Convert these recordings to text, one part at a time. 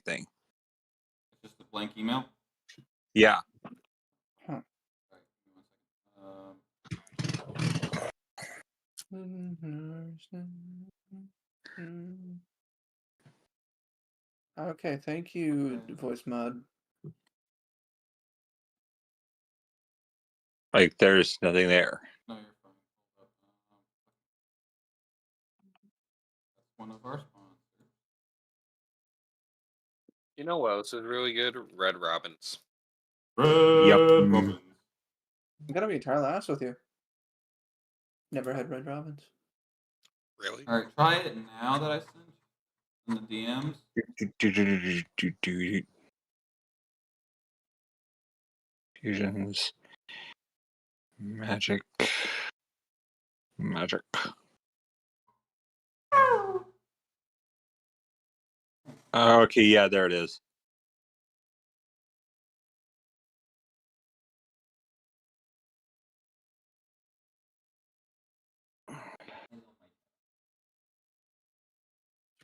anything. It's just a blank email? Yeah. Huh. Okay, thank you, voice mod. Like, there's nothing there. No, you're fine. Hold up. That's one of our sponsors. You know what else is really good? Red Robins. Yep. Robins. I'm gonna be entirely honest with you. Never had Red Robins. Really? All right, try it now that I sent in the DMs. Fusions. Magic. Okay, yeah, there it is.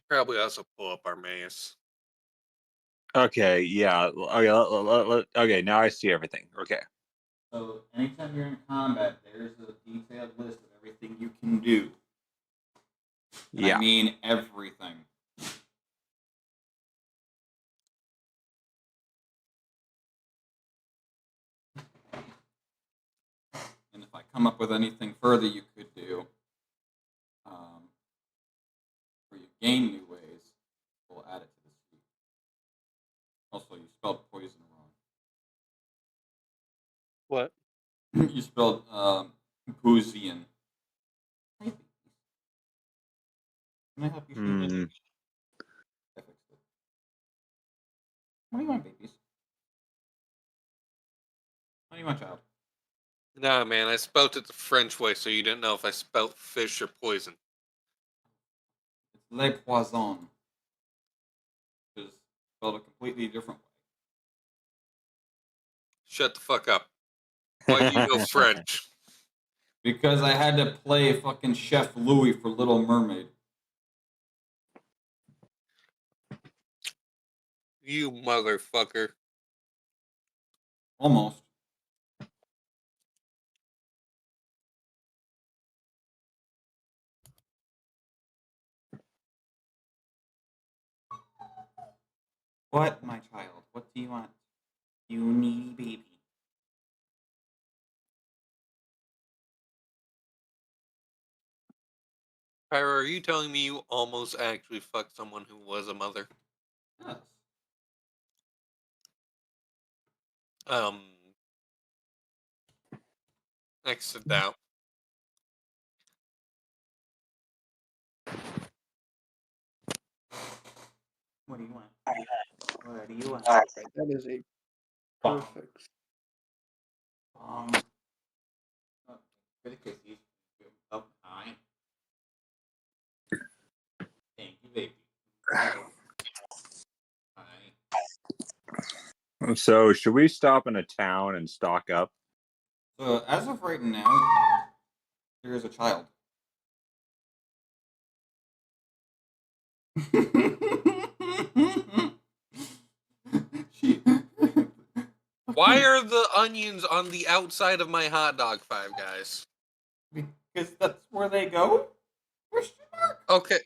Probably also pull up our maze. Okay, yeah. Okay, now I see everything. Okay. So anytime you're in combat, there's a detailed list of everything you can do. And Yeah. I mean everything. And if I come up with anything further you could do, where you gain new ways, we'll add it to the sheet. Also, you spelled poison wrong. What? You spelled Boozian. Can I help you change it? I fixed it. What do you want, babies? What do you want, child? Nah, man, I spelt it the French way, so you didn't know if I spelt fish or poison. It's Le Poison. Which is spelled a completely different way. Shut the fuck up. Why do you know French? Because I had to play fucking Chef Louis for Little Mermaid. You motherfucker. Almost. What, my child? What do you want? You needy baby. Pyro, are you telling me you almost actually fucked someone who was a mother? Yes. Next to doubt. What do you want? What do you want? That is a perfect. Good kisses. Oh, hi. Thank you, baby. Hi. So, should we stop in a town and stock up? So, as of right now, there is a child. Why are the onions on the outside of my hot dog, Five Guys? Because that's where they go? Question mark? Okay,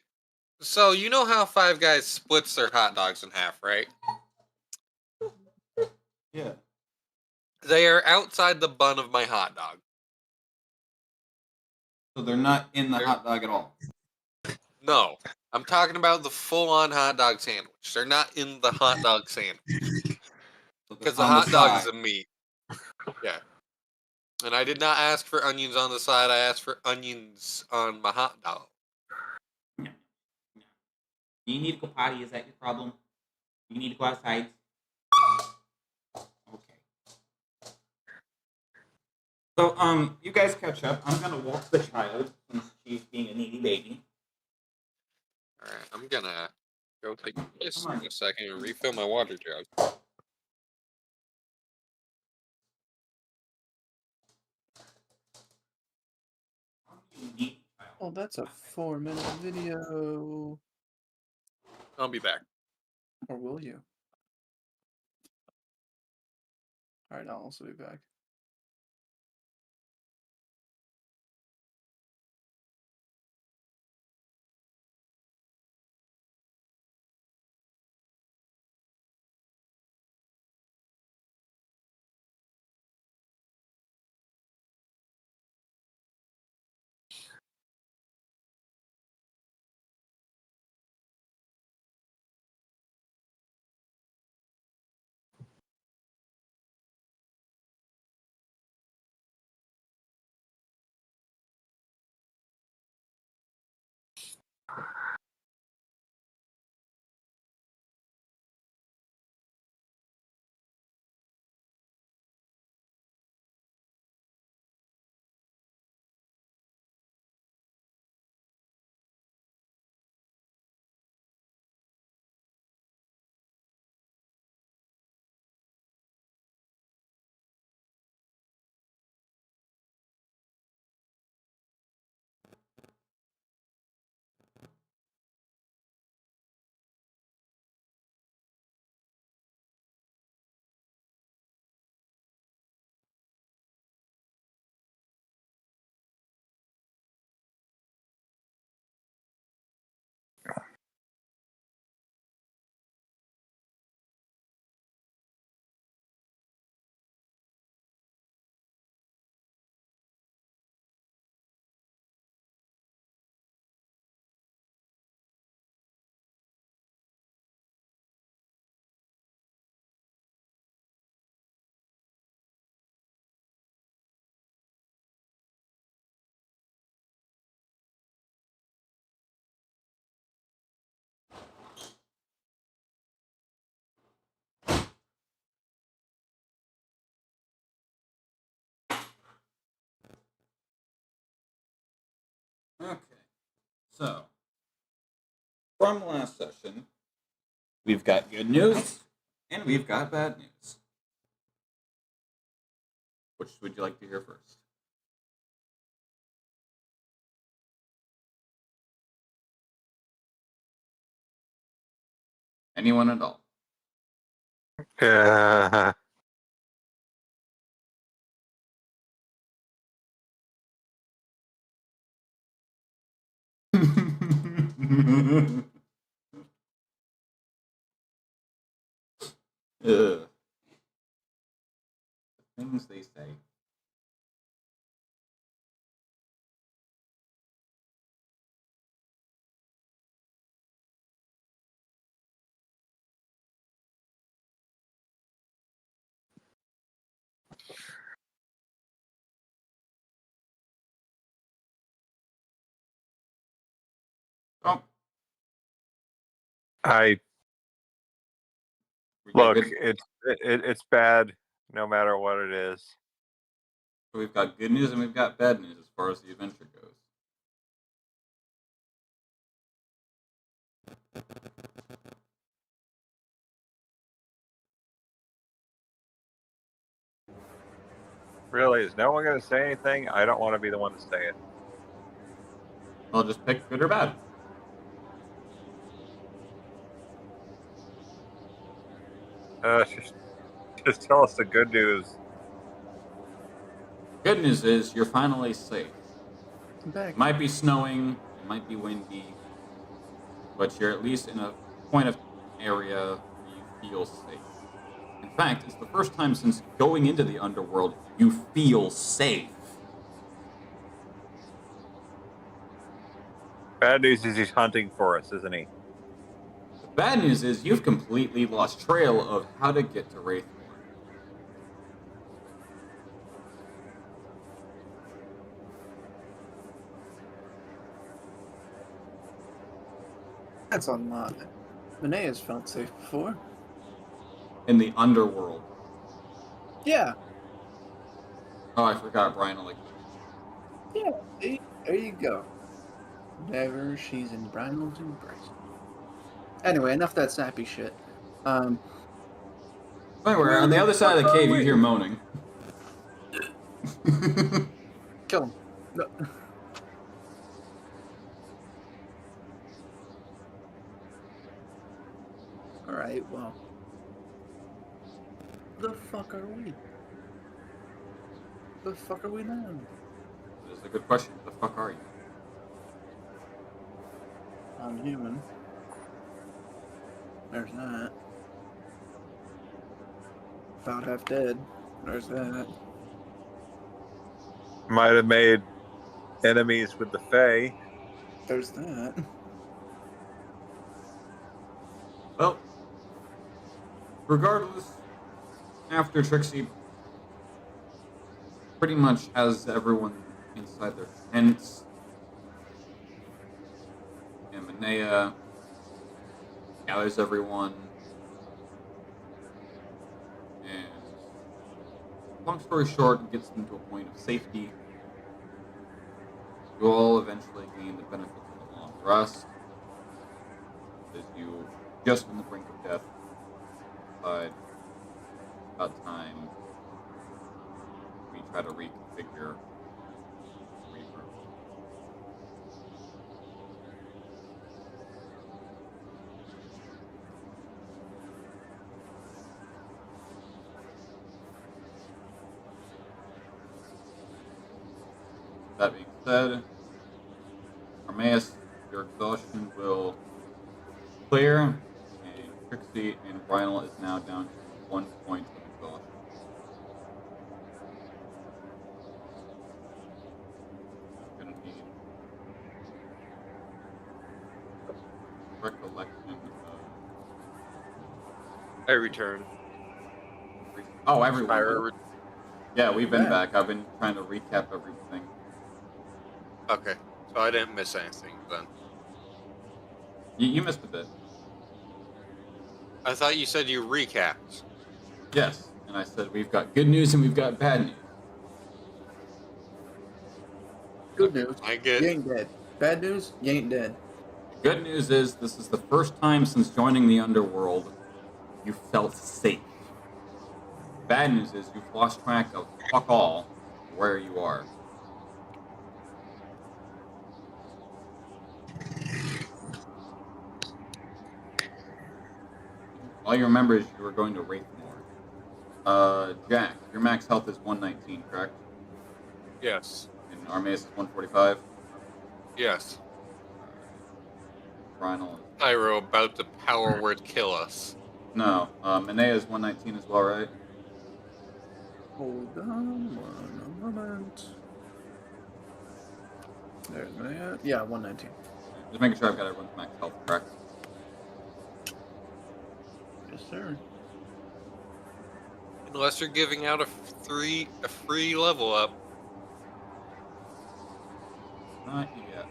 so you know how Five Guys splits their hot dogs in half, right? Yeah. They are outside the bun of my hot dog. So they're not in the hot dog at all? No, I'm talking about the full-on hot dog sandwich. They're not in the hot dog sandwich. Because the hot dog is a meat. Yeah. And I did not ask for onions on the side. I asked for onions on my hot dog. No. Do you need to go potty? Is that your problem? Do you need to go outside? Okay. So, you guys catch up. I'm gonna walk the child since she's being a needy baby. Alright, I'm gonna go take a piss in a second and refill my water jug. Oh, that's a 4-minute video. I'll be back. Or will you? Alright, I'll also be back. Okay. So, from last session, we've got good news and we've got bad news. Which would you like to hear first? Anyone at all? Ugh. The things they say. Oh, I we got look. good. It's bad, no matter what it is. So we've got good news and we've got bad news as far as the adventure goes. Really, is no one going to say anything? I don't want to be the one to say it. I'll just pick good or bad. Just tell us the good news. Good news is you're finally safe. I'm back. It might be snowing, it might be windy, but you're at least in a point of area where you feel safe. In fact, it's the first time since going into the underworld you feel safe. Bad news is he's hunting for us, isn't he? The bad news is you've completely lost trail of how to get to Wraithmoor. That's on lot. Manea's felt safe before. In the underworld. Yeah. Oh, I forgot Brian only. Yeah. See? There you go. Never she's in Brynol's embrace. Anyway, enough of that sappy shit. Anyway, on the other side of the cave, you hear moaning. Kill him. No. Alright. Alright, well. The fuck are we? The fuck are we now? That is a good question. Who the fuck are you? I'm human. There's that. About half dead. There's that. Might have made enemies with the Fae. There's that. Well, regardless, after Trixie pretty much has everyone inside their tents, and Manea gathers everyone, and long story short, gets them to a point of safety. You all eventually gain the benefits of a long rest, as you just on the brink of death, but about time we try to reconfigure Reaper. That being said, Armaeus, your exhaustion will clear, and Trixie and Rhinal is now down to 1 point of exhaustion. I'm gonna need recollection of. I return. Oh, everyone. Fire. Yeah, we've been Yeah. back. I've been trying to recap everything. Okay, so I didn't miss anything then. You missed a bit. I thought you said you recapped. Yes, and I said we've got good news and we've got bad news. Good news. I You get. ain't dead. Bad news, you ain't dead. The good news is this is the first time since joining the underworld you felt safe. Bad news is you've lost track of fuck all where you are. All you remember is you were going to Wraithmoor. Jack, your max health is 119, correct? Yes. And Armaeus is 145. Yes. Rhinal. Pyro about to power word kill us. No. Manea is 119 as well, right? Hold on one moment. There's that. Yeah, 119. Just making sure I've got everyone's max health correct. Yes, sir. Unless you're giving out a free level up. Not yet.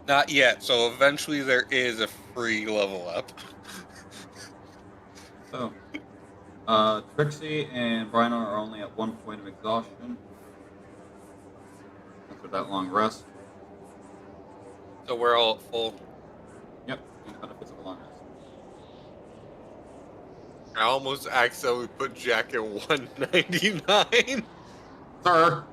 Not yet, so eventually there is a free level up. So, Trixie and Brino are only at 1 point of exhaustion after that long rest. So we're all at full. Yep, and the benefits of a long rest. I almost accidentally put Jack at 199. Sir!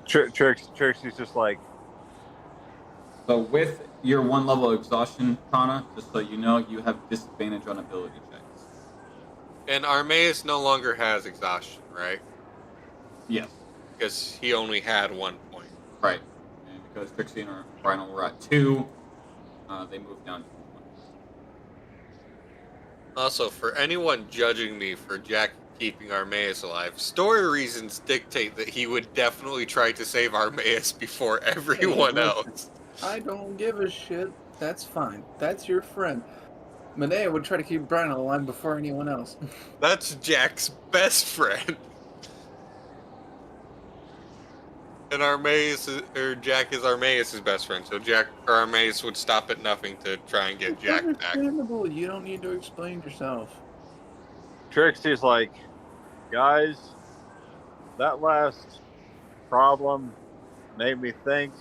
Trixie's just like, So with your 1 level of exhaustion, Kana, just so you know, you have disadvantage on ability checks. And Armaeus no longer has exhaustion, right? Yes. Because he only had 1 point. Right. And because Trixie and Brino were at 2, they moved down to 1. Also, for anyone judging me for Jack keeping Armaeus alive, story reasons dictate that he would definitely try to save Armaeus before everyone Hey, listen. else. I don't give a shit. That's fine. That's your friend. Manea would try to keep Brian alive before anyone else. That's Jack's best friend. And Jack is Armaeus' best friend, so Jack or Armaeus would stop at nothing to try and get Jack back. Understandable. You don't need to explain yourself. Trixie's like, guys, that last problem made me think.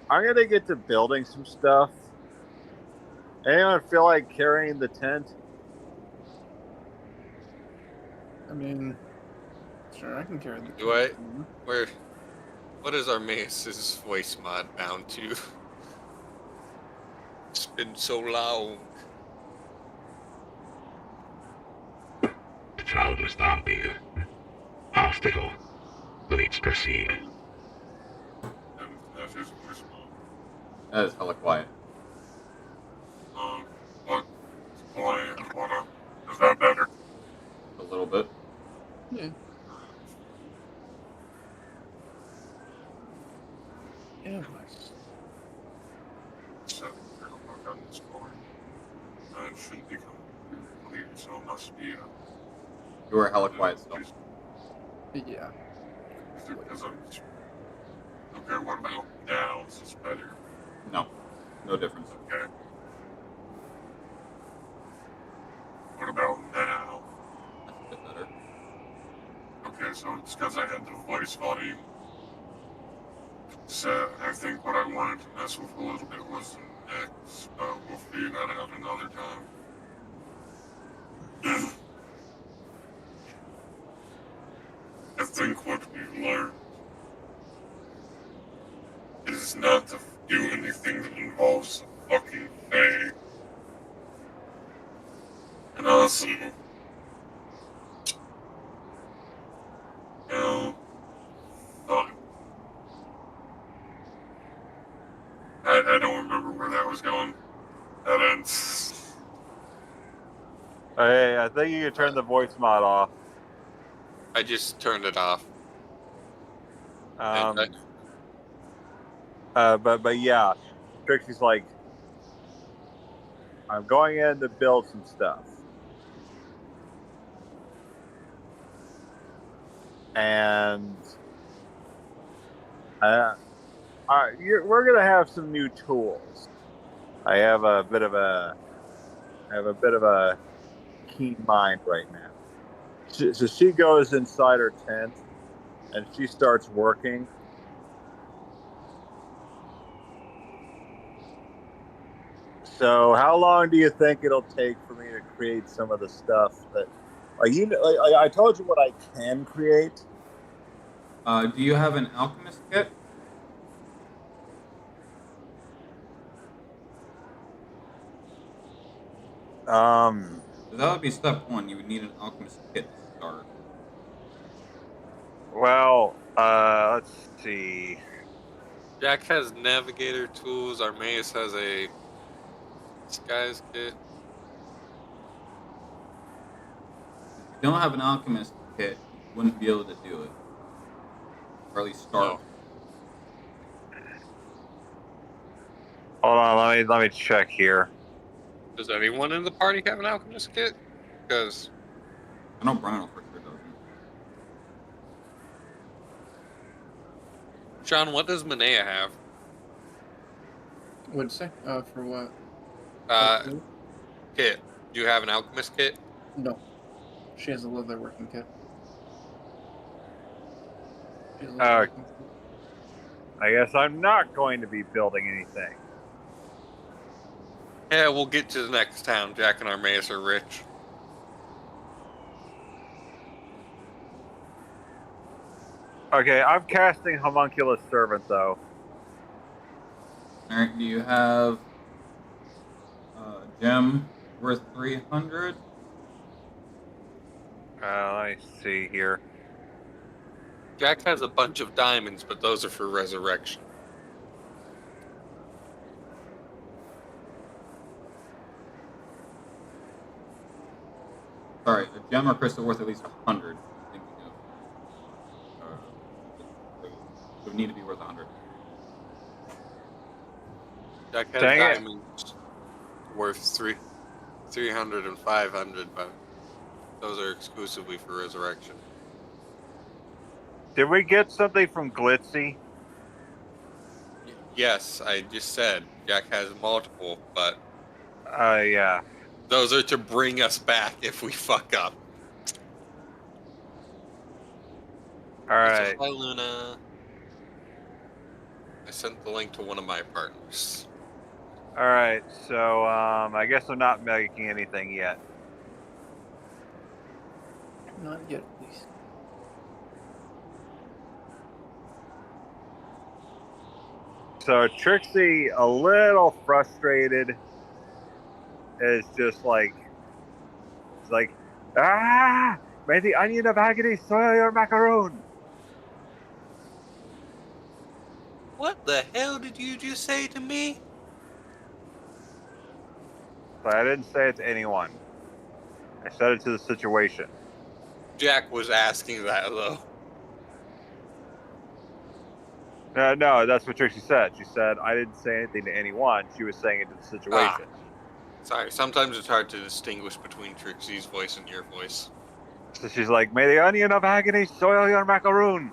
I'm gonna get to building some stuff. Anyone feel like carrying the tent? I mean, sure, I can carry the. Do I? What is Armaeus' voice mod bound to? It's been so long. The child must not be an obstacle. Please proceed. That's his voice mod. That is hella quiet. What? Is that better? A little bit. Yeah. It was. So, I've done this for. It should become clear, so it must be You are hella quiet still. Yeah. because I'm. Okay, what about now? Is this better? No. No difference. Okay. What about now? That's a bit better. Okay, so it's because I had the voice volume set. I think what I wanted to mess with a little bit was the mix, but we'll figure that out another time. I think what we've learned is not to do anything that involves a fucking Fae. And also, fuck. I don't remember where that was going. That ends. Hey, I think you can turn the voice mod off. I just turned it off. And But yeah, Trixie's like, I'm going in to build some stuff, and we're gonna have some new tools. I have a bit of a keen mind right now. So she goes inside her tent, and she starts working. So, how long do you think it'll take for me to create some of the stuff that, I told you what I can create. Do you have an alchemist kit? That would be step one. You would need an alchemist kit to start. Well, let's see. Jack has navigator tools. Armaeus has a disguise kit. If you don't have an alchemist kit, you wouldn't be able to do it. Or at least start. Hold on, let me check here. Does anyone in the party have an alchemist kit? Because I know Bruno for sure doesn't. John, what does Manea have? What'd you say? For what? Kit. Do you have an alchemist kit? No. She has a leather working kit. She has a Uh, leather working kit. I guess I'm not going to be building anything. Yeah, we'll get to the next town. Jack and Armaeus are rich. Okay, I'm casting Homunculus Servant, though. Alright, do you have a gem worth 300? Let me see here. Jack has a bunch of diamonds, but those are for resurrection. Sorry, a gem or crystal worth at least 100. Thinking of. It would need to be worth 100. Jack has Dang it. diamonds worth 300 and 500, but those are exclusively for resurrection. Did we get something from Glitzy? Yes, I just said Jack has multiple, but Yeah. those are to bring us back if we fuck up. All right. Hi, Luna. I sent the link to one of my partners. All right. So, I guess I'm not making anything yet. Not yet, please. So Trixie, a little frustrated, is just like, it's like, ah! May the onion of agony soil your macaroon. What the hell did you just say to me? So I didn't say it to anyone. I said it to the situation. Jack was asking that though. No, that's what Trixie said. She said, I didn't say anything to anyone. She was saying it to the situation. Sorry, sometimes it's hard to distinguish between Trixie's voice and your voice. So she's like, may the onion of agony soil your macaroon.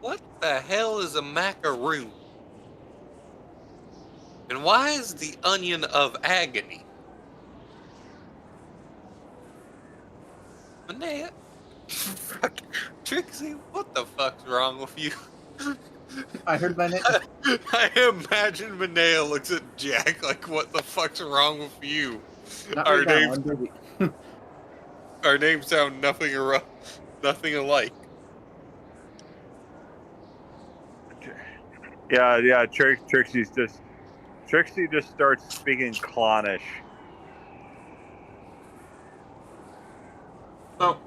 What the hell is a macaroon? And why is the onion of agony? Manea? Fuck. Trixie, what the fuck's wrong with you? I heard my name. I imagine Manea looks at Jack like, what the fuck's wrong with you? Not Our right now, names, I'm busy. our names sound nothing alike. Yeah, Trixie just starts speaking clownish. So,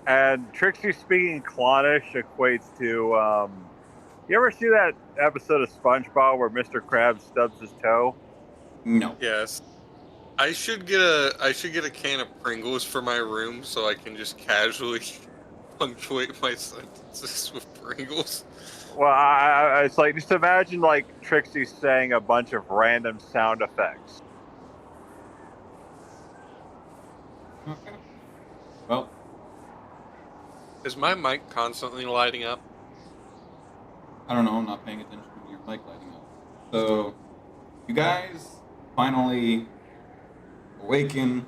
And Trixie speaking clownish equates to, you ever see that episode of SpongeBob where Mr. Krabs stubs his toe? no. Yes. I should get a can of Pringles for my room so I can just casually punctuate my sentences with Pringles. Well, it's like, just imagine like Trixie saying a bunch of random sound effects. Okay. Well, Is my mic constantly lighting up? I don't know. I'm not paying attention to your mic lighting up. So, you guys finally awaken.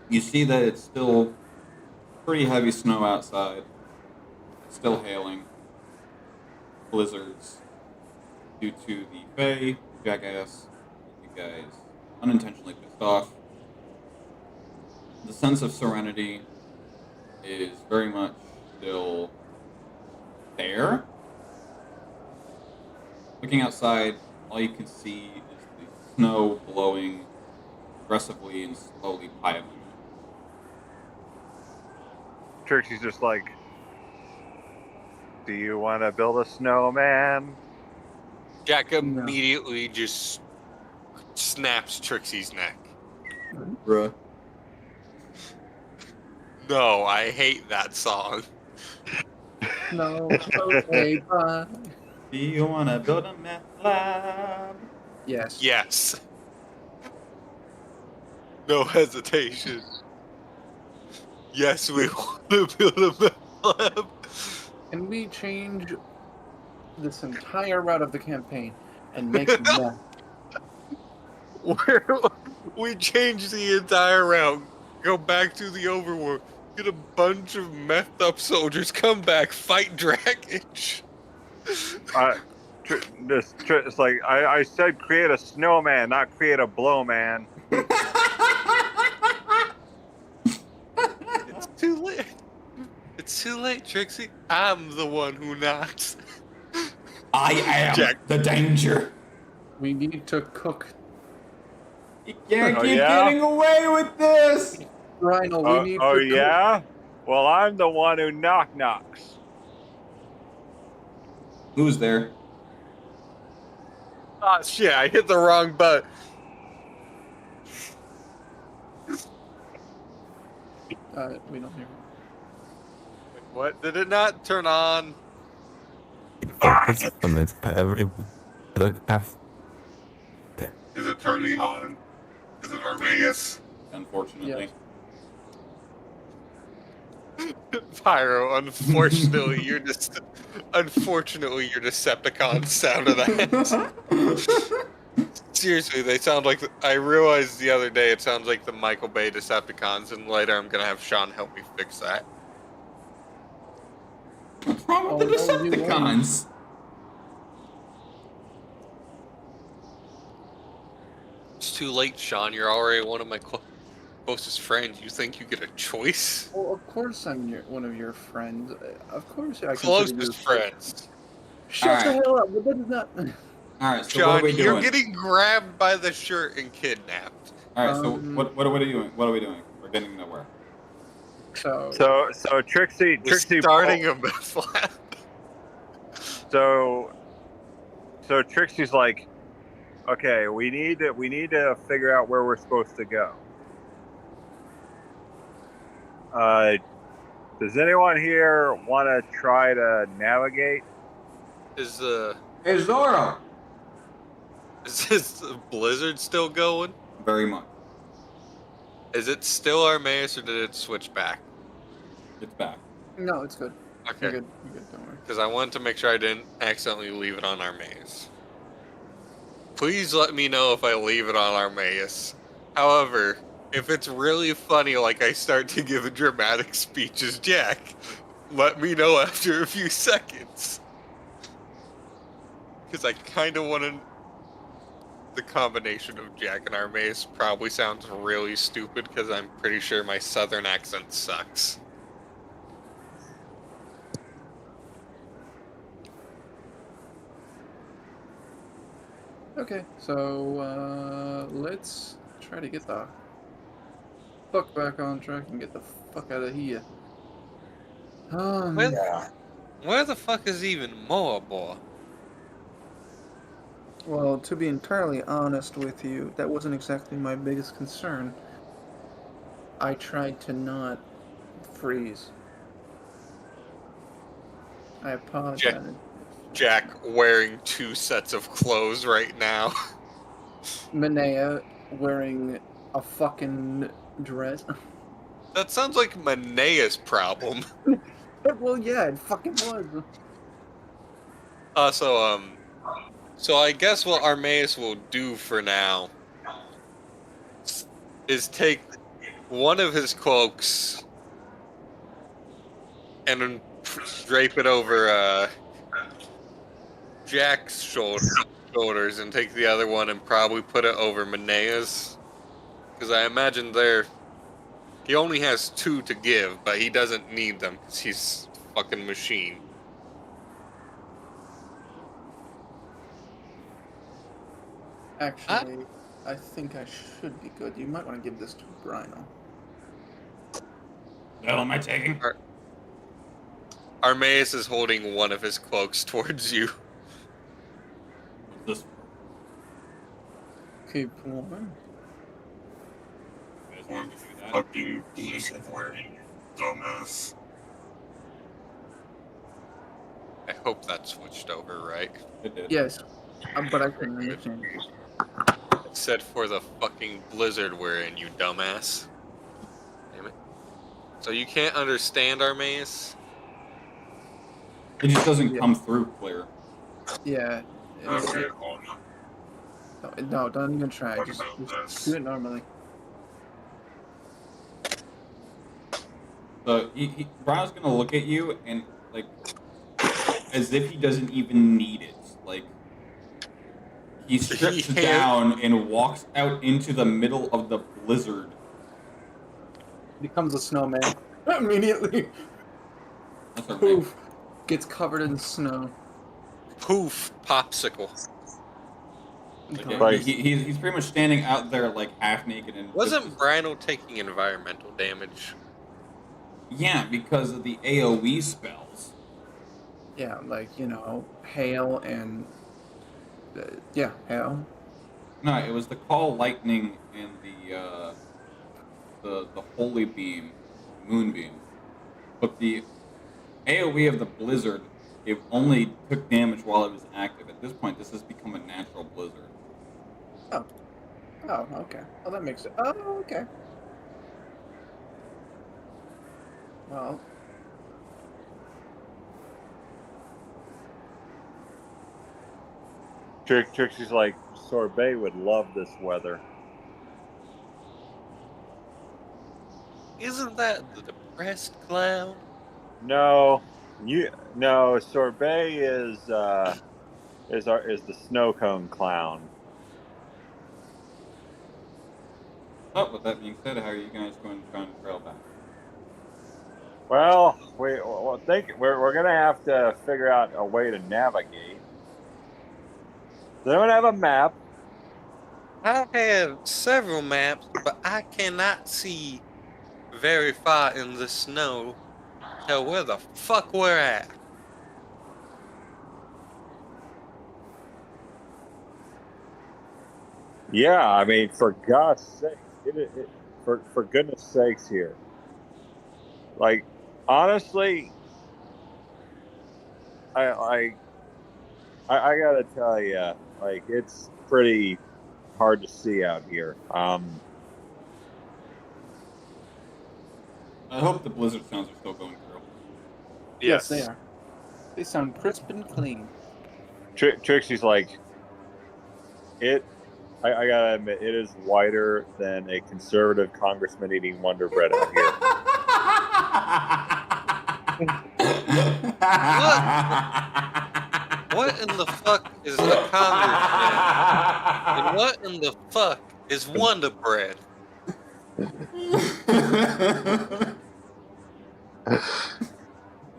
You see that it's still pretty heavy snow outside. It's still hailing. Blizzards due to the Fae jackass. You guys unintentionally pissed off. The sense of serenity is very much still there. Looking outside, all you can see is the snow blowing aggressively and slowly piling. Trixie's just like, do you want to build a snowman? Jack immediately just snaps Trixie's neck. Bruh. No, I hate that song. No, okay, bye. Do you want to build a meth lab? Yes. Yes. No hesitation. Yes, we want to build a meth lab. Can we change this entire route of the campaign and make meth? We change the entire route. Go back to the overworld. Get a bunch of methed up soldiers. Come back. Fight Dragic. It's like, I said create a snowman, not create a blowman. It's too late. It's too late, Trixie. I'm the one who knocks. I am Jack. the danger. We need to cook. You can't Oh, keep yeah? getting away with this. Rhino, we need to cook. Yeah? Well, I'm the one who knocks. Who's there? Oh shit, I hit the wrong button. We don't hear. Wait, what? Did it not turn on? Is it turning on? Is it Armaeus? Unfortunately. Pyro, unfortunately, your Decepticons sounded that. Seriously, they sound like. I realized the other day it sounds like the Michael Bay Decepticons, and later I'm gonna have Sean help me fix that. What's wrong with the Decepticons? It's too late, Sean. You're already one of my closest friend, you think you get a choice? Well, of course I'm one of your friends. Of course I consider you. Closest friends. Shut the Alright. hell up! But that is not. Alright, so John, what are we you're doing? getting grabbed by the shirt and kidnapped. Alright, so what are we doing? What are we doing? We're getting nowhere. So So Trixie We're starting a myth lab. So Trixie's like, okay, we need to figure out where we're supposed to go. Does anyone here want to try to navigate? Is Hey, Zoro! is this blizzard still going? Very much. Is it still Armaeus or did it switch back? It's back. no, it's good. Okay. You're good. You're good. Don't worry. Because I wanted to make sure I didn't accidentally leave it on Armaeus. Please let me know if I leave it on Armaeus. However, if it's really funny, like I start to give a dramatic speech as Jack, let me know after a few seconds. Because I kind of want to... The combination of Jack and Armaeus probably sounds really stupid because I'm pretty sure my southern accent sucks. Okay, so let's try to get the fuck back on track and get the fuck out of here. Where the fuck is even Moabor? Well, to be entirely honest with you, that wasn't exactly my biggest concern. I tried to not freeze. I apologize. Jack wearing 2 sets of clothes right now. Manea wearing a fucking dress. That sounds like Manea's problem. Well, yeah, it fucking was. So I guess what Armaeus will do for now is take one of his cloaks and then drape it over Jack's shoulders and take the other one and probably put it over Manea's. Because I imagine he only has 2 to give, but he doesn't need them because he's a fucking machine. Actually, I think I should be good. You might want to give this to Brino. The hell am I taking? Armaeus is holding one of his cloaks towards you. What's this? Keep warm. You guys want to do that? Fucking blizzard wearing, dumbass. I hope that switched over right. It did. Yes, but I couldn't understand. It said for the fucking blizzard we're in, you dumbass. Damn it. So you can't understand Armaeus? It just doesn't come through clear. Yeah. Okay, hold on. No, don't even try. What Just about this? do it normally. So Brown's gonna look at you and like as if he doesn't even need it. Like he strips down and walks out into the middle of the blizzard. Becomes a snowman immediately. That's a Poof. Gets covered in snow. Poof, popsicle. Okay, Right. he's pretty much standing out there like half naked and Wasn't Brino taking environmental damage? yeah, because of the AoE spells. Yeah, like, hail and... hail. No, it was the call lightning and the holy beam, moonbeam. But the AoE of the blizzard, it only took damage while it was active. At this point, this has become a natural blizzard. Oh, okay. Oh, that makes it... Oh, okay. Well... Trixie's like, Sorbet would love this weather. Isn't that the depressed clown? No, Sorbet is the snow cone clown. Oh, with that being said, how are you guys going to try and trail back? Well, we're gonna have to figure out a way to navigate. Does anyone have a map? I have several maps, but I cannot see very far in the snow. Tell where the fuck we're at. Yeah, I mean, for God's sake, for goodness sakes, here. Like, honestly, I gotta tell you, like, it's pretty hard to see out here. I hope the blizzard sounds are still going through. Yes, they are. They sound crisp and clean. Trixie's like, I gotta admit, it is whiter than a conservative congressman eating Wonder Bread out here. What in the fuck is a congressman? And what in the fuck is Wonder Bread?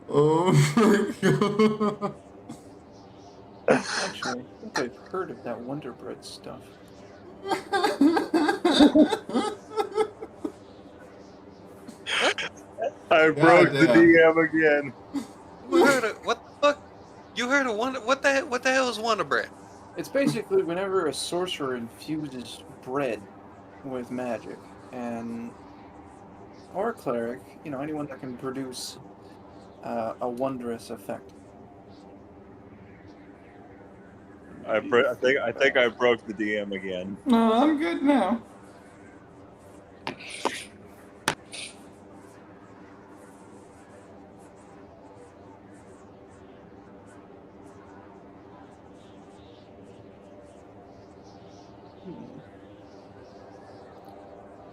Oh my god. Actually, I think I've heard of that Wonder Bread stuff. I broke the damn. DM again. You heard of what the fuck? You heard of Wonder? What the hell is Wonder Bread? It's basically whenever a sorcerer infuses bread with magic, or a cleric, anyone that can produce a wondrous effect. I think I broke the DM again. No, I'm good now.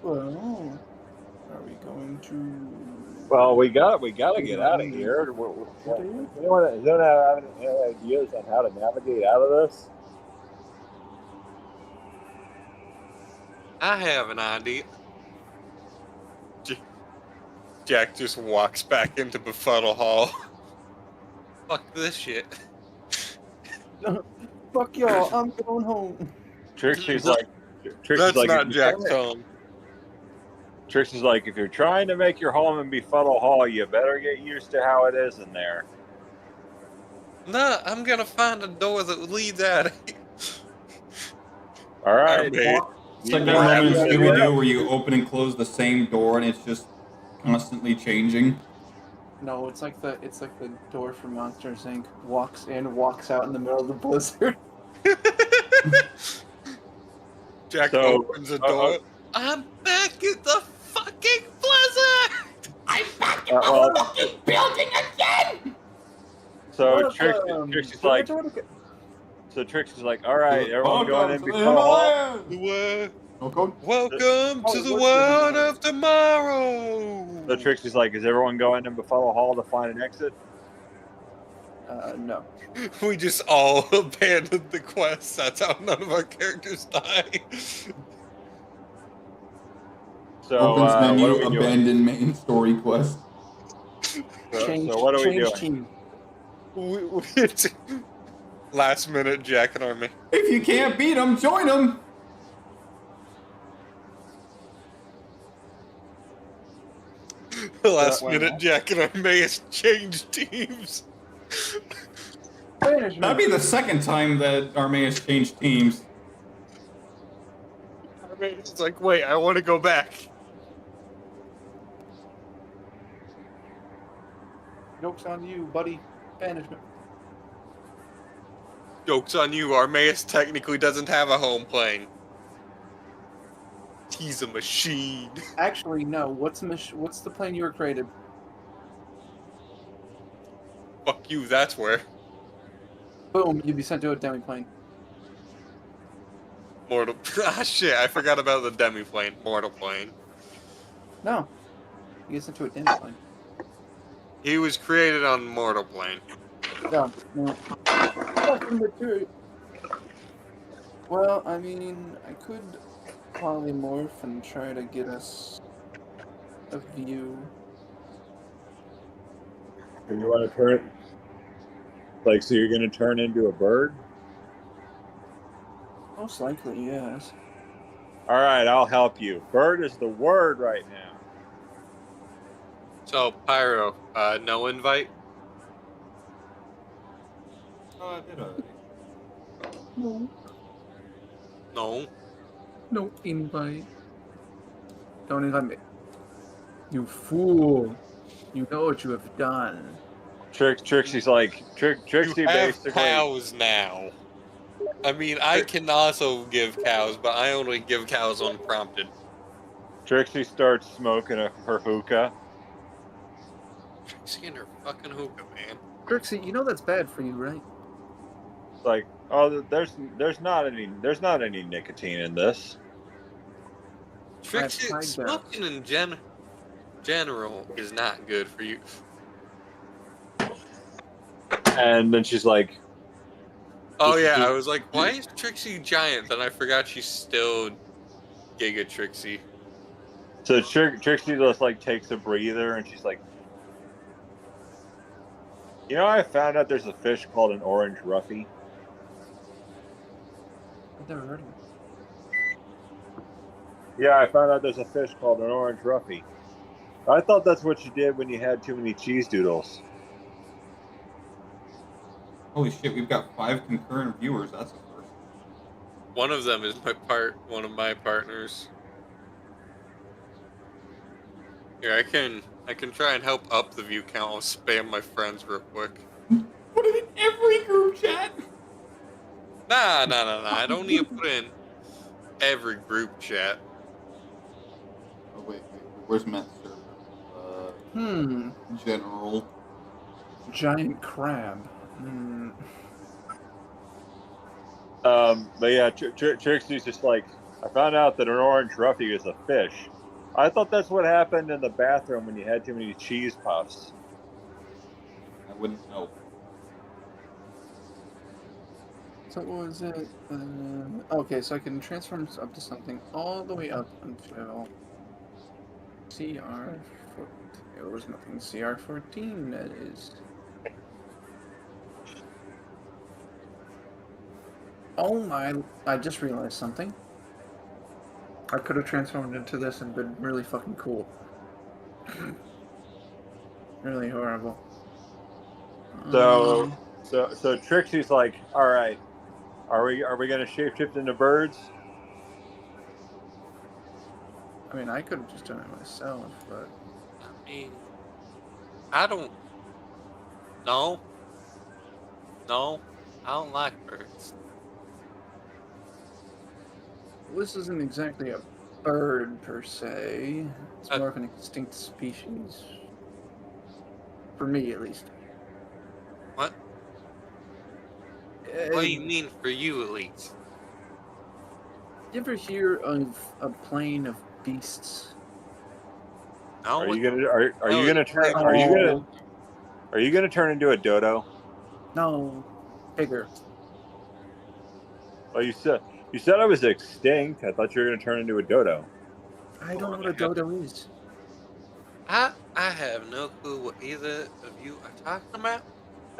Well, are we going to? Well, we gotta get out of here. Does anyone have any ideas on how to navigate out of this? I have an idea. Jack just walks back into Befuddle Hall. Fuck this shit. Fuck y'all! I'm going home. Trixie's That's like, not Jack's tone. Trixie's like, if you're trying to make your home in Befuddle Hall, you better get used to how it is in there. Nah, I'm gonna find a door that leads out of here. All right. It's like that moment in Scooby-Doo where you open and close the same door and it's just constantly changing. No, it's like the door from Monsters Inc. Walks in, walks out in the middle of the blizzard. Jack opens the door. I'm back in the fucking blizzard! I'm back in the fucking building again! So Trixie's like, all right, everyone going in Befuddle Hall. Welcome to the world of tomorrow. So Trixie's like, is everyone going in Befuddle Hall to find an exit? No. We just all abandoned the quest. That's how none of our characters die. So Opens what menu, are we doing? abandoned main story quest. So what are we doing? Last minute Jack and Army. If you can't beat them, join them. Last minute Jack and Army has changed teams. That'd be the second time that Armee has changed teams. It's like, wait, I want to go back. Joke's on you, buddy. Banishment. Joke's on you, Armaeus technically doesn't have a home plane. He's a machine. Actually, no. What's the plane you were created? Fuck you, that's where. Boom, you'd be sent to a demi-plane. Mortal. Ah, shit, I forgot about the demi-plane. Mortal plane. No. You get sent to a demi-plane. He was created on mortal plane. No. Fucking material. Well, I mean, I could polymorph and try to get us a view. And you want to turn, like, so you're going to turn into a bird? Most likely, yes. All right, I'll help you. Bird is the word right now. So, Pyro, no invite? Oh, I did already. No. No. No invite. Don't invite me. You fool. You know what you have done. Trixie's like, Trixie You have basically. cows now. I mean, I can also give cows, but I only give cows unprompted. Trixie starts smoking her hookah. Trixie and her fucking hookah, man. Trixie, you know that's bad for you, right? Like, oh, there's not any nicotine in this. Trixie, high smoking in general is not good for you. And then she's like, Oh This is yeah, I the- was like, why is Trixie giant? Then I forgot she's still Giga Trixie. so Trixie just like takes a breather and she's like, you know, I found out there's a fish called an orange roughy. I've never heard of it. Yeah, I found out there's a fish called an orange roughy. I thought that's what you did when you had too many cheese doodles. Holy shit, we've got 5 concurrent viewers. That's a first. One of them is one of my partners. Here, I can try and help up the view count. I'll spam my friends real quick. Put it in every group chat. Nah. I don't need to put in every group chat. Oh wait. Where's Matt's server? General. Giant crab. But yeah, Trixie's just like, I found out that an orange roughy is a fish. I thought that's what happened in the bathroom when you had too many cheese puffs. I wouldn't know. So what was it? Okay, so I can transform up to something all the way up until CR14. There was nothing CR14, that is. Oh my, I just realized something. I could have transformed into this and been really fucking cool. Really horrible. So Trixie's like, all right, are we gonna shapeshift into birds? I mean, I could have just done it myself, but I mean, I don't. No, I don't like birds. this isn't exactly a bird per se. It's more of an extinct species. For me, at least. What? What do you mean for you, at least? You ever hear of a plane of beasts? No, Are you gonna turn into a dodo? No, bigger. Well, you said I was extinct. I thought you were gonna turn into a dodo. I don't know what a dodo is. I have no clue what either of you are talking about.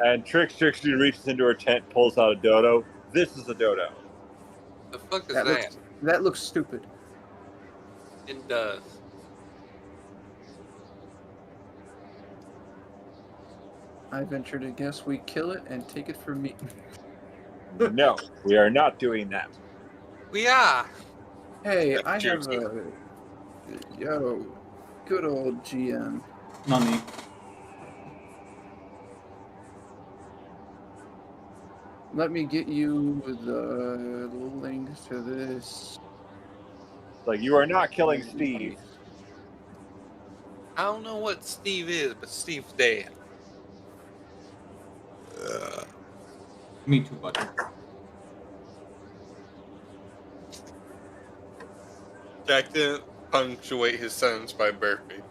And Trixie reaches into her tent, pulls out a dodo. This is a dodo. The fuck is that? That looks stupid. It does. I venture to guess we kill it and take it for meat. No, we are not doing that. We are. Hey, That's I have juicy. good old GM. Nani. Let me get you the link to this. Like, you are not killing Steve. I don't know what Steve is, but Steve's dead. Me too, buddy. Jack didn't punctuate his sentence by burping.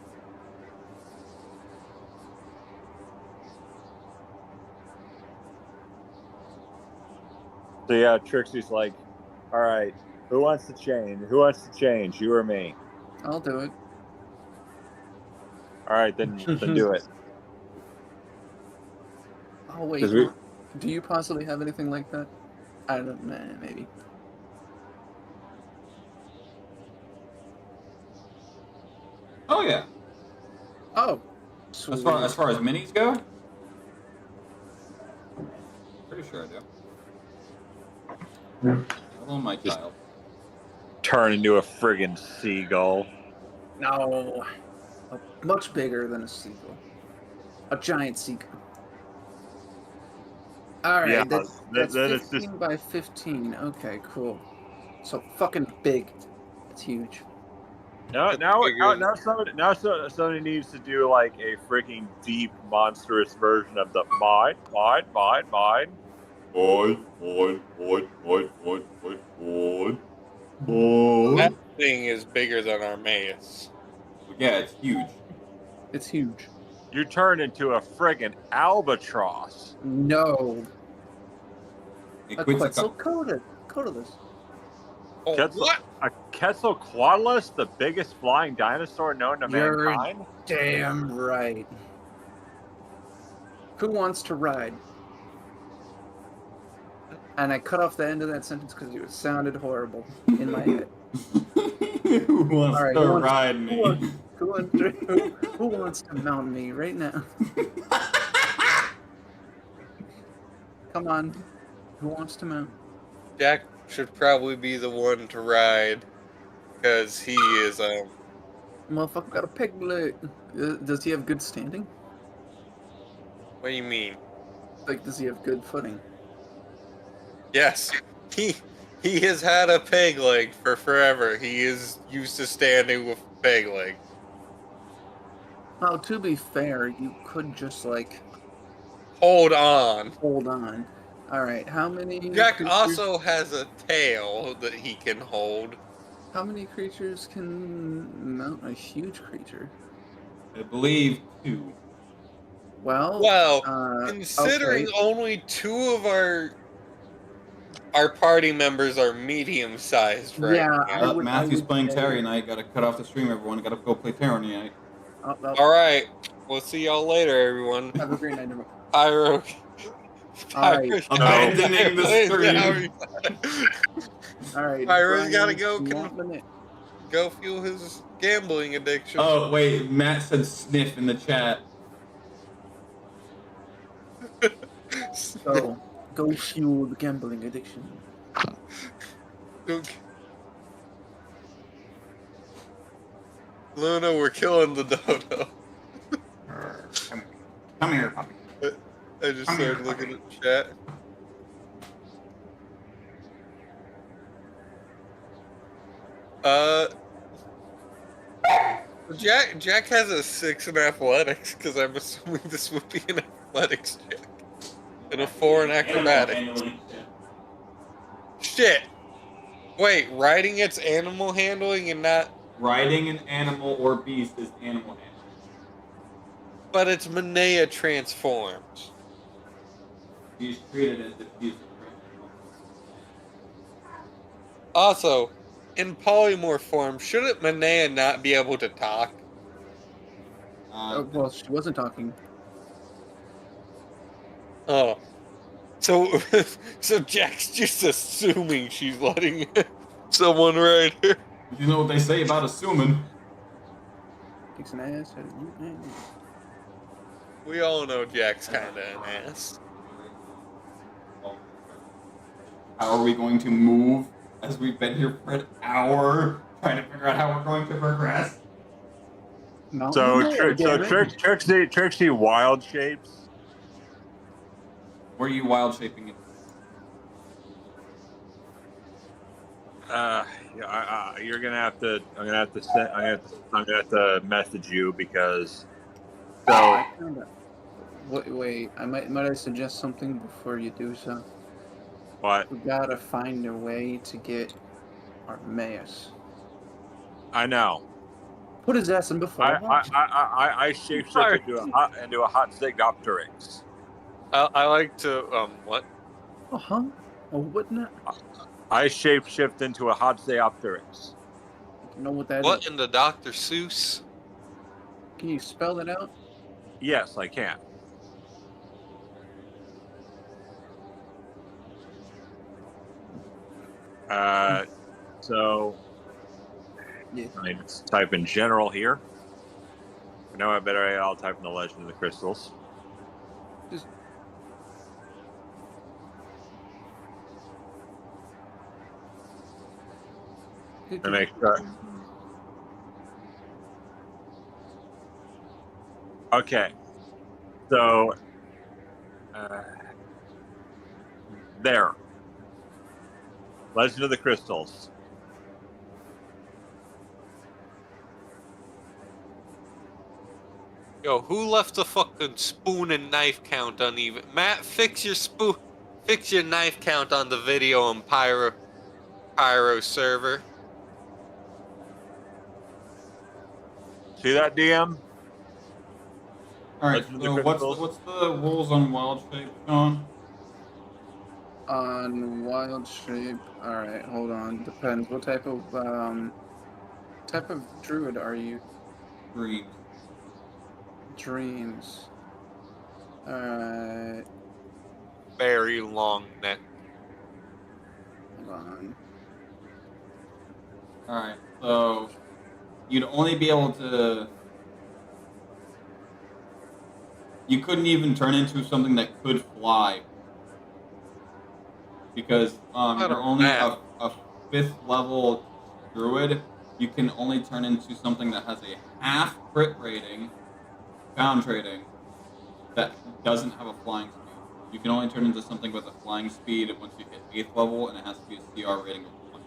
So yeah, Trixie's like, all right, Who wants to change? Who wants to change? You or me? I'll do it. All right, then do it. Oh wait, 'Cause we- do you possibly have anything like that? I don't know, maybe. Oh yeah. Oh, sweet. As far as minis go, pretty sure I do. Hello, my child. Turn into a friggin' seagull. No, much bigger than a seagull. A giant seagull. All right, Yeah, that's then it's 15 just by 15. Okay, cool. So fucking big. It's huge. now somebody needs to do like a freaking deep, monstrous version of the mine. That thing is bigger than Armaeus. Yeah, it's huge. It's huge. You turn into a friggin' albatross. No. It A Quetzalcoatl. Quetzalcoatlus. Oh, what? A Quetzalcoatlus, the biggest flying dinosaur known to You're mankind? damn right. Who wants to ride? And I cut off the end of that sentence because it sounded horrible in my head. Who wants All right, to ride me? Who wants to mount me right now? Come on. Who wants to mount? Jack should probably be the one to ride, because he is Motherfucker got a piglet. Does he have good standing? What do you mean? Like, does he have good footing? Yes, he has had a peg leg for forever. He is used to standing with a peg leg. Well, to be fair, you could just like Hold on. hold on. All right, how many? Jack creatures, also has a tail that he can hold. How many creatures can mount a huge creature? I believe 2. Well, considering okay. only 2 of our party members are medium-sized right Yeah, now. Matthew's playing say- Terry tonight. Gotta cut off the stream, everyone. Gotta go play Terry tonight. All right, we'll see y'all later, everyone. Have a great night, everyone. Pyro. All right. Abandoning the stream. All right. Pyro's Brian, gotta go. not the minute. Go fuel his gambling addiction. Oh, wait. Matt said sniff in the chat. So, go fuel the gambling addiction. Luna, we're killing the dodo. Come here, puppy. I just started looking at chat. Jack has a 6 in athletics, because I'm assuming this would be an athletics check. And a 4 in acrobatics. Shit! Wait, riding it's animal handling and not... Riding an animal or beast is animal handling. But it's Manea transformed. She's treated as if she's a Also, in polymorph form, shouldn't Manea not be able to talk? Well, she wasn't talking. Oh. So, so Jack's just assuming she's letting someone ride her. You know what they say about assuming. Kicks an ass. We all know Jack's kind of an ass. How are we going to move as we've been here for an hour trying to figure out how we're going to progress? Trixie wild shapes. Where are you wild shaping it? You're gonna have to. I'm gonna have to message you because. So Wait. Might I suggest something before you do so? what? We gotta find a way to get Armaeus. I know. Put his ass in before. I shapeshift into a hot Zygopteryx. I like to, what? Oh, huh? Oh, what not? I shapeshift into a Hatzdeopteryx. You know what that What is? in the Dr. Seuss? Can you spell it out? Yes, I can. So Yeah. I just type in general here. No, I'll type in the Legend of the Crystals. Just To make sure. Okay. So there. Legend of the Crystals. Yo, who left the fucking spoon and knife count uneven? Matt, fix your knife count on the video on Pyro server. See that, DM? All right. Legend of So the Crystals. what's the rules on wild shape, Sean? on wild shape. All right, hold on. Depends. What type of druid are you? Dreams. Dreams. All right. Very long neck. Hold on. All right. So you'd only be able to. You couldn't even turn into something that could fly because you're only a 5th level druid. You can only turn into something that has a half crit rating, pound rating, that doesn't have a flying speed. You can only turn into something with a flying speed once you hit 8th level, and it has to be a CR rating of 1.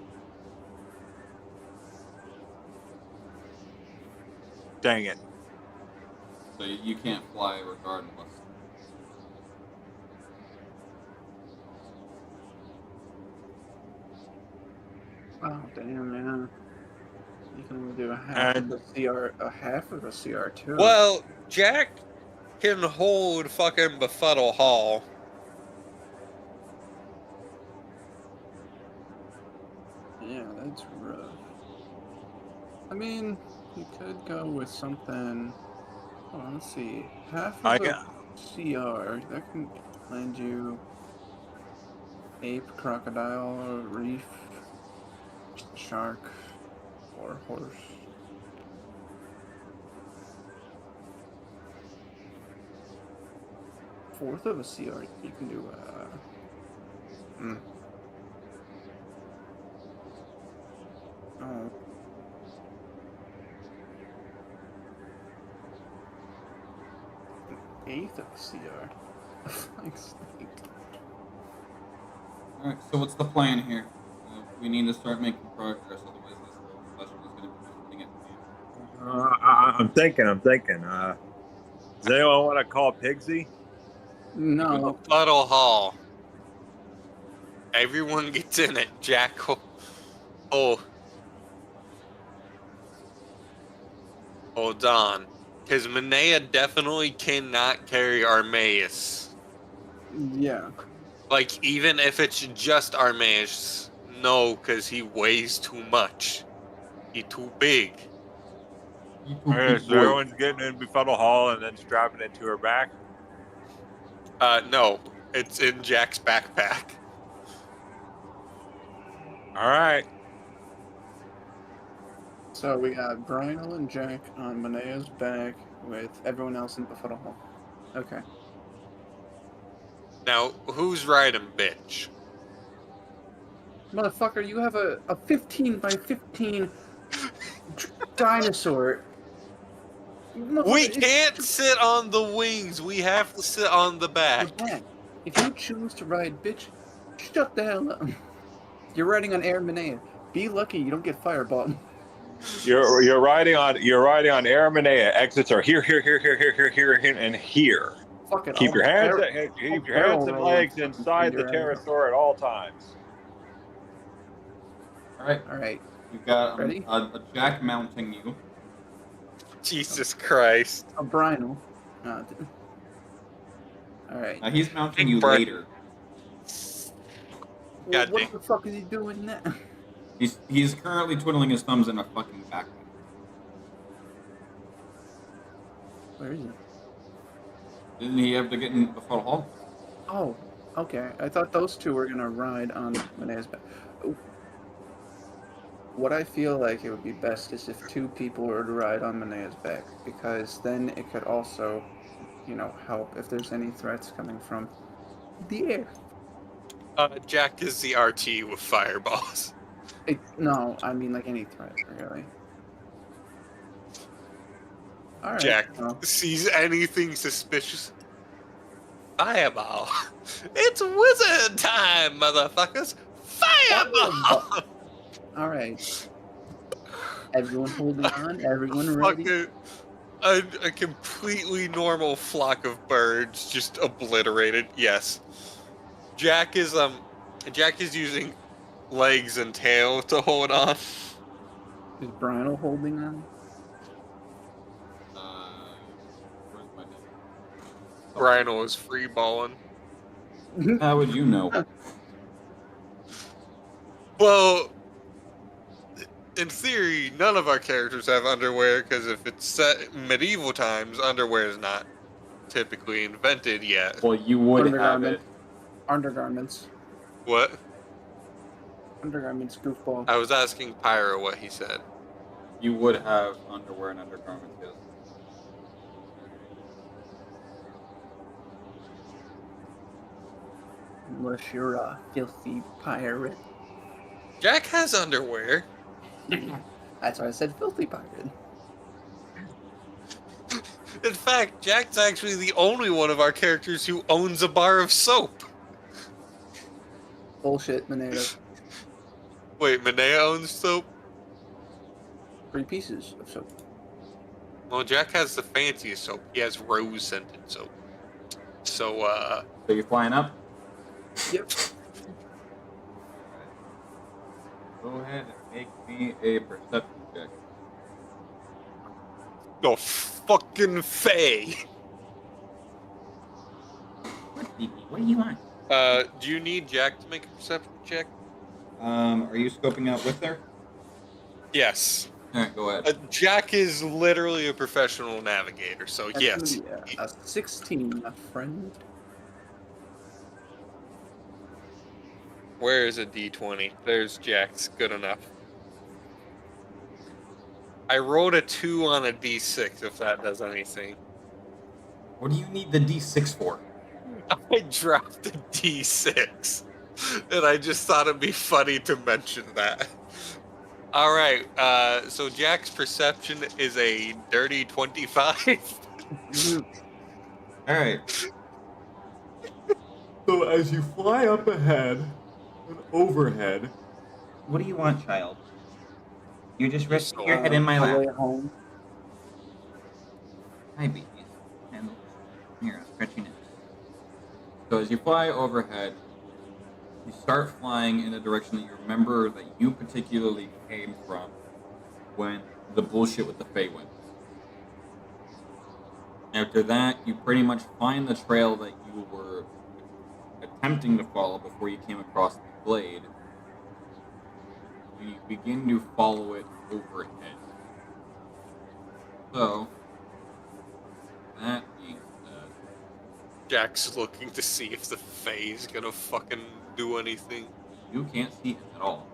Dang it. So you can't fly regardless. Oh damn, man. You can only do a half of the CR too. Well, Jack can hold fucking Befuddle Hall. Yeah, that's rough. I mean, you could go with something. Oh, let's see. Half of a CR that can land you ape, crocodile, reef, shark, or horse. Fourth of a CR, you can do Oh. Eighth of a CR. Flying snake. All right. So what's the plan here? We need to start making progress, otherwise this whole session is going to be just sitting at I'm thinking. Does anyone want to call Pigsy? No. Befuddle Hall. Everyone gets in it. Jack. Hold on. Because Minea definitely cannot carry Armaeus. Yeah. Like, even if it's just Armaeus, no, because he weighs too much. He's too big. Okay, so everyone's getting in Befuddle Hall and then strapping it to her back? No. It's in Jack's backpack. All right. So we got Brynel and Jack on Manea's back with everyone else in Befuddle Hall. Okay. Now, who's riding bitch? Motherfucker, you have a 15 by 15 dinosaur. We can't sit on the wings. We have to sit on the back. If you choose to ride bitch, shut the hell up. You're riding on Air Manea. Be lucky you don't get fireballed. You're riding on Air Manea. Exits are here, and here. Fuck it. Keep your hands and legs inside the pterosaur at all times. All right. All right. We've got Ready? a Jack mounting you. Jesus Christ. A Brynel. All right. He's mounting you later. God what damn. the fuck is he doing now? He's currently twiddling his thumbs in a fucking backpack. Where is he? Didn't he have to get in the photo hall? Oh, okay. I thought those two were gonna ride on Manea's back. What I feel like it would be best is if two people were to ride on Manea's back, because then it could also, help if there's any threats coming from the air. Jack is the RT with fireballs. No, I mean like any threat, really. All right. Jack Well, sees anything suspicious. Fireball. It's wizard time, motherfuckers. Fireball. all right. Everyone holding on. Everyone ready. Fucking a completely normal flock of birds just obliterated. Yes. Jack is using legs and tail to hold on. Is Brino holding on? Where's my name? Rhino is free balling. How would you know? Well, in theory, none of our characters have underwear because if it's set in medieval times, underwear is not typically invented yet. Well, you would have it. Undergarments. What? Undergarments, goofball. I was asking Pyro what he said. You would have underwear and undergarments, yes. Unless you're a filthy pirate. Jack has underwear. That's why I said filthy pirate. In fact, Jack's actually the only one of our characters who owns a bar of soap. Bullshit, Monero. Wait, Manea owns soap? 3 pieces of soap. Well, Jack has the fanciest soap. He has rose-scented soap. So, So you're flying up? Yep. Go ahead and make me a perception check. go fucking Faye. What do you want? Do you need Jack to make a perception check? Are you scoping out with her? Yes. Alright, go ahead. Jack is literally a professional navigator, so That's yes. gonna be a 16, my friend. Where is a D20? There's Jack's. Good enough. I rolled a 2 on a D6, if that does anything. What do you need the D6 for? I dropped a D6, and I just thought it'd be funny to mention that. All right, so Jack's perception is a dirty 25. All right. So as you fly up ahead and overhead, what do you want, child? You're just resting your head in my lap. Home. Hi, baby. And here, I'm stretching it. So as you fly overhead, you start flying in a direction that you remember that you particularly came from when the bullshit with the Fae went. After that, you pretty much find the trail that you were attempting to follow before you came across the glade. You begin to follow it overhead. So, that being said, Jack's looking to see if the Fae's gonna fucking do anything. you can't see him at all.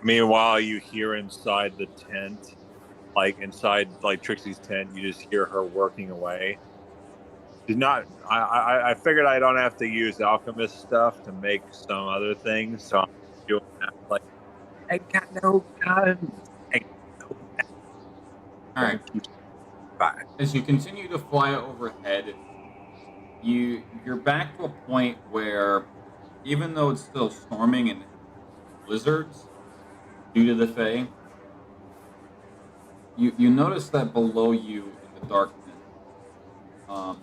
Meanwhile, you hear inside the tent, inside Trixie's tent, you just hear her working away. Did not. I figured I don't have to use alchemist stuff to make some other things, so I'm doing that. I got no guns. All right. Bye. As you continue to fly overhead, you're back to a point where, even though it's still storming and blizzards due to the Fae, you notice that below you in the darkness, you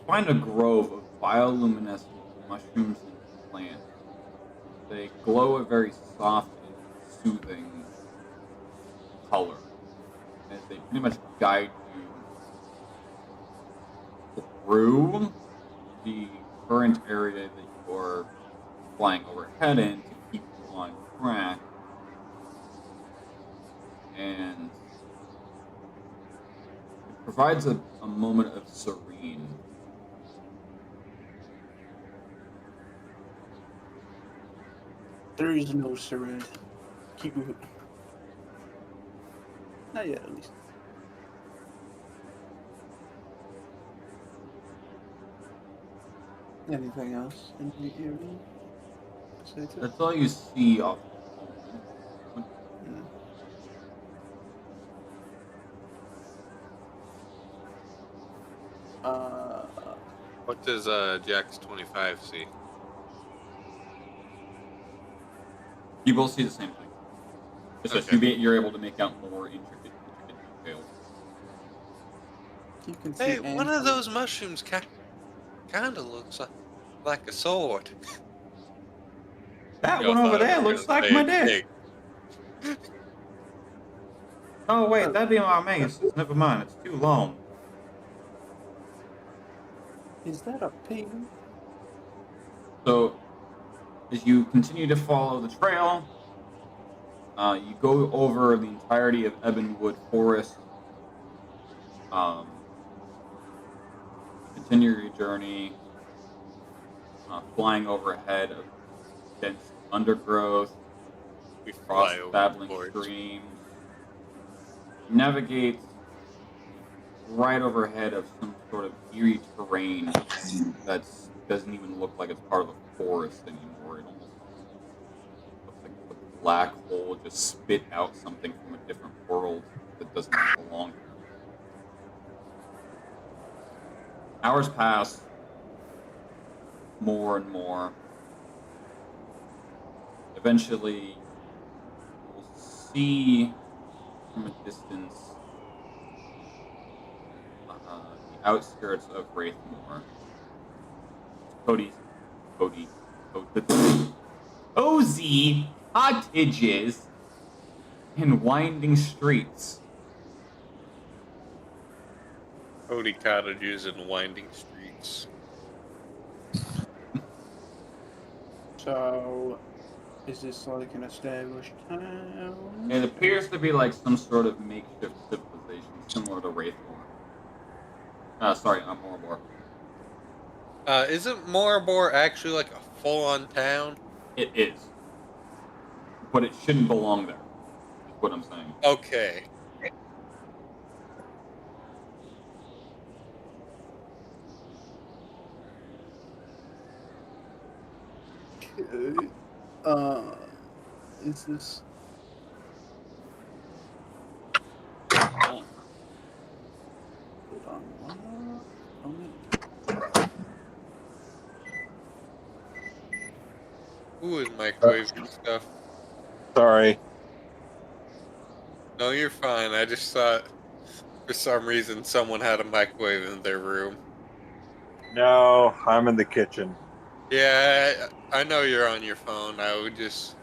find a grove of bioluminescent mushrooms and plants. They glow a very soft and soothing color. as they pretty much guide you through the current area that you're flying overhead in to keep you on track. And it provides a moment of serene. There is no serenity. Keep moving. Not yet, at least. Anything else in the area? Besides that? That's all you see off. What does Jax 25 see? You both see the same thing. It's just Okay. you're able to make out more intricate details. You can see Hey, one of ants. those mushrooms kind of looks like a sword. That Y'all one over thought I there was looks gonna like say my a dick. Oh wait, that'd be my mace. Never mind, it's too long. Is that a pig? So, as you continue to follow the trail, you go over the entirety of Ebonwood Forest. Continue your journey, flying overhead of dense undergrowth, We across fly over the babbling forest. streams. Navigate right overhead of some sort of eerie terrain that doesn't even look like it's part of a forest anymore. It almost looks like a black hole just spit out something from a different world that doesn't belong here. Hours pass, more and more. Eventually, you'll see from a distance the outskirts of Wraithmoor. Cozy cottages and winding streets. Cody cottages and winding streets. So, is this like an established town? It appears to be like some sort of makeshift civilization, similar to Wraithmoor. Mormor. Isn't Morabor actually like a full-on town? It is. But it shouldn't belong there, is what I'm saying. Okay. Is this? Hold on one moment. Who is microwaving stuff? Sorry. No, you're fine. I just thought for some reason someone had a microwave in their room. No, I'm in the kitchen. Yeah, I know you're on your phone. I would just...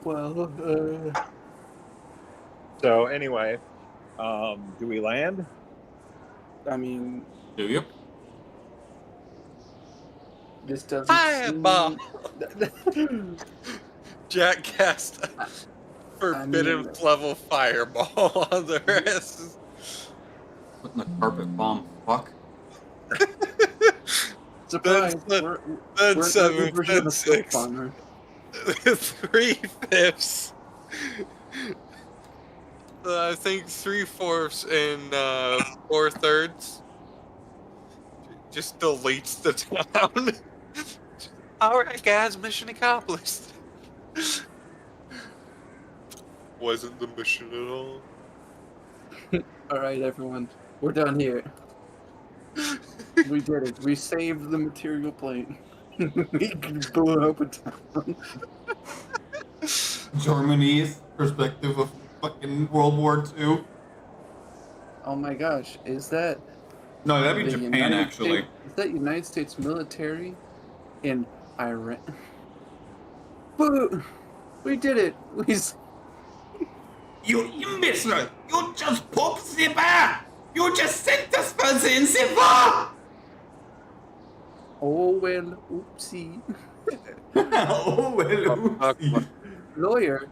Well, So anyway, do we land? I mean, Do you? this doesn't Fireball! seem... Jack cast a forbidden level fireball on the rest. Putting the carpet bomb, fuck. Surprise! Then We're 7, version then of the silk 6, bomber. 3/5. I think 3/4 and 4/3. Just deletes the town. Alright guys, mission accomplished. Wasn't the mission at all. Alright, everyone. We're done here. We did it. We saved the material plane. We blew up a town. Germany's perspective of fucking World War II. Oh my gosh, is that... No, that'd be the Japan, United actually. States, is that United States military in Iran? Boo! We did it! You imbecile! You just pooped the bar! You just sent us further in the bar! Oh well, oopsie. Oh, well, oopsie. Lawyer,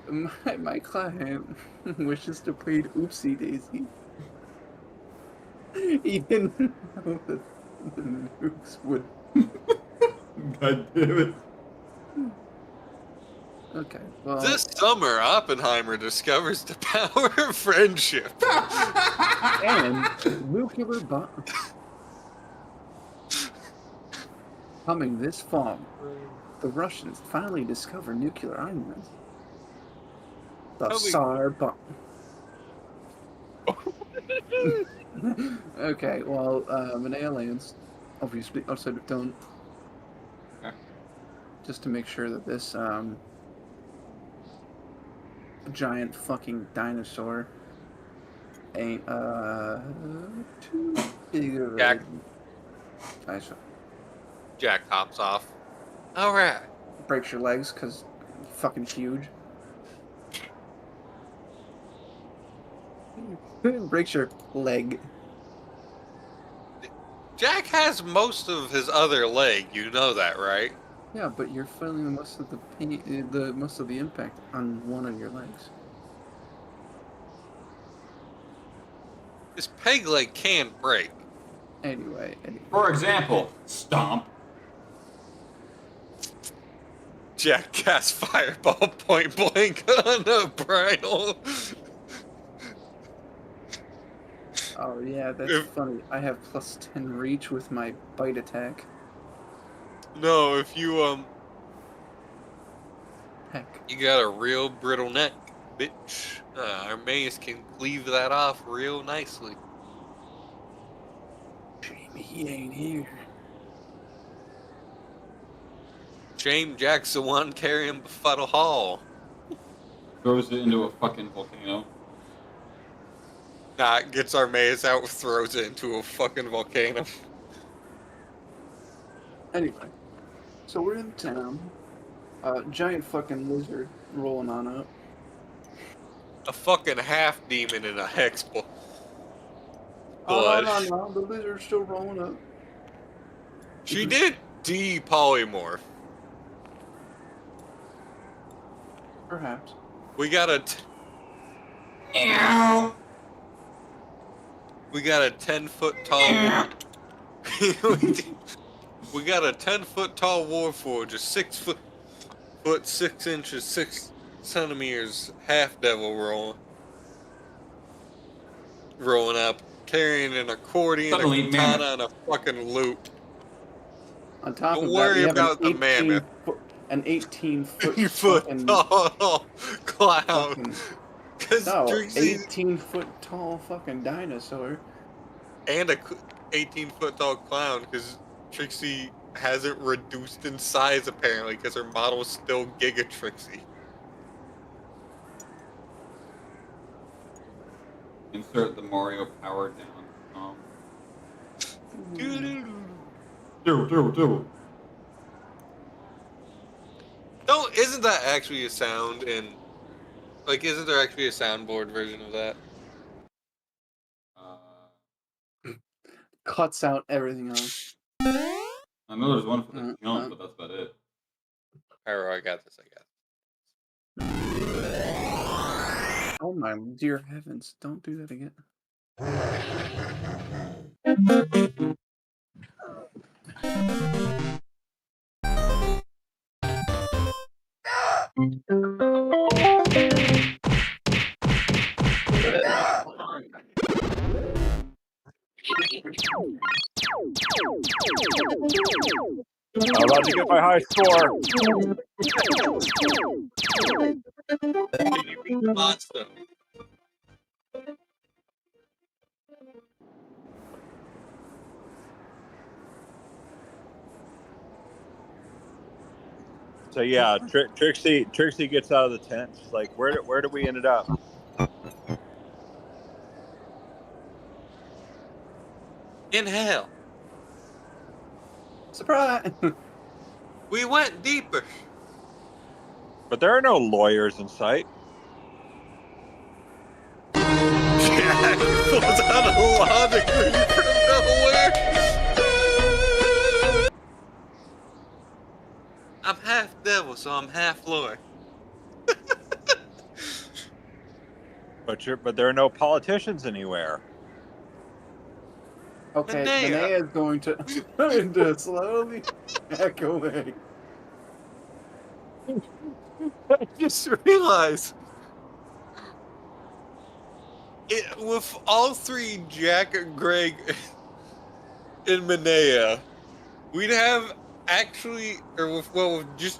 my client wishes to plead oopsie daisy. He didn't know that the nukes would. God damn it. Okay, well. This summer, Oppenheimer discovers the power of friendship. And nuclear bomb. Coming this fall, the Russians finally discover nuclear armaments. The Tsar bomb. Okay, well, Manea lands, obviously, outside of town. Okay. Just to make sure that this, giant fucking dinosaur ain't, too big of a Jack. dinosaur. Jack hops off. All right. Breaks your legs, because fucking huge. Breaks your leg. Jack has most of his other leg. You know that, right? Yeah, but you're feeling most of the pain, most of the impact on one of your legs. His peg leg can break. Anyway. For example, stomp. Jack casts fireball point blank on a bridle. Oh yeah, that's funny. I have plus 10 reach with my bite attack. No, if you Heck. you got a real brittle neck, bitch. Our mace can cleave that off real nicely. Shame he ain't here. Shame Jack's the one carrying Befuddle Hall. Throws it into a fucking volcano. Nah, gets our mace out, throws it into a fucking volcano. Anyway, so we're in town. Giant fucking lizard rolling on up. A fucking half demon in a hex blood. Oh, no, the lizard's still rolling up. She did de-polymorph. Perhaps. We got a... We got a 10-foot tall... We got a 10-foot tall warforged, a 6 foot 6 inches, 6 centimeters, half devil rolling up, carrying an accordion, Suddenly, a katana, and a fucking loop. On top Don't of worry that, we about the have mammoth. an 18-foot 3-foot tall clown. fucking, Because no, Trixie 18-foot tall fucking dinosaur. and a 18-foot tall clown, because Trixie hasn't reduced in size apparently, because her model is still Giga Trixie. Insert the Mario power down. Do. No, isn't that actually a sound in... Like, isn't there actually a soundboard version of that? Cuts out everything else. I know there's one for the jump, but that's about it. Alright, I got this, Oh my dear heavens, don't do that again. I'm about to get my high score. Can you beat the monster? So yeah, Trixie gets out of the tent. She's like, "Where did we ended up?" In hell. Surprise! We went deeper. But there are no lawyers in sight. Jack pulls out a law degree from nowhere. I'm half devil, so I'm half lawyer. But there are no politicians anywhere. Okay, Linnea. Linnea is going to slowly back away. I just realized with all three, Jack, Greg, and Linnea, we'd have actually, or with just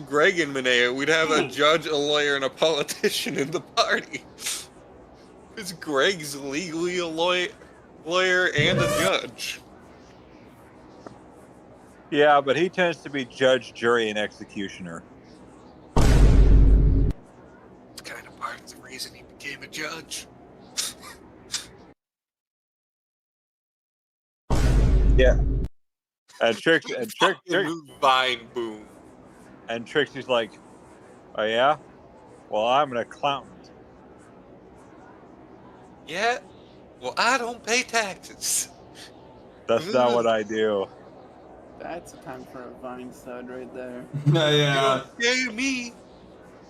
Greg and Linnea, we'd have a judge, a lawyer, and a politician in the party. Because Greg's legally a lawyer and a judge. Yeah, but he tends to be judge, jury, and executioner. It's kind of part of the reason he became a judge. Yeah. And Vine boom. And Trixie's like, oh yeah? Well, I'm an accountant. Yeah? Well, I don't pay taxes. That's not what I do. That's a time for a Vine stud right there. Yeah. You don't pay me.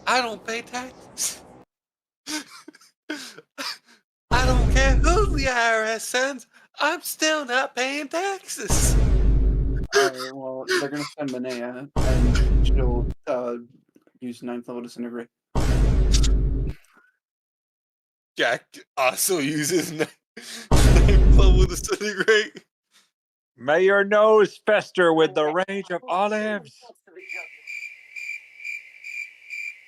I don't pay taxes. I don't care who the IRS sends. I'm still not paying taxes. Alright, well, they're gonna send Linnea, and she'll use 9th level disintegrate. Jack also uses 9th level disintegrate. May your nose fester with the rage of olives.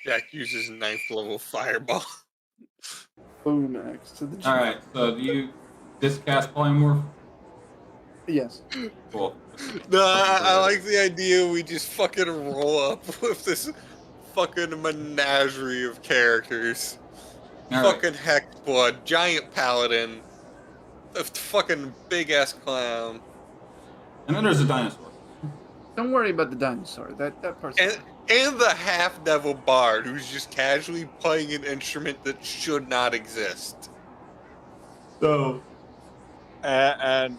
Jack uses 9th level fireball. Boom X to the Alright, so do you discast polymorph? Yes. Cool. No, I like the idea we just fucking roll up with this fucking menagerie of characters. All Fucking Hexblood, giant paladin, a fucking big ass clown, And then there's a dinosaur. Don't worry about the dinosaur. That part's and fine. the half devil bard who's just casually playing an instrument that should not exist. So And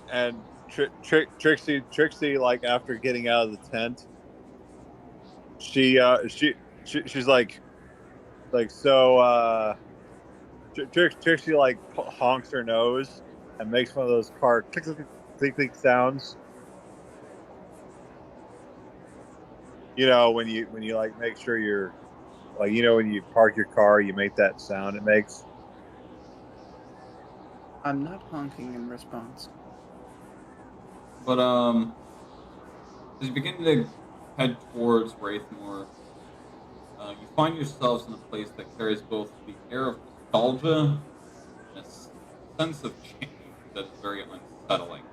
Trixie, like after getting out of the tent, she's like so. Trixie like honks her nose and makes one of those car click click click click sounds. You know when you like make sure you're like when you park your car, you make that sound it makes. I'm not honking in response. But as you begin to head towards Wraithmoor, you find yourselves in a place that carries both the air of nostalgia and a sense of change that is very unsettling.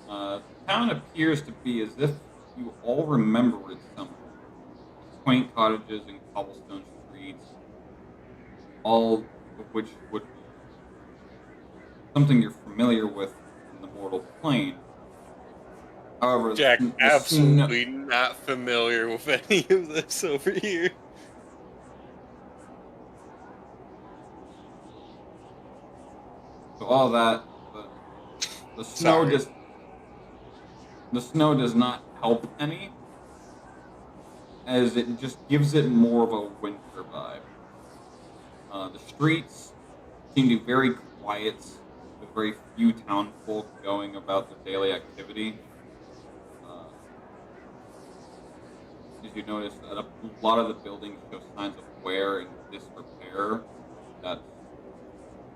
The town appears to be as if you all remember it somehow. Quaint cottages and cobblestone streets, all of which would be something you're familiar with in the mortal plane. However, Jack absolutely not familiar with any of this over here. So all that, the snow does not help any, as it just gives it more of a winter vibe. The streets seem to be very quiet, with very few townfolk going about their daily activity. As you notice that a lot of the buildings show signs of wear and disrepair that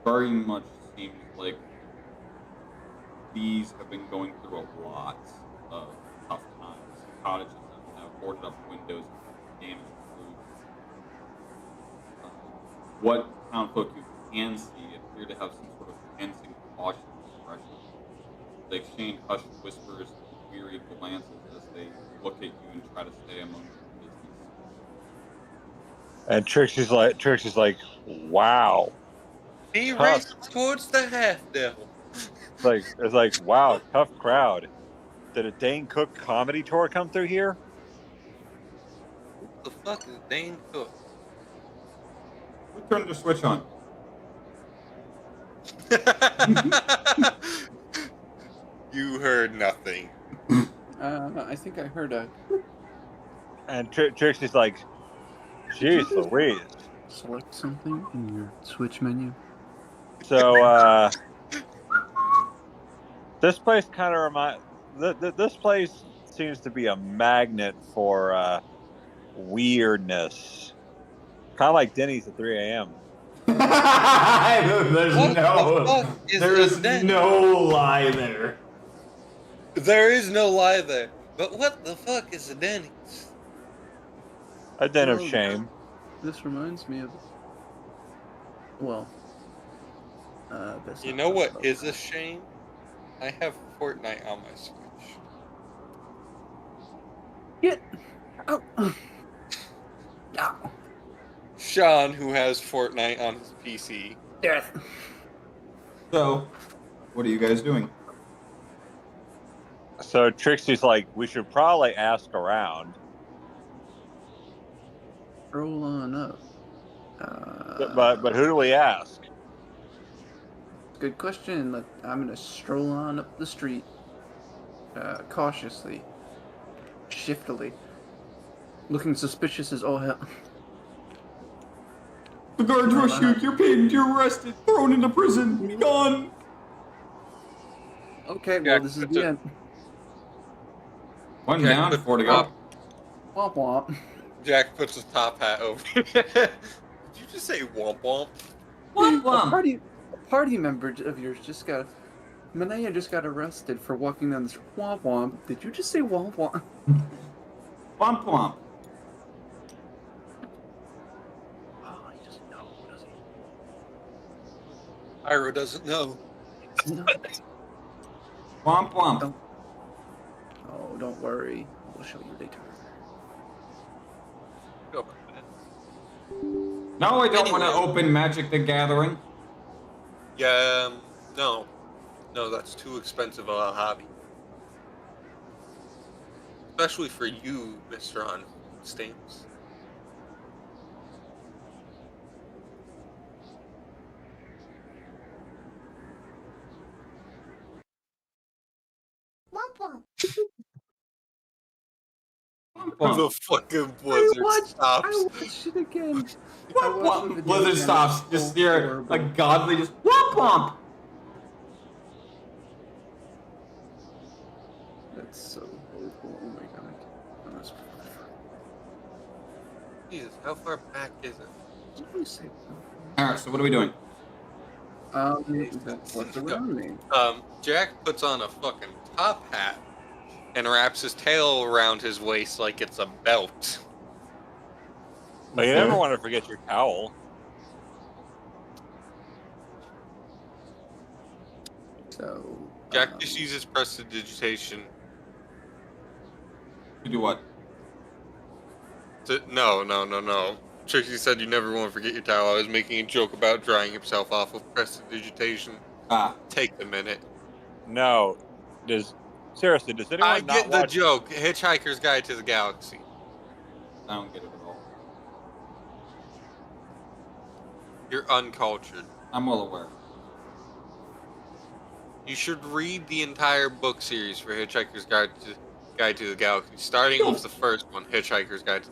very much seems like these have been going through a lot of tough times. Cottages have boarded up windows and damaged roofs. What townfolk you can see appear to have some sort of tense and cautious expression. They exchange hushed whispers and weary glances as they look at you and try to stay among their business. And Trixie's like, wow. He races towards the half devil. It's like, wow, tough crowd. Did a Dane Cook comedy tour come through here? What the fuck is Dane Cook? Who turned the switch on? You heard nothing. I think I heard a. And Trixie's like, Did you "Jeez, just Louise." select something in your Switch menu? So this place kind of this place seems to be a magnet for weirdness, kind of like Denny's at 3 a.m. There's What the fuck is there's a den? no lie there. There is no lie there. But what the fuck is a Denny's? A den of Well, shame. This reminds me of. Well. That's You not know talk what about is that. a shame? I have Fortnite on my Switch. Get out! No. Sean, who has Fortnite on his PC. Death. So, what are you guys doing? So Trixie's like, we should probably ask around. Roll on up. But who do we ask? Good question. I'm gonna stroll on up the street, cautiously, shiftily, looking suspicious as all hell. The guards rush you, you're pinned, you're arrested, thrown into prison, gone! Okay, well, this is that's the a- end. One Jack, down, put 4 to the go. top- Womp womp. Jack puts his top hat over. Did you just say womp womp? A party member of yours just got. Manaya just got arrested for walking down the street. Womp womp. Did you just say womp womp? Womp womp. Oh, he doesn't know, does Ira doesn't know. he? No. Womp womp. Oh, don't worry. We'll show you later. Go. No, I don't want to Anyway. open Magic the Gathering. Yeah, no. No, that's too expensive a hobby. Especially for you, Mr. On Stamps. Womp womp. The fucking blizzard I stops. watched it again. Womp womp. Blizzard again. stops. It's Just so here, horrible. like godly, just womp womp. That's so horrible. Oh my god. Oh, that's Jesus, how far back is it? what did you say? Alright, so what are we doing? What's around me? Jack puts on a fucking top hat and wraps his tail around his waist like it's a belt. But you never want to forget your towel. So. Jack just uses prestidigitation. To do what? No. Trixie said you never want to forget your towel. I was making a joke about drying himself off with prestidigitation. Ah, Take a minute. No, seriously, does anyone I not get the watch? joke. Hitchhiker's Guide to the Galaxy. I don't get it at all. You're uncultured. I'm well aware. You should read the entire book series for Hitchhiker's Guide to the Galaxy, starting with the first one, Hitchhiker's Guide to...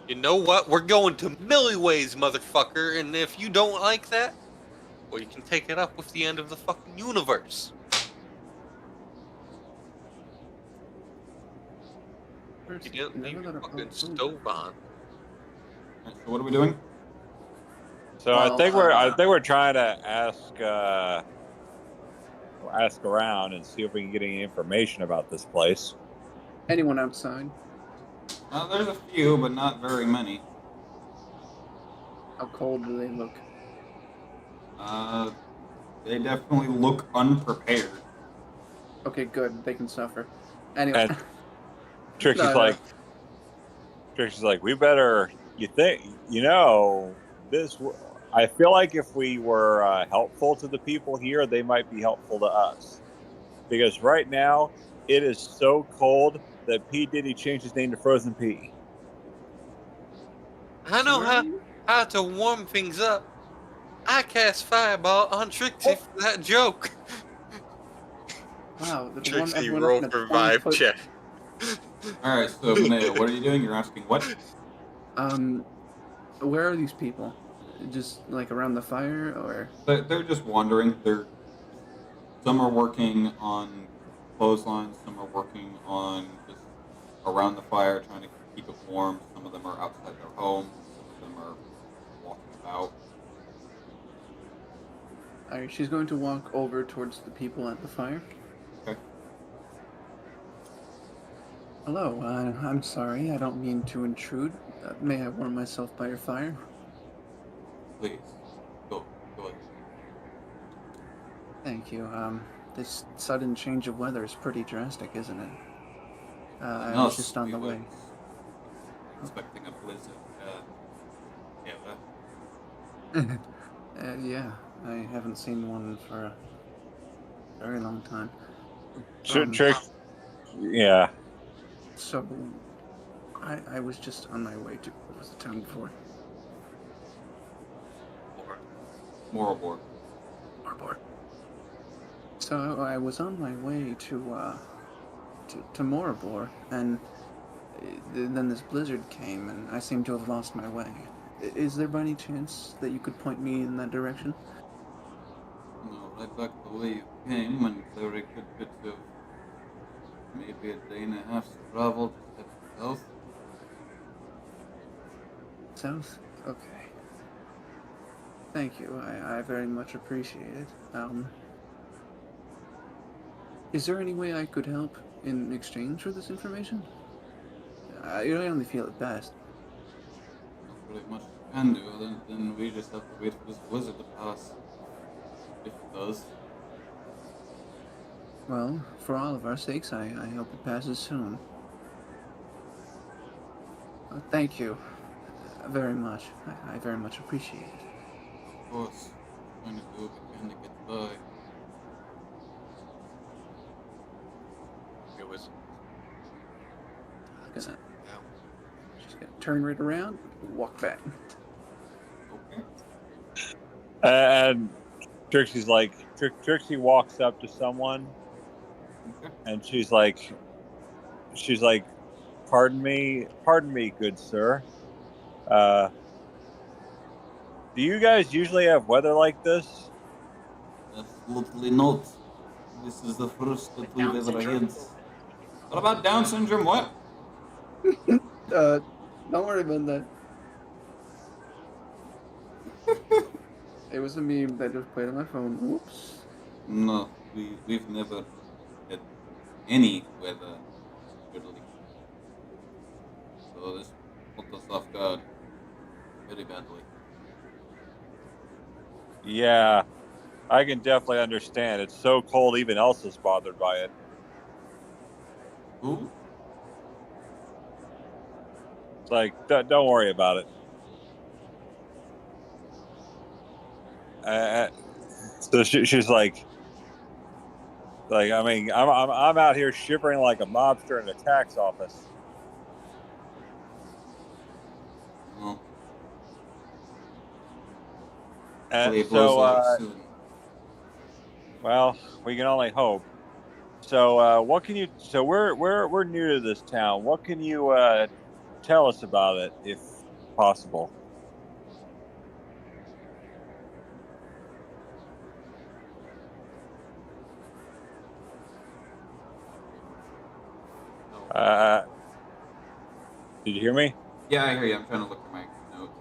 You know what? We're going to Milliways, motherfucker, and if you don't like that, well, you can take it up with the end of the fucking universe. You didn't leave your fucking stove on. Alright, so what are we doing? So I Well, think we're trying to ask around and see if we can get any information about this place. Anyone outside? There's a few, but not very many. How cold do they look? They definitely look unprepared. Okay, good. They can suffer. Anyway. And Trixie's No. like, we better. This. I feel like if we were helpful to the people here, they might be helpful to us. Because right now, it is so cold that P. Diddy changed his name to Frozen P. I know how to warm things up. I cast Fireball on Trixie for that joke. Wow, the one Trixie, everyone roll up in for a 20 vibe foot. check. All right, so Manea, what are you doing? You're asking what? Where are these people? Just like around the fire, or? They're just wandering. Some are working on clotheslines. Some are working on just around the fire, trying to keep it warm. Some of them are outside their homes. Some of them are walking about. Alright, she's going to walk over towards the people at the fire. Okay. Hello, I'm sorry, I don't mean to intrude. May I warm myself by your fire? Please, go ahead. Thank you. This sudden change of weather is pretty drastic, isn't it? I was just on the way. Expecting a blizzard. Yeah, I haven't seen one for a very long time. Trick. Yeah. So, I was just on my way to, what was the town before? Morabor. Arbor. So I was on my way to Morabor, and then this blizzard came, and I seem to have lost my way. Is there by any chance that you could point me in that direction? No, right back the way you came, and very good bit of maybe a day and a half's travel just head south. South? Okay. Thank you. I very much appreciate it. Is there any way I could help in exchange for this information? I only feel it best. Not very much you can do, other than we just have to wait for this blizzard to pass. If it does. Well, for all of our sakes, I hope it passes soon. Thank you very much. I very much appreciate it. Of course, trying to do what we can to get by. It was. Gonna, just gonna turn right around, walk back. Okay. And Trixie's like, Trixie walks up to someone, Okay. and she's like, pardon me, good sir. Do you guys usually have weather like this? Absolutely not. This is the first that we've ever had. What about Down syndrome? What? Don't worry about that. It was a meme that just played on my phone. Whoops. No, we've never had any weather, really. So this put us off guard very badly. Yeah, I can definitely understand. It's so cold, even Elsa's bothered by it. Who? It's like, don't worry about it. So she's like, I mean, I'm out here shivering like a mobster in a tax office. No. And Hopefully it blows over soon. well, we can only hope. So, what can you? So we're new to this town. What can you tell us about it, if possible? Did you hear me? Yeah, I hear you. I'm trying to look at my notes.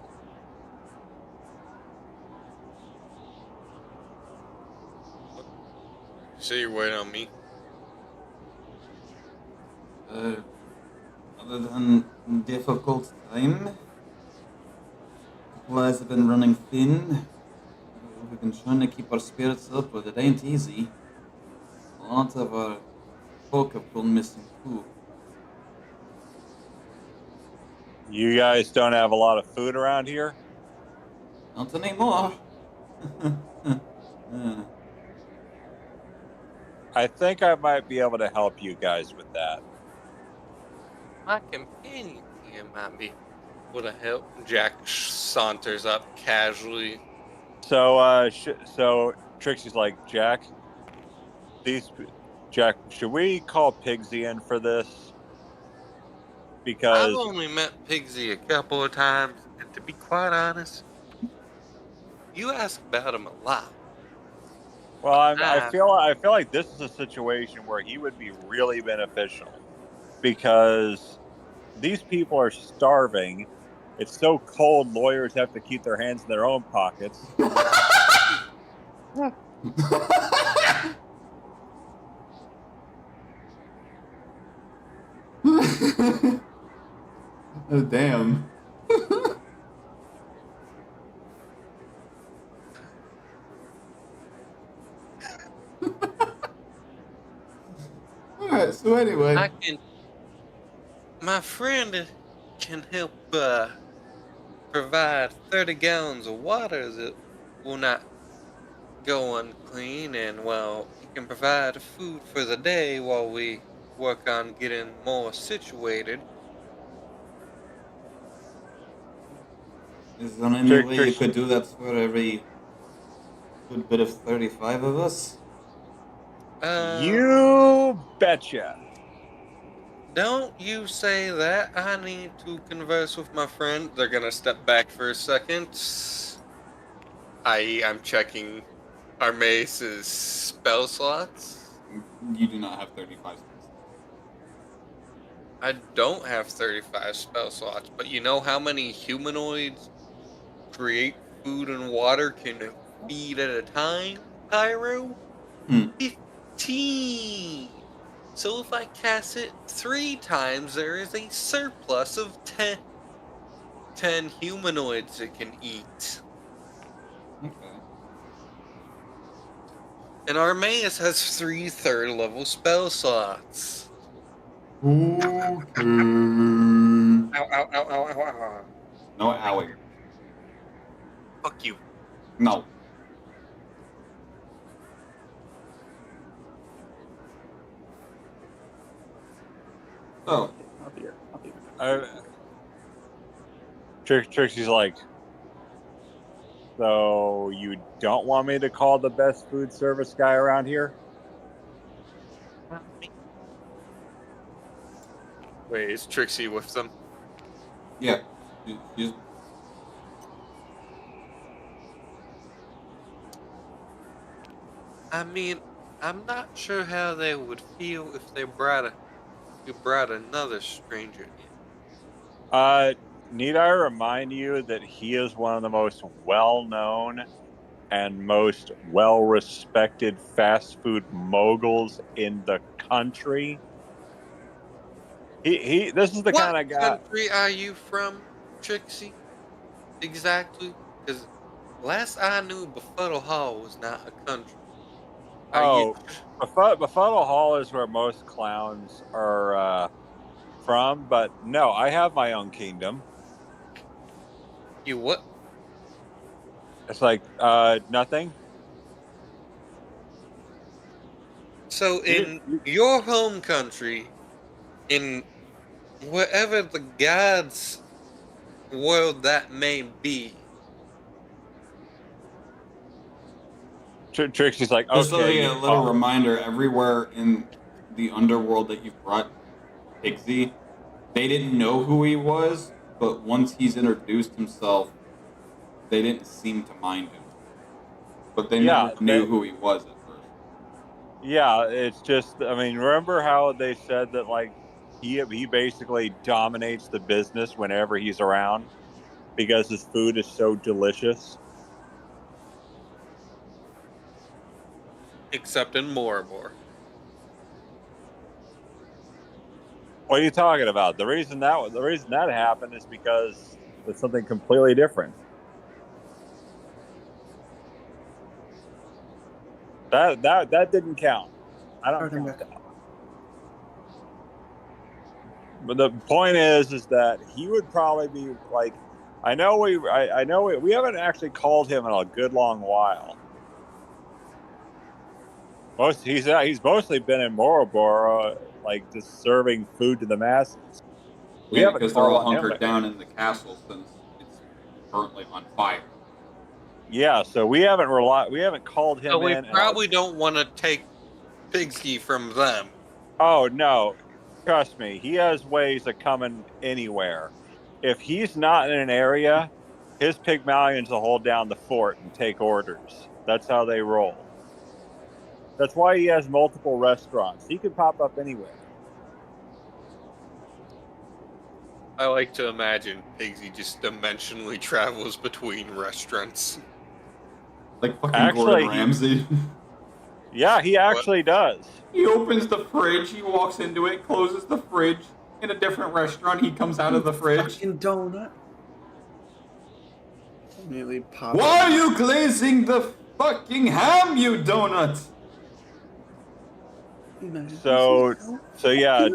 So you're waiting on me? Other than difficult time, supplies have been running thin. We've been trying to keep our spirits up, but it ain't easy. A lot of our folk have gone missing too. You guys don't have a lot of food around here? Not anymore. I think I might be able to help you guys with that. My companion here might be able to help. Jack saunters up casually So Trixie's like, Jack, should we call Pigsy in for this? I've Because only met Pigsy a couple of times, and to be quite honest, you ask about him a lot. well, I Ah, feel like this is a situation where he would be really beneficial because these people are starving. It's so cold, lawyers have to keep their hands in their own pockets. Oh, damn. Alright, so anyway. my friend can help provide 30 gallons of water that will not go unclean, and well, he can provide food for the day while we work on getting more situated. Is there any Trick, way trick, you could do that for every good bit of 35 of us? you betcha. Don't you say that. I need to converse with my friend. They're gonna step back for a second. I'm checking Armace's spell slots. You do not have 35 spells. I don't have 35 spell slots, but you know how many humanoids create food and water can feed at a time, Pyro? Hmm. 15! So if I cast it 3 times, there is a surplus of 10 humanoids it can eat. Okay. And Armaeus has 3 third level spell slots. Okay. Ow, ow, ow, ow, ow, ow. No owing. Fuck you. No. Oh. I'll be here. Trixie's like, so you don't want me to call the best food service guy around here? Wait, is Trixie with them? Yeah. She's... I mean, I'm not sure how they would feel if they brought another stranger in. Need I remind you that he is one of the most well-known and most well-respected fast food moguls in the country? This is the What kind of guy. country are you from, Trixie? Exactly? Because last I knew, Befuddle Hall was not a country. Befuddle Hall is where most clowns are from, but no, I have my own kingdom. You what? It's like nothing. So in your home country, in wherever the gods' world that may be, Trixie's like, Just okay. a little reminder, everywhere in the underworld that you've brought Pigsy, they didn't know who he was, but once he's introduced himself, they didn't seem to mind him. But they never knew who he was at first. Yeah, it's just, I mean, remember how they said that, like, he basically dominates the business whenever he's around because his food is so delicious? except in Moribor. What are you talking about? The reason that happened is because it's something completely different. That didn't count. I don't count that. But the point is that he would probably be like, I know we haven't actually called him in a good long while. He's mostly been in Moribor, like just serving food to the masses. Yeah, because they're all hunkered down in the castle since it's currently on fire. Yeah, so we haven't called him So we in. probably don't want to take Pigsy from them. Oh no, trust me, he has ways of coming anywhere. If he's not in an area, his Pygmalions will hold down the fort and take orders. That's how they roll. That's why he has multiple restaurants. He could pop up anywhere. I like to imagine Pigsy just dimensionally travels between restaurants. Like fucking Actually, Gordon Ramsay. Yeah, he actually does. He opens the fridge, he walks into it, closes the fridge. In a different restaurant, he comes out of the fridge. Fucking donut. Immediately pop. Why are you glazing the fucking ham, you donut? So yeah,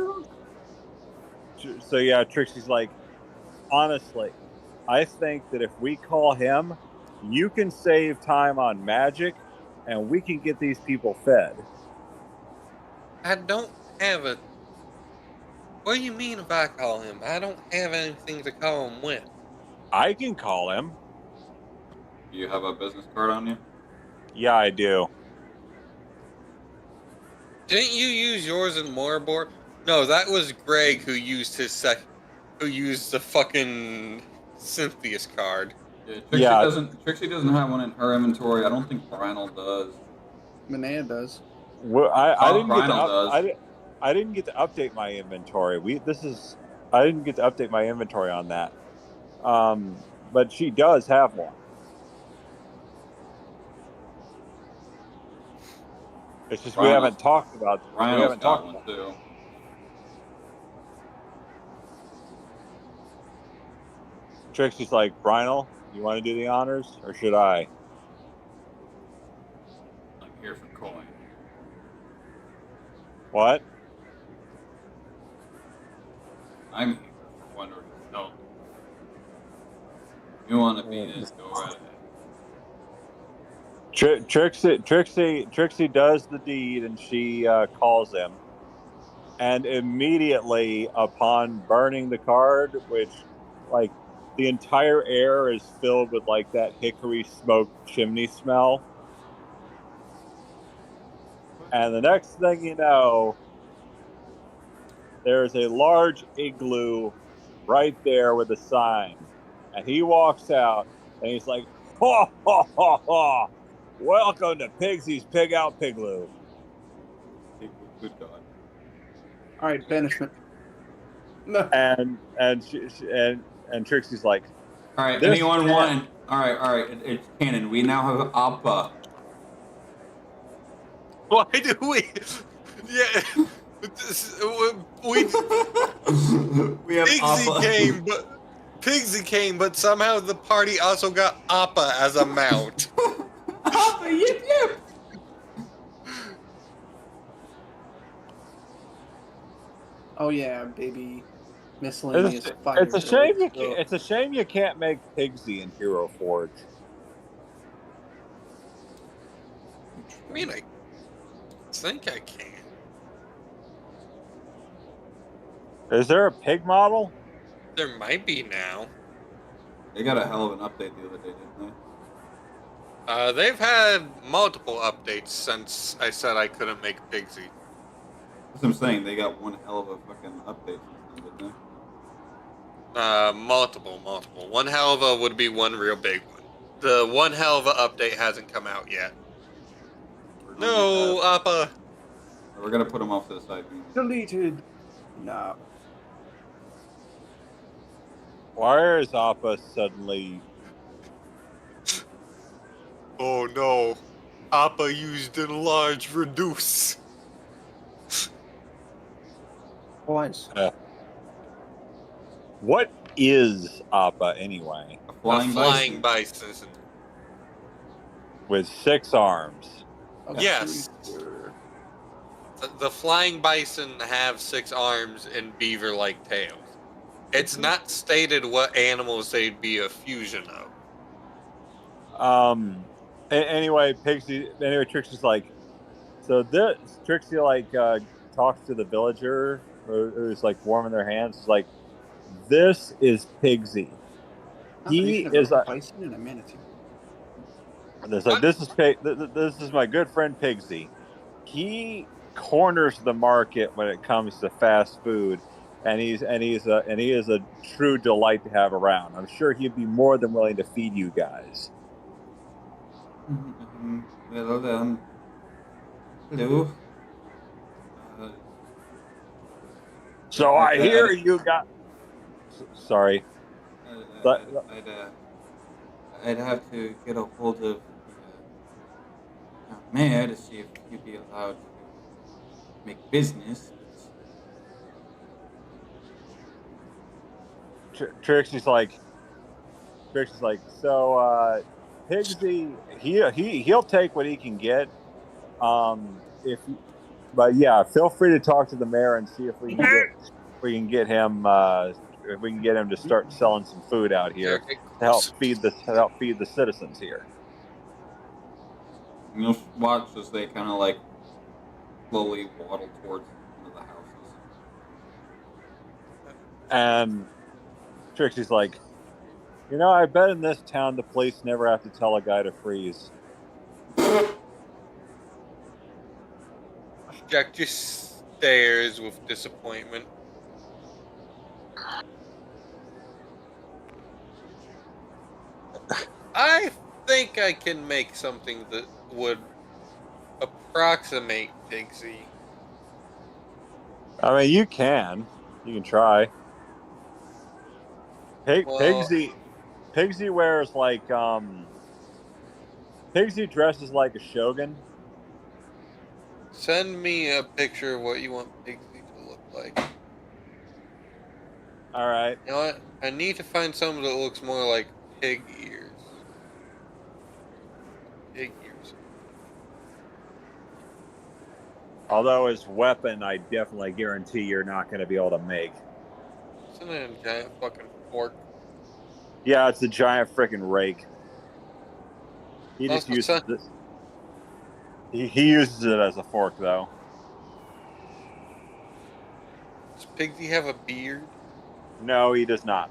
Trixie's like, honestly, I think that if we call him, you can save time on magic, and we can get these people fed. I don't have a... What do you mean if I call him? I don't have anything to call him with. I can call him. Do you have a business card on you? Yeah, I do. Didn't you use yours in Moribor? No, that was Greg who used who used the fucking Cynthia's card. Yeah, Trixie doesn't have one in her inventory. I don't think Brynel does. Manea does. Well, I didn't get to update my inventory. I didn't get to update my inventory on that. But she does have one. It's just we haven't talked about. Brynel's got one too. Trixie's like, Brynel, you want to do the honors, or should I? I'm here for coin. What? I'm here for wondering. No. You want to be in? Go right ahead. Trixie does the deed, and she calls him. And immediately upon burning the card, which, like, the entire air is filled with like that hickory smoke chimney smell. And the next thing you know, there's a large igloo right there with a sign. And he walks out and he's like, ha ha ha ha! Welcome to Pigsy's Pig Out Pigloo. Good God. All right, banishment. No. And Trixie's like, all right, anyone want? All right, it's canon. We now have Appa. Why do we? Yeah, we have Pigsy came, but somehow the party also got Appa as a mount. Appa, yip yip. Oh yeah, baby. Miscellaneous fire. It's a shame you can't make Pigsy in Hero Forge. I mean, I think I can. Is there a pig model? There might be now. They got a hell of an update the other day, didn't they? They've had multiple updates since I said I couldn't make Pigsy. That's what I'm saying. They got one hell of a fucking update since then, didn't they? Multiple. One hell of a would be one real big one. The one hell of a update hasn't come out yet. No, Appa. We're gonna put them off to the side. Deleted. No. Why is Appa suddenly? Oh no, Appa used enlarge reduce. Twice. What is Appa anyway? A flying bison. With 6 arms. Okay. Yes. The flying bison have 6 arms and beaver-like tails. It's not stated what animals they'd be a fusion of. Anyway, Trixie's like, Trixie talks to the villager who's like warming their hands. It's like, this is Pigsy. He is a bison and a manatee. And it's like, this is my good friend Pigsy. He corners the market when it comes to fast food, and he is a true delight to have around. I'm sure he'd be more than willing to feed you guys. Well, hello. Uh, So I hear you got. Sorry. I'd have to get a hold of the mayor to see if he'd be allowed to make business. Trixie's like, so Pigsy, he'll take what he can get. If But yeah, feel free to talk to the mayor and see if we can get him if we can get him to start selling some food out here to help feed the citizens here. And you'll watch as they kind of like slowly waddle towards one of the houses. And Trixie's like, I bet in this town the police never have to tell a guy to freeze. Jack just stares with disappointment. I think I can make something that would approximate Pigsy. I mean, you can try. Pigsy wears like Pigsy dresses like a shogun. Send me a picture of what you want Pigsy to look like. All right. You know what? I need to find something that looks more like pig ears. Pig ears. Although his weapon, I definitely guarantee you're not going to be able to make. Isn't it a giant fucking fork? Yeah, it's a giant freaking rake. He just uses it. He uses it as a fork, though. Does Pigsy have a beard? No, he does not.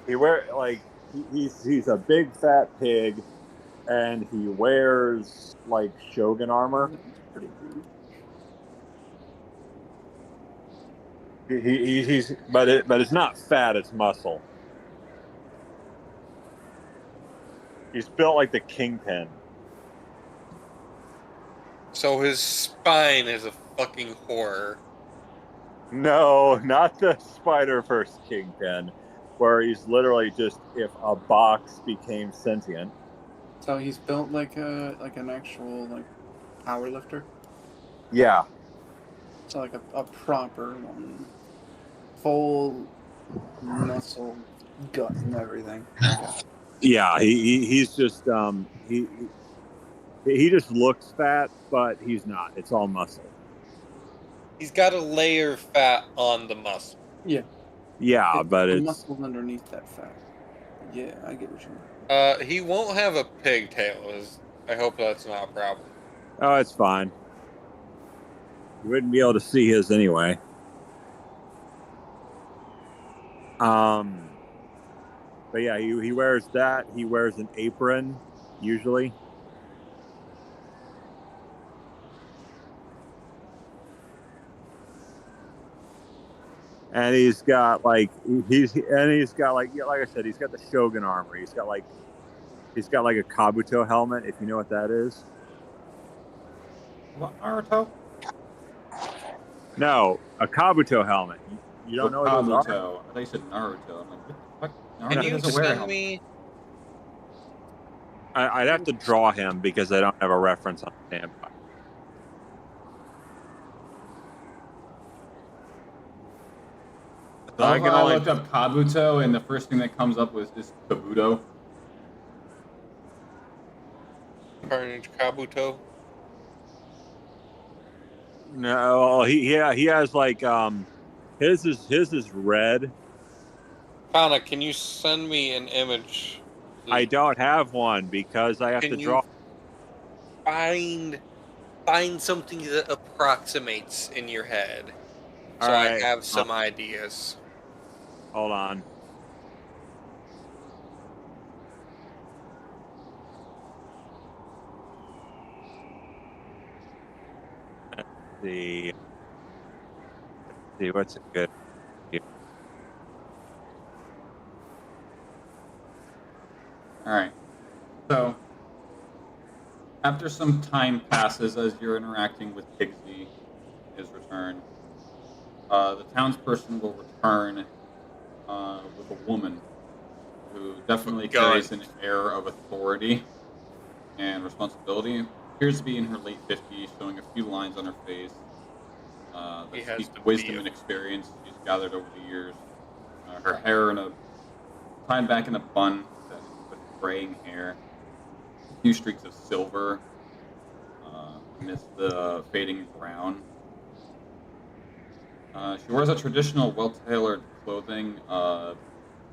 He's a big fat pig, and he wears like shogun armor. But it's not fat; it's muscle. He's built like the Kingpin. So his spine is a fucking horror. No, not the Spider-Verse Kingpin, where he's literally just if a box became sentient. So he's built like an actual like power lifter. Yeah. So like a proper one, full muscle, gut, and everything. Okay. Yeah, he's just he just looks fat, but he's not. It's all muscle. He's got a layer of fat on the muscle. Yeah. Yeah, but it's muscle underneath that fat. Yeah, I get what you mean. He won't have a pigtail. I hope that's not a problem. Oh, it's fine. You wouldn't be able to see his anyway. But yeah, he wears that. He wears an apron, usually. And he's got like I said, he's got the Shogun armor. He's got like a Kabuto helmet, if you know what that is. What, Naruto? No, a Kabuto helmet. You don't know what those are? Kabuto. I thought you said Naruto. I'm like, what the fuck? Naruto Can you doesn't wear a send helmet. me? I'd have to draw him because I don't have a reference on standby. So I looked up Kabuto, and the first thing that comes up was just Kabuto. Carnage Kabuto. No, he has like his is red. Kana, can you send me an image? I don't have one because I have to draw. Find something that approximates in your head, so All right. I have some ideas. Hold on. see. See what's a good. All right. So, after some time passes as you're interacting with Pigsy, his return, the townsperson will return with a woman who definitely Gun. carries an air of authority and responsibility. Appears to be in her late 50s, showing a few lines on her face that He has speak to wisdom be and experience she's gathered over the years. Her hair tied back in a bun with graying hair, a few streaks of silver amidst the fading brown. She wears a traditional, well-tailored clothing,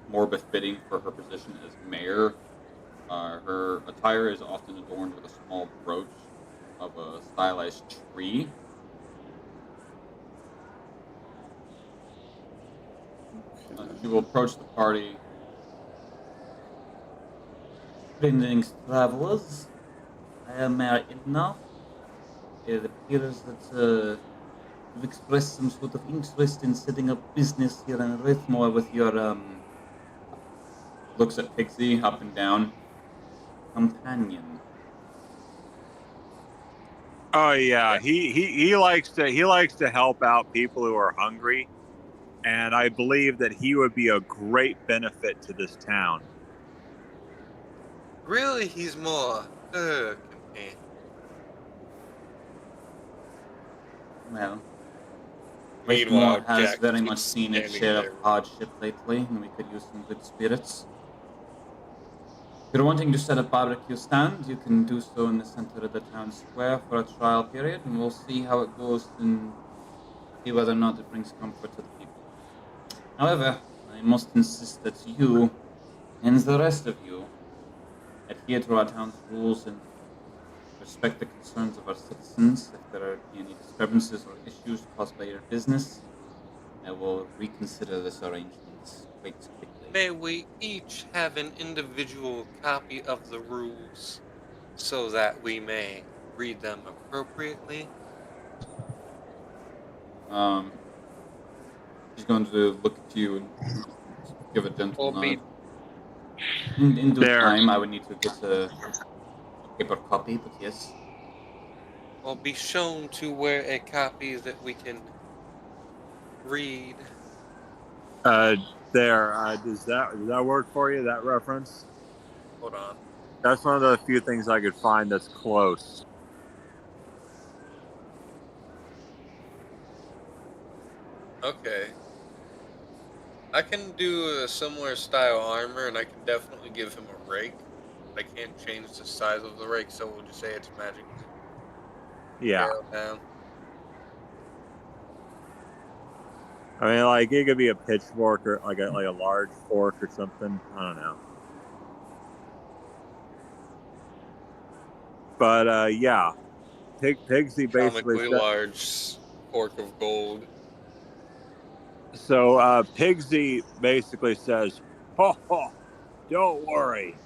more befitting for her position as mayor. Her attire is often adorned with a small brooch of a stylized tree. She will approach the party. Greetings, travelers. I am Mayor Idnoff. It appears that you've expressed some sort of interest in setting up business here in Wraithmoor with your Looks at Pixie up and down. companion. Oh yeah, he likes to help out people who are hungry, and I believe that he would be a great benefit to this town. Really, he's more companion. Well, Meanwhile, Wraithmoor has Jack very much keeps seen its standing share there. of hardship lately, and we could use some good spirits. If you're wanting to set a barbecue stand, you can do so in the center of the town square for a trial period, and we'll see how it goes and see whether or not it brings comfort to the people. However, I must insist that you and the rest of you adhere to our town's rules and respect the concerns of our citizens. If there are any disturbances or issues caused by your business, I will reconsider this arrangement quite quickly. May we each have an individual copy of the rules so that we may read them appropriately? She's going to look at you and give a gentle Or nod. be In due There. time, I would need to get a paper copy, but yes. shown to where a copy that we can read? There. Does that work for you? That reference? Hold on. That's one of the few things I could find that's close. Okay. I can do a similar style armor, and I can definitely give him a rake. I can't change the size of the rake, so we'll just say it's magic. Yeah. Scale down. I mean, like it could be a pitchfork or like a large fork or something. I don't know. But yeah, Pigsy basically Comically large fork of gold. so Pigsy basically says, "Ho ho, don't worry.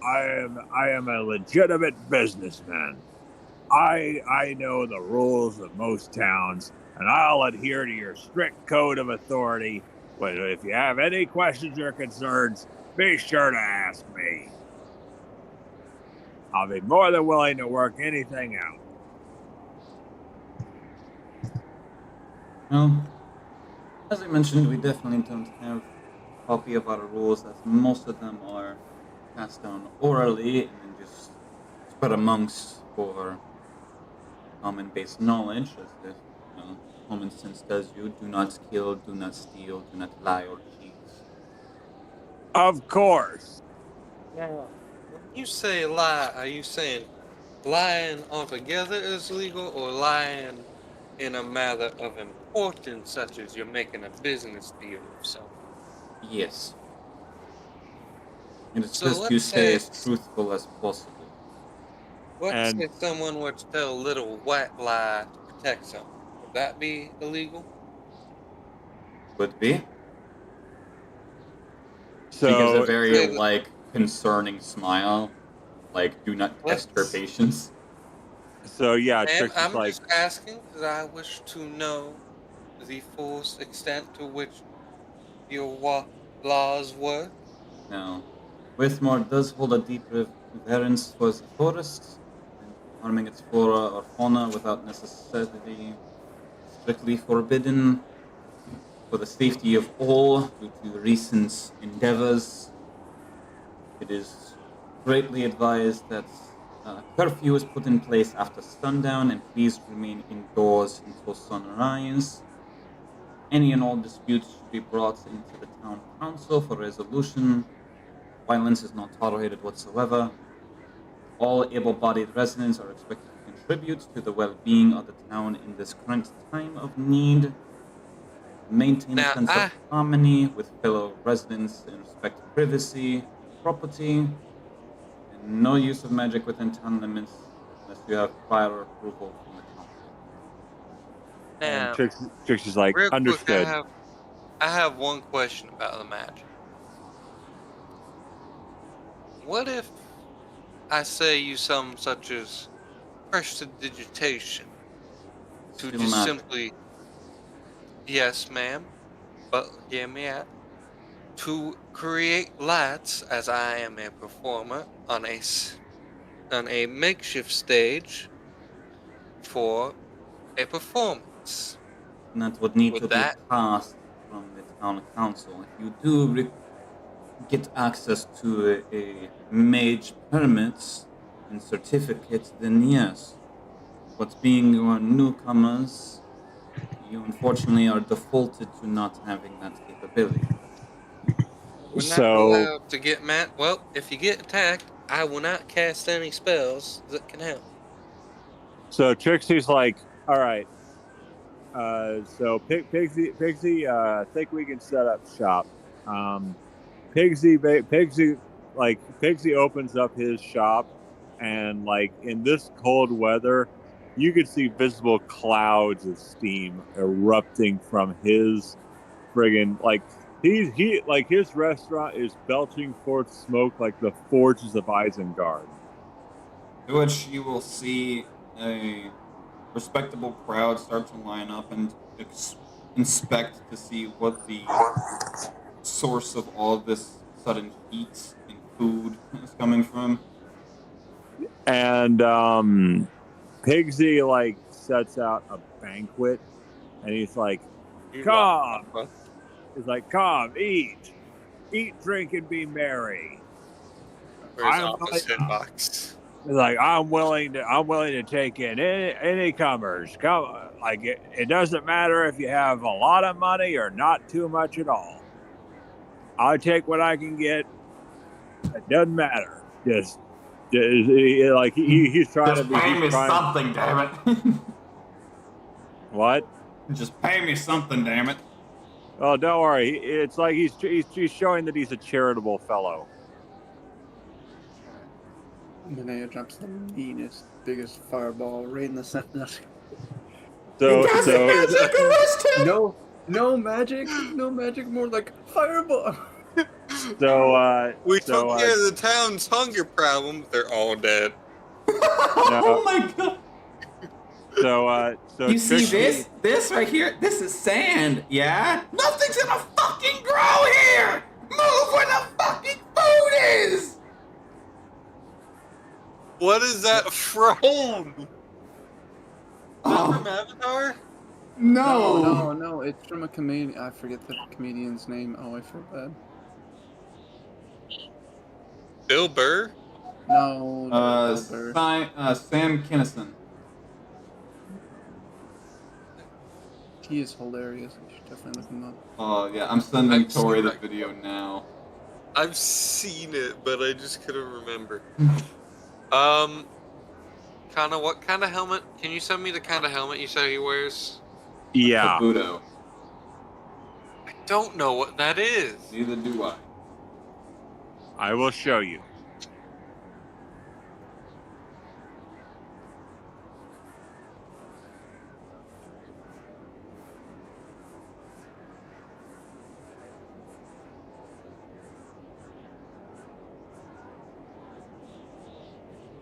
I am a legitimate businessman. I know the rules of most towns, and I'll adhere to your strict code of authority. But if you have any questions or concerns, be sure to ask me. I'll be more than willing to work anything out." Well, as I mentioned, we definitely don't have a copy of our rules, as most of them are passed down orally and then just spread amongst for common base knowledge, as if common sense tells you: do not kill, do not steal, do not lie or cheat. Of course. When you say lie, are you saying lying altogether is legal, or lying in a matter of importance, such as you're making a business deal or something? Yes. It is So best you let's stay say, as truthful as possible. And someone were to tell a little white lie to protect something. Would that be illegal? Could be. She gives a so very Say that, concerning smile, like do not test her let's patience. So yeah, And Trixie's I'm like, just asking because I wish to know the full extent to which your laws work. Now, Wraithmoor does hold a deep reverence for the forest, and harming its flora or fauna without necessity strictly forbidden for the safety of all due to recent endeavors. It is greatly advised that curfew is put in place after sundown, and please remain indoors until sunrise. Any and all disputes should be brought into the town council for resolution. Violence is not tolerated whatsoever. All able-bodied residents are expected to contribute to the well-being of the town in this current time of need. Maintain a Now, sense of harmony with fellow residents and respect privacy and property. And no use of magic within town limits unless you have prior approval from the council. and now, Trixie's like, real quick, understood. I have one question about the magic. What if I say you something such as prestidigitation to Still just magic. simply, yes, ma'am, but hear me out, to create lights as I am a performer on a makeshift stage for a performance. And that would need to Would be that passed from the town council. If you do get access to a mage permit and certificate, then yes. But being newcomers, you unfortunately are defaulted to not having that capability. we're not So allowed to get mad? Well, if you get attacked, I will not cast any spells that can help. Trixie's like, all right. So Pigsy, I think we can set up shop. Pigsy opens up his shop, and like in this cold weather, you could see visible clouds of steam erupting from his friggin' like he like his restaurant is belching forth smoke like the forges of Isengard. To which you will see a respectable crowd start to line up and inspect to see what the source of all this sudden heat and food is coming from. And Pigsy like sets out a banquet, and he's like, "Come!" He's like, "Come, eat, drink, and be merry." For his I'm office hitbox. He's like, I'm willing to take in any comers. Come, like it doesn't matter if you have a lot of money or not too much at all. I'll take what I can get. It doesn't matter. Just like he's trying to Just be. pay He's me trying. something, damn it. What? Just pay me something, damn it. Oh, don't worry. It's like he's showing that he's a charitable fellow. Linnea drops the meanest, biggest fireball right in the center. So No magic, more like fireball. We took care of the town's hunger problem. They're all dead. Oh my god. So You see Trixie, this right here? This is sand, yeah? Nothing's gonna fucking grow here! Move where the fucking food is! What is that from? Is that from Avatar? No, it's from a comedian. I forget the comedian's name. Oh, I feel bad. Bill Burr? No, Bill Burr. Sam Kinison. He is hilarious. You should definitely look him up. Oh yeah, I'm sending Tori the video now. I've seen it, but I just couldn't remember. What kind of helmet? Can you send me the kind of helmet you said he wears? Yeah. Kabuto. I don't know what that is. Neither do I. I will show you.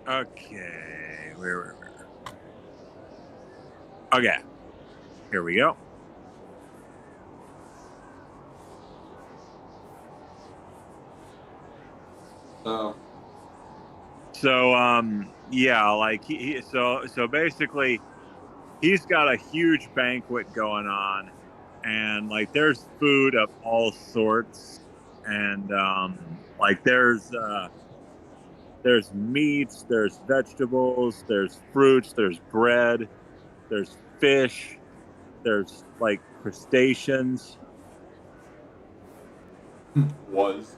Okay, where? Okay. Here we go. So yeah, like so basically he's got a huge banquet going on, and like there's food of all sorts, and like there's meats, there's vegetables, there's fruits, there's bread, there's fish, there's like crustaceans. Was.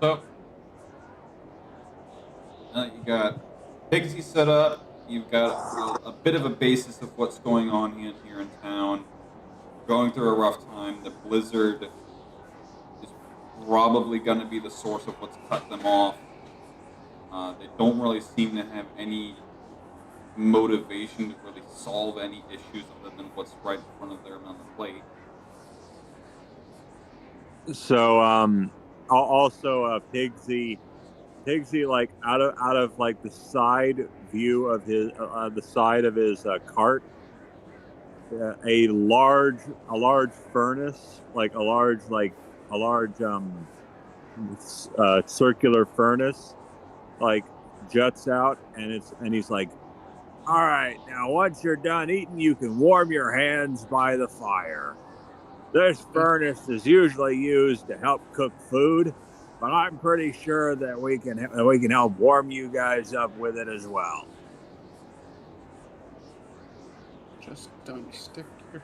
So, you got Pigsy set up. You've got a bit of a basis of what's going on here in town. Going through a rough time. The blizzard is probably going to be the source of what's cut them off. They don't really seem to have any motivation to really solve any issues other than what's right in front of them on the plate. So also Pigsy like out of like the side view of the side of his cart, a large furnace, like a large circular furnace, like juts out, and he's like, all right, now once you're done eating, you can warm your hands by the fire. This furnace is usually used to help cook food, but I'm pretty sure that we can help warm you guys up with it as well. Just don't stick your.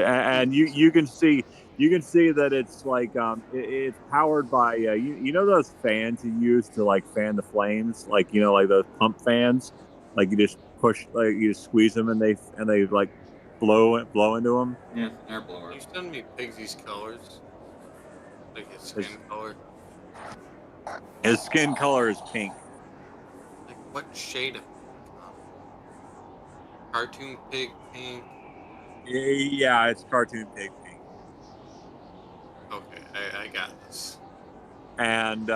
And you can see that it's like it's powered by you know those fans you use to like fan the flames, like like those pump fans, like you just push, like you just squeeze them and they like blow into them. Yeah, it's an air blower. Can you send me Pigsy's colors? Like his skin color? His skin color is pink. Like what shade of cartoon pig pink? Yeah, it's cartoon pig pink. Okay, I got this. And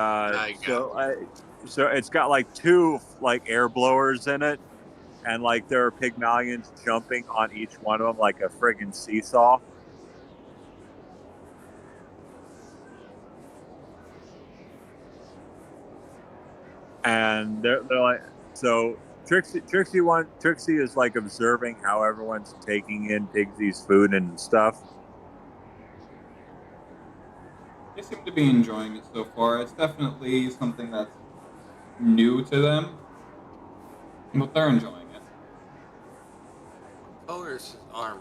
so it's got like two like air blowers in it, and like there are Pygmalions jumping on each one of them like a friggin' seesaw. And they're like, so Trixie is like observing how everyone's taking in Pigsy's food and stuff. They seem to be enjoying it so far. It's definitely something that's new to them, but they're enjoying it. What color is his armor?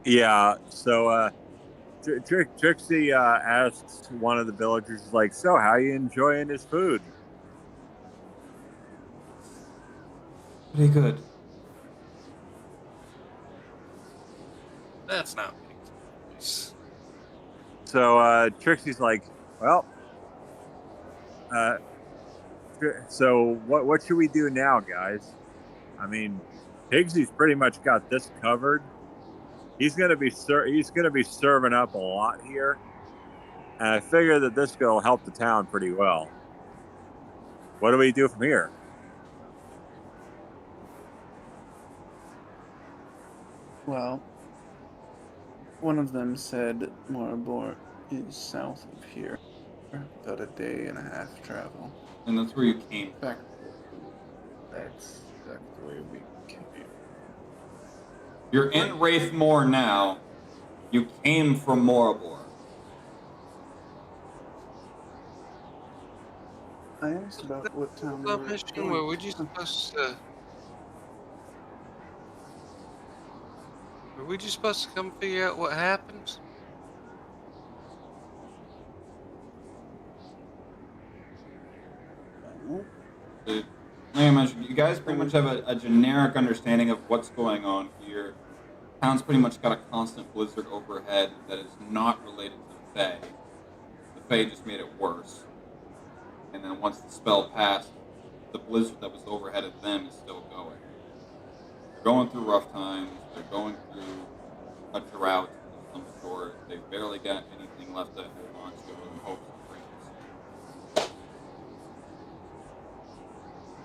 Yeah, so Trixie asks one of the villagers, like, so how you enjoying his food? Pretty good. That's not Pigsy's voice. So Trixie's like, well, so what should we do now, guys? I mean, Pigsy's pretty much got this covered. He's gonna be serving up a lot here, and I figure that this will help the town pretty well. What do we do from here? Well, one of them said Maribor is south of here, about a day and a half travel. And that's where you came. Back. That's exactly where we came. You're in Wraithmoor now. You came from Moribor. I asked about what town That we were mission going where were to. you supposed to? Were we just supposed to come figure out what happened? Like I mentioned, you guys pretty much have a generic understanding of what's going on here. Town's pretty much got a constant blizzard overhead that is not related to the Fae. The Fae just made it worse. And then once the spell passed, the blizzard that was overhead of them is still going. They're going through rough times. They're going through a drought of some sort. They barely got anything left to hold on to in hopes of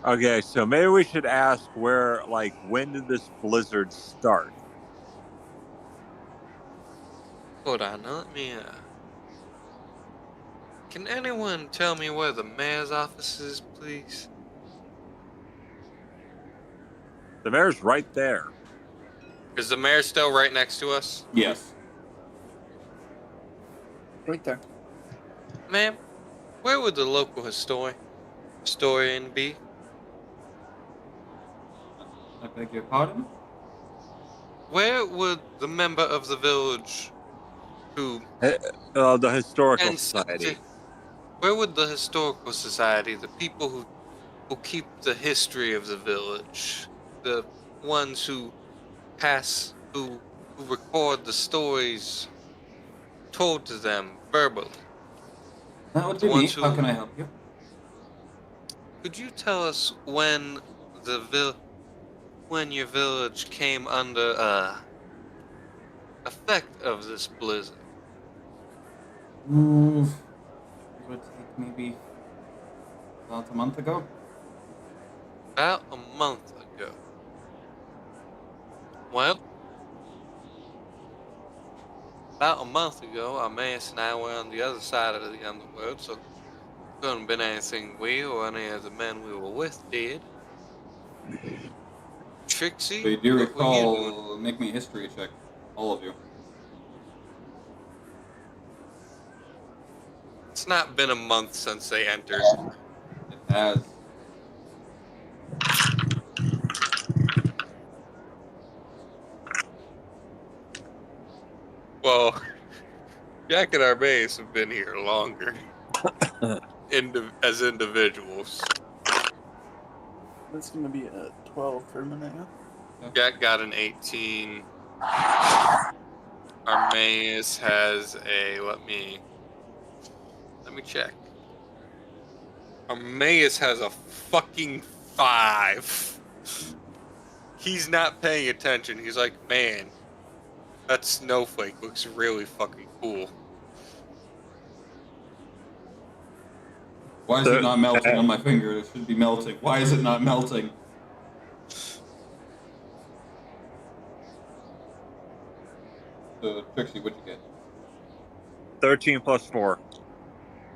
Okay, so maybe we should ask where, like, when did this blizzard start? Hold on, let me. Can anyone tell me where the mayor's office is, please? The mayor's right there. Is the mayor still right next to us? Yes. Right there. Ma'am, where would the local historian be? I beg your pardon? Where would the member of the village who The historical and society. where would the historical society, the people who keep the history of the village, the ones who who record the stories told to them verbally? That would The be me. ones How who can I help you? could you tell us when when your village came under effect of this blizzard? Ooh, it would take maybe about a month ago. About a month ago. Well, about a month ago, our mayor and I were on the other side of the underworld, so couldn't have been anything we or any of the men we were with did. Trixie, So you do what were you doing? recall, make me a history check, all of you. It's not been a month since they entered. It has. Well, Jack and our base have been here longer. As individuals. That's gonna be a 12 for Manea. Jack got an 18. Armaeus has a let me check. Armaeus has a fucking 5. He's not paying attention. He's like, man, that snowflake looks really fucking cool. Why is it not melting on my finger? It should be melting. Why is it not melting? So, Trixie, what'd you get? 13 plus 4.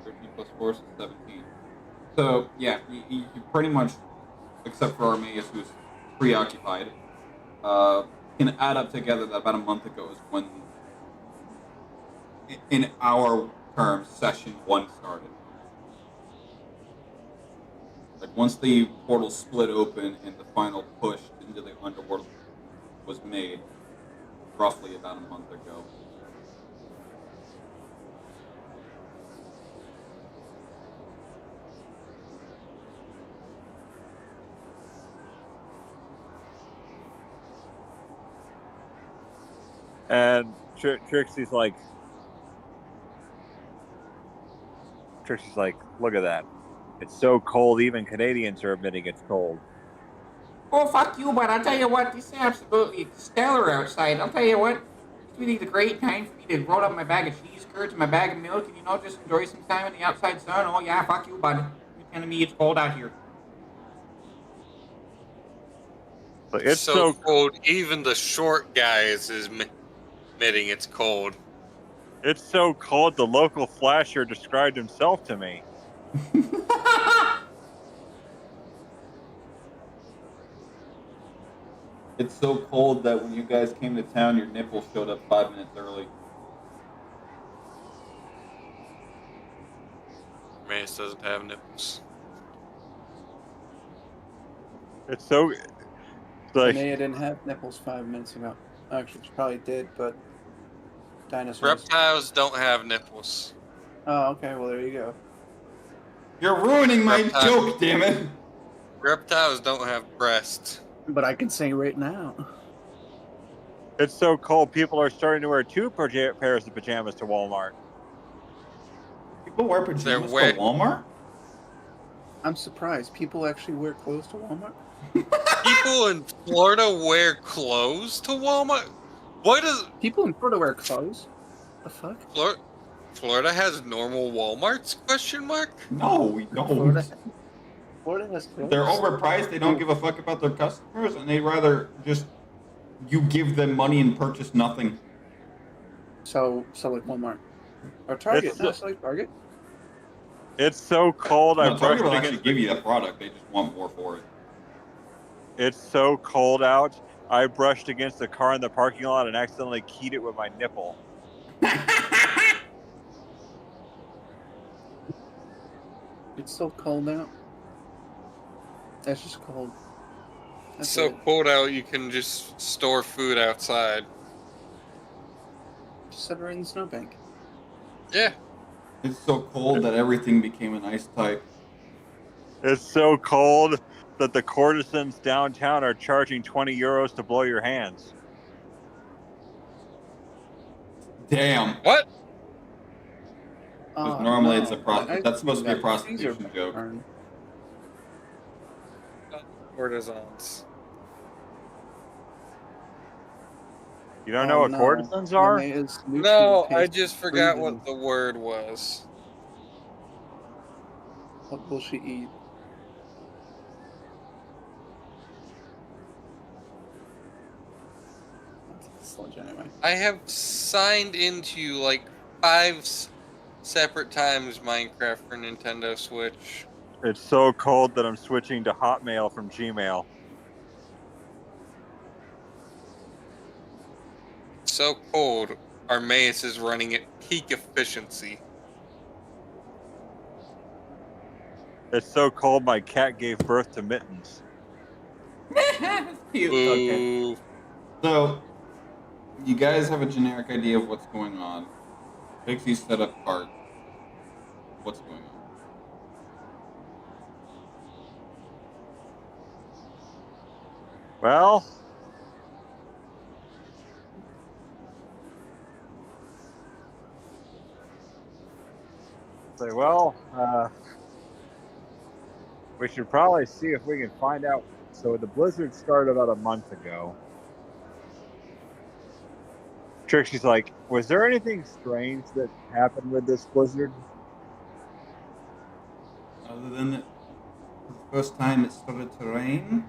13 plus 4 is 17. So, yeah, you pretty much, except for Armaeus, who's preoccupied, can add up together that about a month ago is when, in our terms, session 1 started. Like, once the portal split open and the final push into the underworld was made, roughly about a month ago. And Trixie's like, look at that. It's so cold, even Canadians are admitting it's cold. Oh, fuck you, but I'll tell you what, this is absolutely stellar outside. I'll tell you what, it's really a great time for me to roll up my bag of cheese curds and my bag of milk and, just enjoy some time in the outside sun. Oh, yeah, fuck you, bud. You're telling me it's cold out here. But it's so cold, even the short guys is admitting it's cold. It's so cold, the local flasher described himself to me. It's so cold that when you guys came to town, your nipples showed up 5 minutes early. Armaeus doesn't have nipples. It's so... like, Manea didn't have nipples 5 minutes ago. Actually, she probably did, but... Dinosaurs. Reptiles don't have nipples. Oh, okay, well, there you go. You're ruining my joke, damn it! Reptiles don't have breasts. But I can say right now. It's so cold, people are starting to wear 2 pairs of pajamas to Walmart. People wear pajamas to Walmart? I'm surprised. People actually wear clothes to Walmart? People in Florida wear clothes to Walmart? What is... People in Florida wear clothes? The fuck? Florida has normal Walmarts? Question mark? No, we don't. Florida... Florida has They're clothes. overpriced. They don't give a fuck about their customers, and they'd rather just you give them money and purchase nothing. So like Walmart or Target. It's No, so like Target. it's so cold. I No, Target brushed will actually against give you that product. They just want more for it. It's so cold out. I brushed against the car in the parking lot and accidentally keyed it with my nipple. It's so cold out. It's just cold. That's so it. cold out you can just store food outside. Just set her in the snowbank. Yeah. It's so cold that everything became an ice type. It's so cold that the courtesans downtown are charging 20 euros to blow your hands. Damn. What? Because normally it's a I that's supposed to be a got Caesar prostitution joke. burn. Courtesans. You don't know what no. courtesans are? Linnea's new No, I toothpaste just is forgot proven. what the word was. What will she eat? That's sludge anyway. I have signed into like 5 separate times Minecraft for Nintendo Switch. It's so cold that I'm switching to Hotmail from Gmail. So cold, Armaeus is running at peak efficiency. It's so cold my cat gave birth to mittens. That's cute. Okay. Ooh. So, you guys have a generic idea of what's going on. Pixie set up cart. What's going on? Well, we should probably see if we can find out. So the blizzard started about a month ago. Trixie's like, was there anything strange that happened with this blizzard? Other than that, for the first time it started to rain,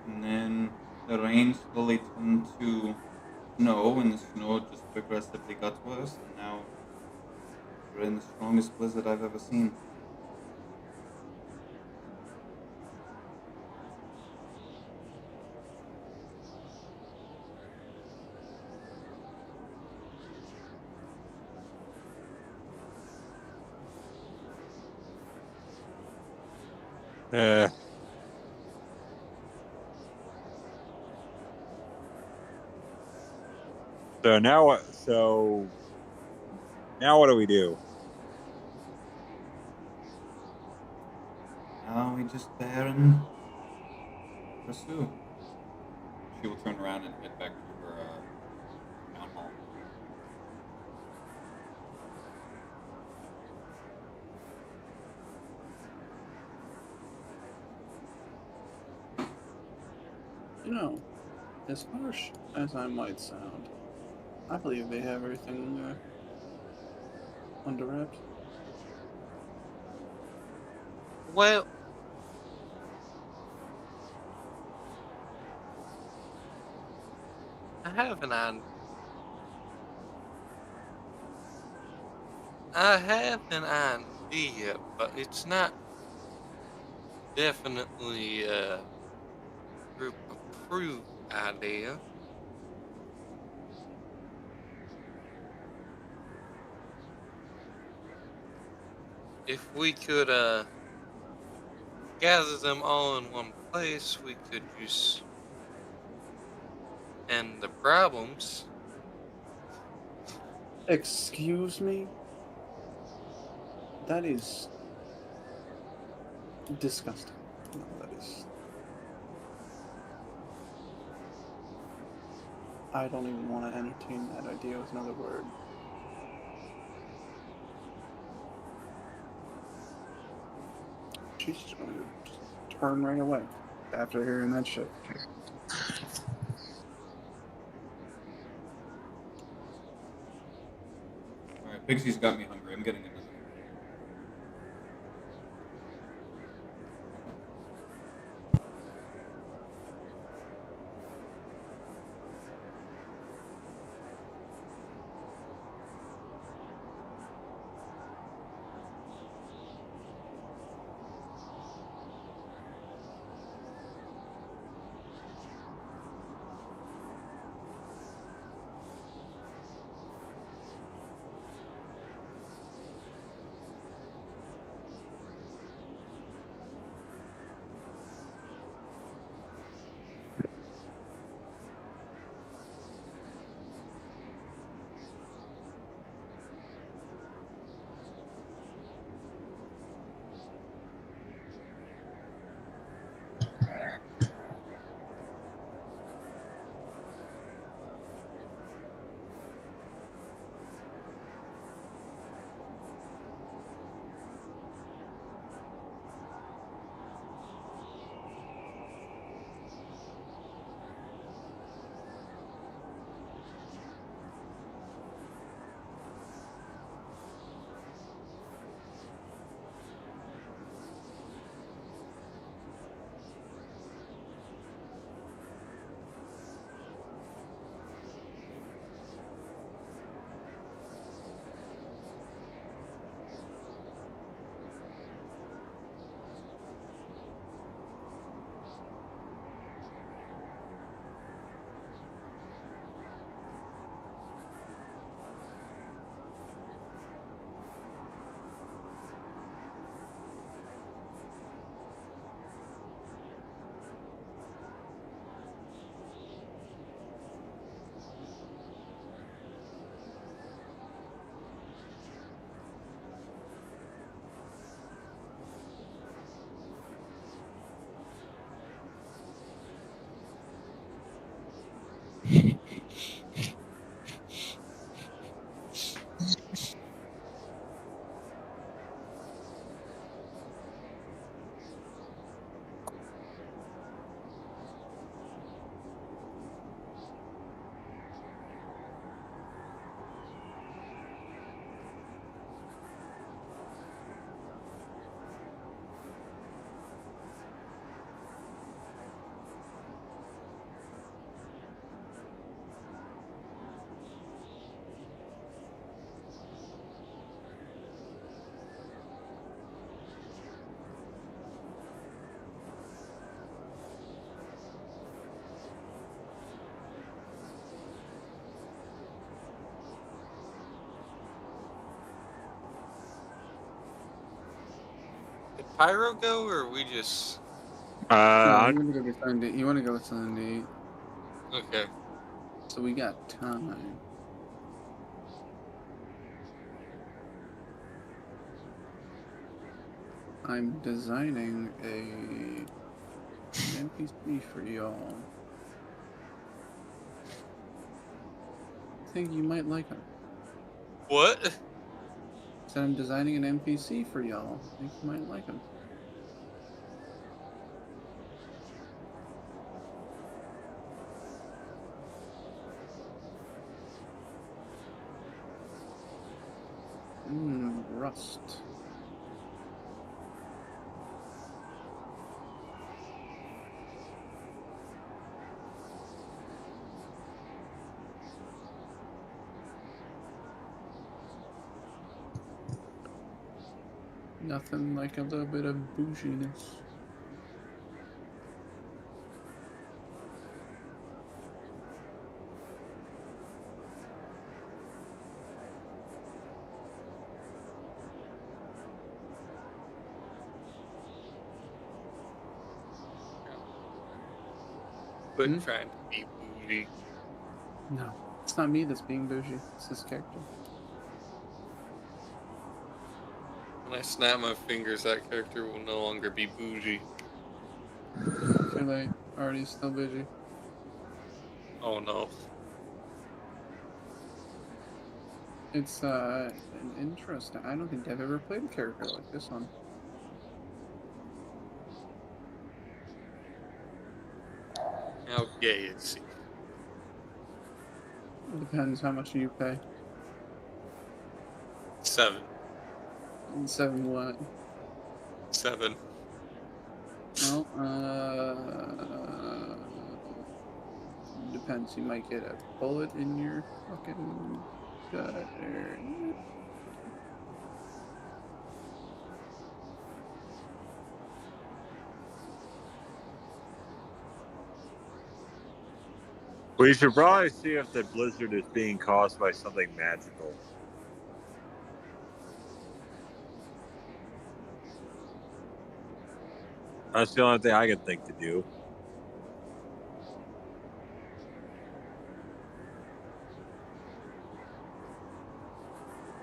and then the rain slowly turned to snow, and the snow just progressively got worse, and now we're in the strongest blizzard I've ever seen. Uh, so now what? So now what do we do? Now we just bear and pursue. She will turn around and head back to her town hall. You know, as harsh as I might sound, I believe they have everything under wraps. Well, I have an idea. I have an idea, but it's not definitely a group approved idea. If we could gather them all in one place, we could just end the problems. Excuse me? That is disgusting. No, that is. I don't even want to entertain that idea with another word. She's just going to just turn right away after hearing that shit. Alright, Pixie's got me hungry. I'm getting another. Pyro go, or we just... No, I'm you want to go get Sunday. You want to go with Sunday. Okay. So we got time. I'm designing an NPC for y'all. I think you might like him. What? So I'm designing an NPC for y'all. I think you might like him. Rust. Nothing like a little bit of bouginess. But trying to be bougie. No, it's not me that's being bougie. It's this character. When I snap my fingers, that character will no longer be bougie. Too late. Already still bougie. Oh no. It's an interesting. I don't think I've ever played a character like this one. How gay is he? It depends how much you pay. 7. 7 what? 7. Well, depends. You might get a bullet in your fucking gut or... We should probably see if the blizzard is being caused by something magical. That's the only thing I can think to do.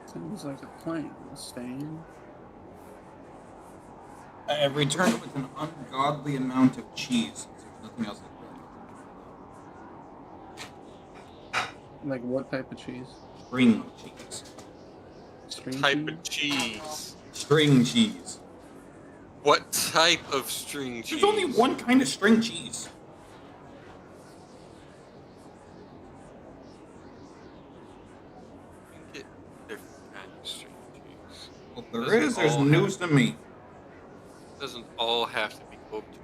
Sounds like a plan, Stan. I have returned with an ungodly amount of cheese. There's nothing else I can Like what type of cheese? String cheese. String Type cheese? of cheese. String cheese. What type of string cheese? There's only one kind of string cheese. You can get different kind of string cheese. Well, there Doesn't is. There's all news to me. Doesn't all have to be cooked.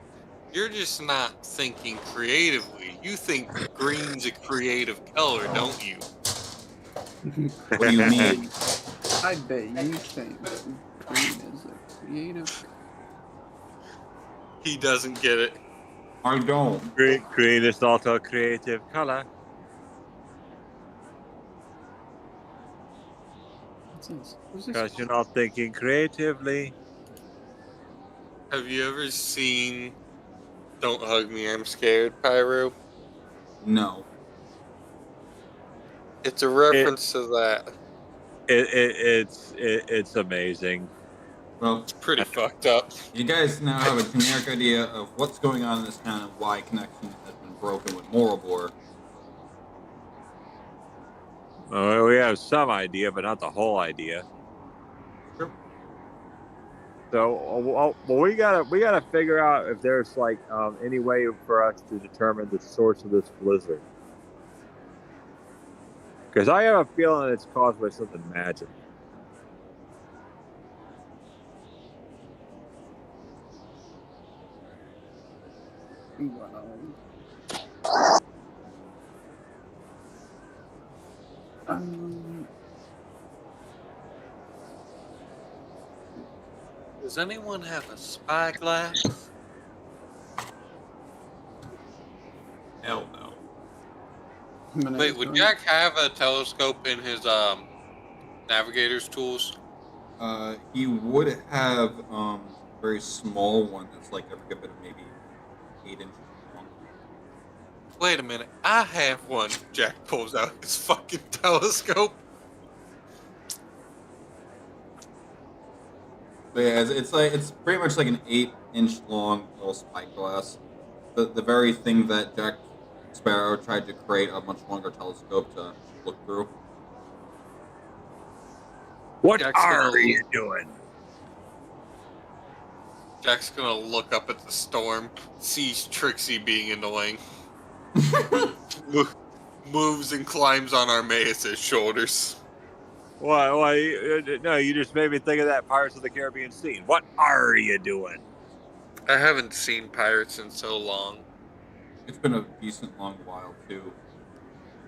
You're just not thinking creatively. You think green's a creative color, don't you? What do you mean? I bet you think green is a creative. He doesn't get it. I don't. Green is not a creative color. What's this? Who's this? Because you're not thinking creatively. Have you ever seen Don't Hug Me, I'm Scared, Pyro? No. It's a reference to that. It's amazing. Well, It's pretty fucked up. you guys now have a generic idea of what's going on in this town and why connection has been broken with Morobor. Well, we have some idea, but not the whole idea. Sure. So, well, we gotta figure out if there's like any way for us to determine the source of this blizzard. Because I have a feeling it's caused by something magic. Wow. Does anyone have a spyglass? Hell no. Wait, would Jack have a telescope in his navigator's tools? He would have very small one that's like every bit of maybe 8 inches long. Wait a minute. I have one. Jack pulls out his fucking telescope. But yeah, it's pretty much like an 8-inch long little spyglass. The very thing that Jack Sparrow tried to create a much longer telescope to look through. What Jack's are gonna- you doing? Jack's gonna look up at the storm, sees Trixie being annoying, moves and climbs on Armaeus' shoulders. Why? No, you just made me think of that Pirates of the Caribbean scene. What are you doing? I haven't seen Pirates in so long. It's been a decent long while too.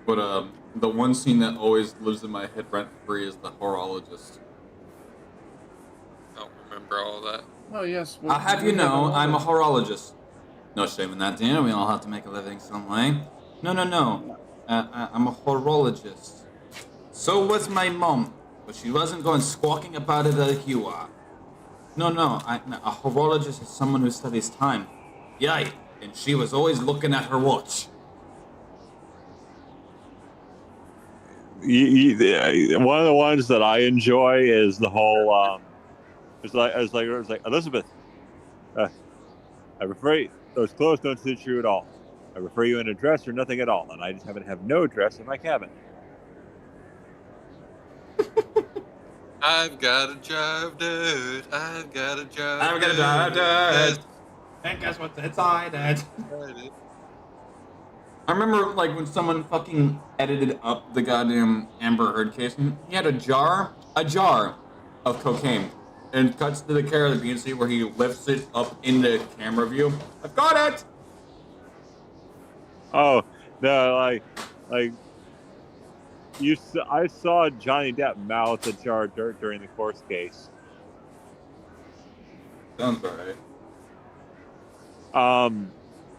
But the one scene that always lives in my head rent free is the horologist. I don't remember all that. Well, yes. I'll have you know, I'm a horologist. No shame in that, Dan. We all have to make a living some way. No. I'm a horologist. So was my mom, but she wasn't going squawking about it like you are. No, a horologist is someone who studies time. Yay, and she was always looking at her watch. One of the ones that I enjoy is the whole. It's like Elizabeth. I'm afraid those clothes don't suit you at all. I prefer you in a dress or nothing at all, and I just happen to have no dress in my cabin. I've got to drive dirt. I've got to drive I'm gonna drive dirt. And guess what's inside it? I remember like when someone fucking edited up the goddamn Amber Heard case, and he had a jar of cocaine, and it cuts to the care of the BNC where he lifts it up in the camera view. I've got it. Oh no, I saw Johnny Depp mouth a jar of dirt during the course case. Sounds right.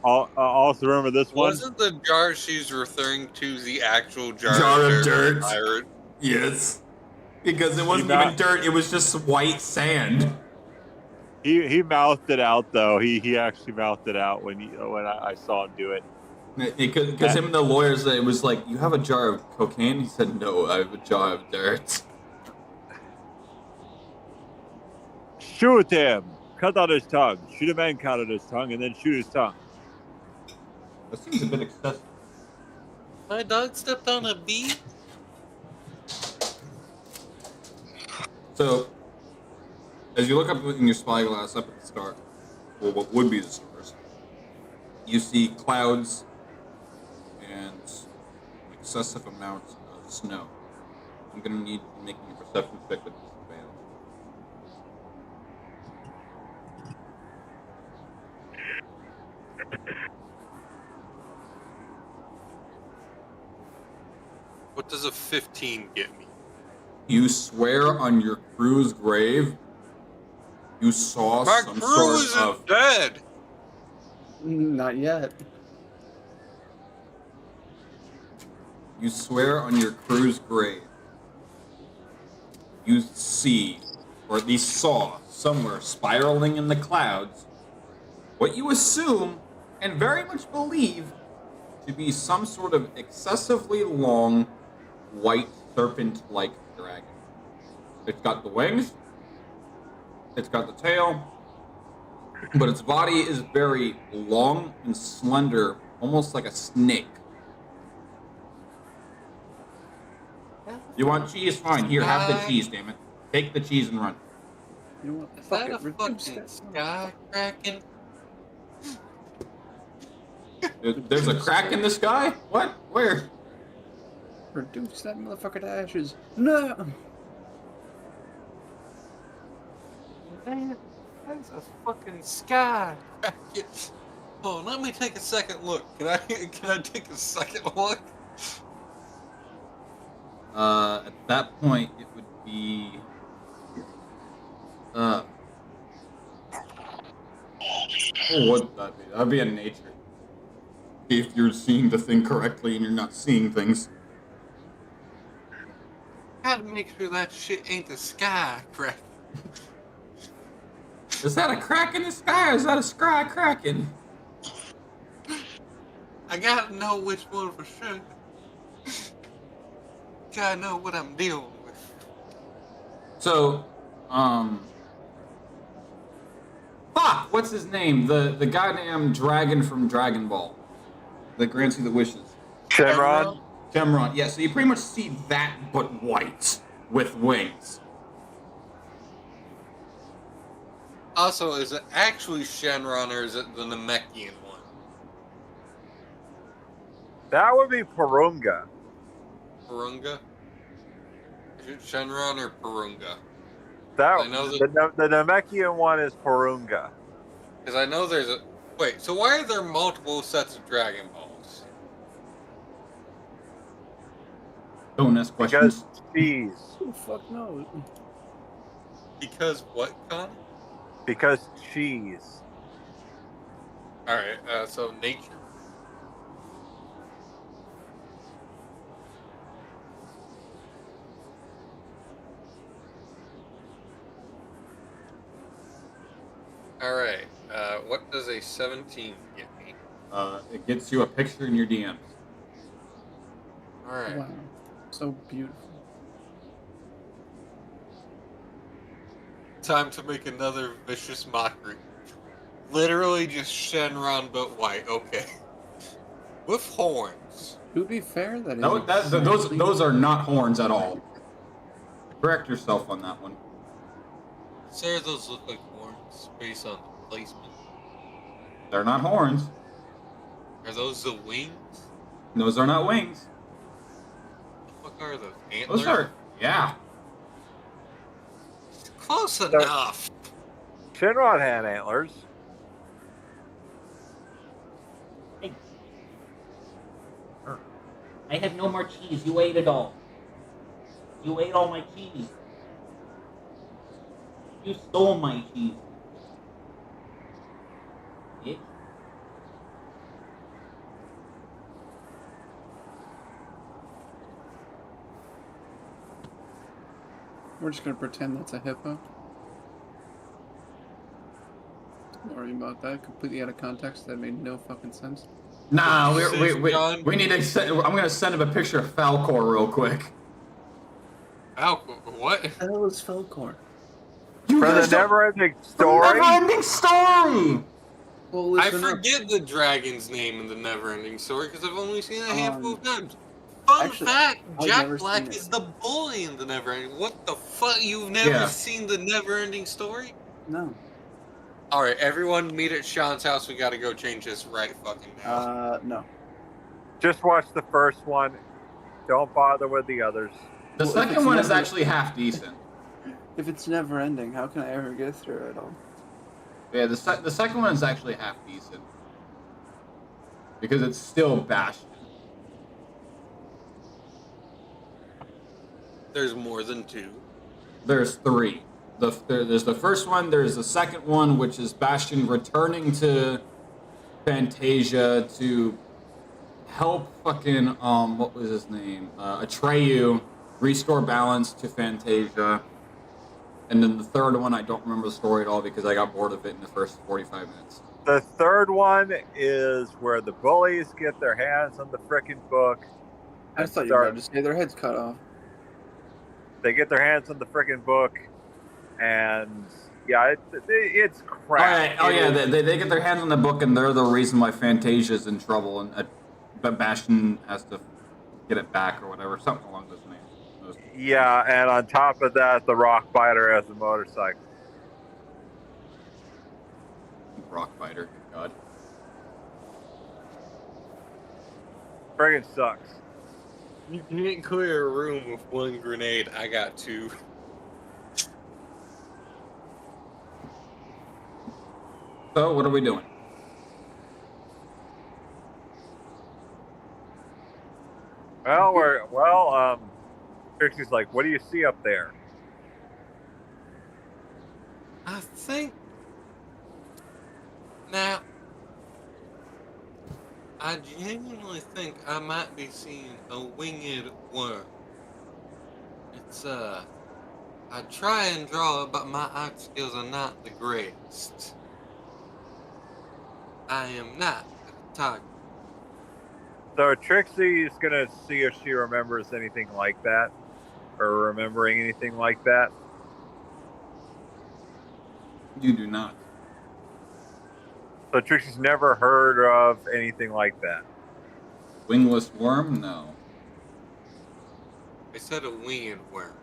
Also remember this one? Wasn't the jar she's referring to the actual jar, Jar of of dirt. Pirate? Yes. Because it wasn't He even dirt, it was just white sand. He mouthed it out though. He actually mouthed it out when I saw him do it. Because him and the lawyers, it was like, you have a jar of cocaine? He said, no, I have a jar of dirt. Shoot him! Cut out his tongue. Shoot him and cut out his tongue, and then shoot his tongue. That seems a bit excessive. My dog stepped on a bee? So, as you look up in your spyglass up at the start, or what would be the stars, you see clouds and an excessive amount of snow. I'm going to need you making a perception check with disadvantage. What does a 15 get me? You swear on your crew's grave you saw My some crew sort isn't of... dead! Not yet. You swear on your crew's grave you see, or at least saw, somewhere spiraling in the clouds, what you assume and very much believe to be some sort of excessively long, white serpent-like dragon. It's got the wings, it's got the tail, but its body is very long and slender, almost like a snake. You want cheese? Fine. Here, have the cheese, damn it. Take the cheese and run. You know what? Is Fuck that a it. Reduce fucking that sky kraken? There's a crack in the sky? What? Where? Reduce that motherfucker to ashes. No. That's a fucking sky kraken. Oh, let me take a second look. Can I take a second look? At that point, it would be... what would that be? That'd be a nature. If you're seeing the thing correctly and you're not seeing things. Gotta make sure that shit ain't the sky kraken. Is that a crack in the sky or is that a sky cracking? I gotta know which one for sure. Gotta know what I'm dealing with. So, fuck, what's his name? The goddamn dragon from Dragon Ball that grants you the wishes. Shenron? Shenron. Yeah, so you pretty much see that, but white with wings. Also, is it actually Shenron or is it the Namekian one? That would be Purunga. Purunga? Is it Shenron or Purunga? That I know that- the Namekian one is Purunga. Because I know there's a... Wait, so why are there multiple sets of Dragon Balls? Don't ask questions. Because cheese. Who the fuck knows? Because what, Con? Because cheese. Alright, so nature. Alright, what does a 17 get me? It gets you a picture in your DMs. Alright. Wow. So beautiful. Time to make another vicious mockery. Literally just Shenron but white, okay. With horns. To be fair, that is. No, those are not horns at all. Correct yourself on that one. Sir, those look like horns based on the placement. They're not horns. Are those the wings? Those are not wings. What the fuck are those? Antlers? Those are, yeah. Close enough. Shenron had antlers. I have no more cheese. You ate it all. You ate all my cheese. You stole my cheese. Bitch. We're just gonna pretend that's a hippo. Don't worry about that. Completely out of context. That made no fucking sense. Nah, John? we need to send, I'm gonna send him a picture of Falcor real quick. What? The hell is Felcor? You For the guys don't- never-ending story? Never-ending story! Well, I listen up. forget the dragon's name in the Neverending Story because I've only seen it a handful of times. Fun actually, fact: I've Jack never Black seen it. is the bully in the Neverending. What the fuck? You've never Yeah. seen the Neverending Story? No. All right, everyone, meet at Sean's house. We got to go change this right fucking now. No. Just watch the first one. Don't bother with the others. The Well, if second it's one is never- actually half decent. If it's never ending, how can I ever get through it all? Yeah, the second one is actually half decent. Because it's still Bastion. There's more than two. There's three. There's the first one, there's the second one, which is Bastion returning to Fantasia to help fucking, what was his name? Atreyu restore balance to Fantasia. And then the third one, I don't remember the story at all because I got bored of it in the first 45 minutes. The third one is where the bullies get their hands on the frickin' book. I and thought you were start- about to say their heads cut off. They get their hands on the frickin' book, and yeah, it's crap. Oh yeah, they get their hands on the book and they're the reason why Fantasia's in trouble and Bastion has to get it back or whatever, something along those names. Yeah, and on top of that, the rock biter has a motorcycle. Rockbiter, God. Friggin' sucks. You can't clear a room with one grenade. I got two. So, what are we doing? Trixie's like, what do you see up there? I think. Now, I genuinely think I might be seeing a winged worm. It's I try and draw it, but my art skills are not the greatest. I am not a photographer. So Trixie's gonna see if she remembers anything like that, or remembering anything like that. You do not. So Trixie's never heard of anything like that. Wingless worm? No. I said a winged worm.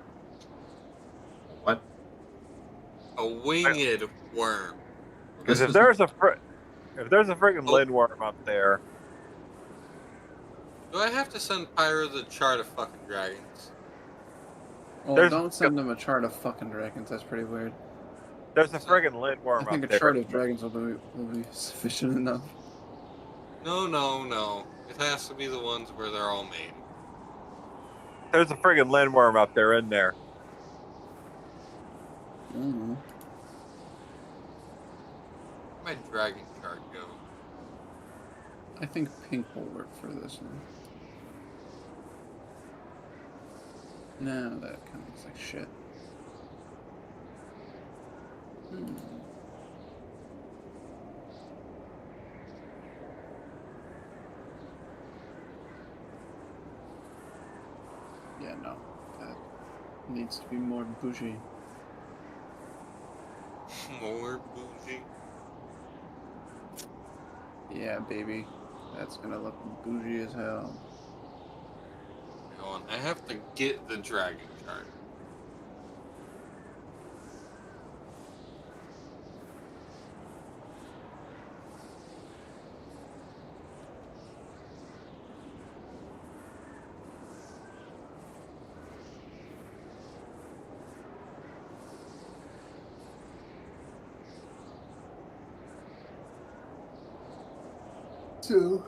What? A winged worm. Because This if is there's a freaking Oh. lindworm up there, Do I have to send Pyro the chart of fucking dragons? Well, There's- don't send him a chart of fucking dragons. That's pretty weird. there's a friggin' I lindworm think a up there. chart of dragons will be sufficient enough. No. It has to be the ones where they're all made. There's a friggin' lindworm up there in there. Mm. Where'd my dragon chart go? I think pink will work for this one. No, that kind of looks like shit. Yeah, no. That needs to be more bougie. More bougie. Yeah, baby. That's gonna look bougie as hell. Hang on, I have to get the dragon chart. So.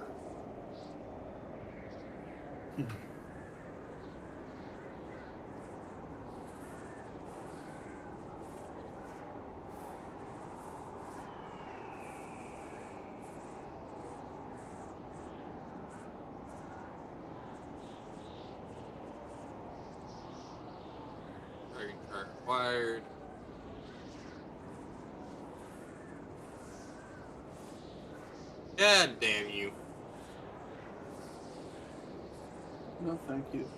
Dragon chart acquired. God damn you. No, thank you.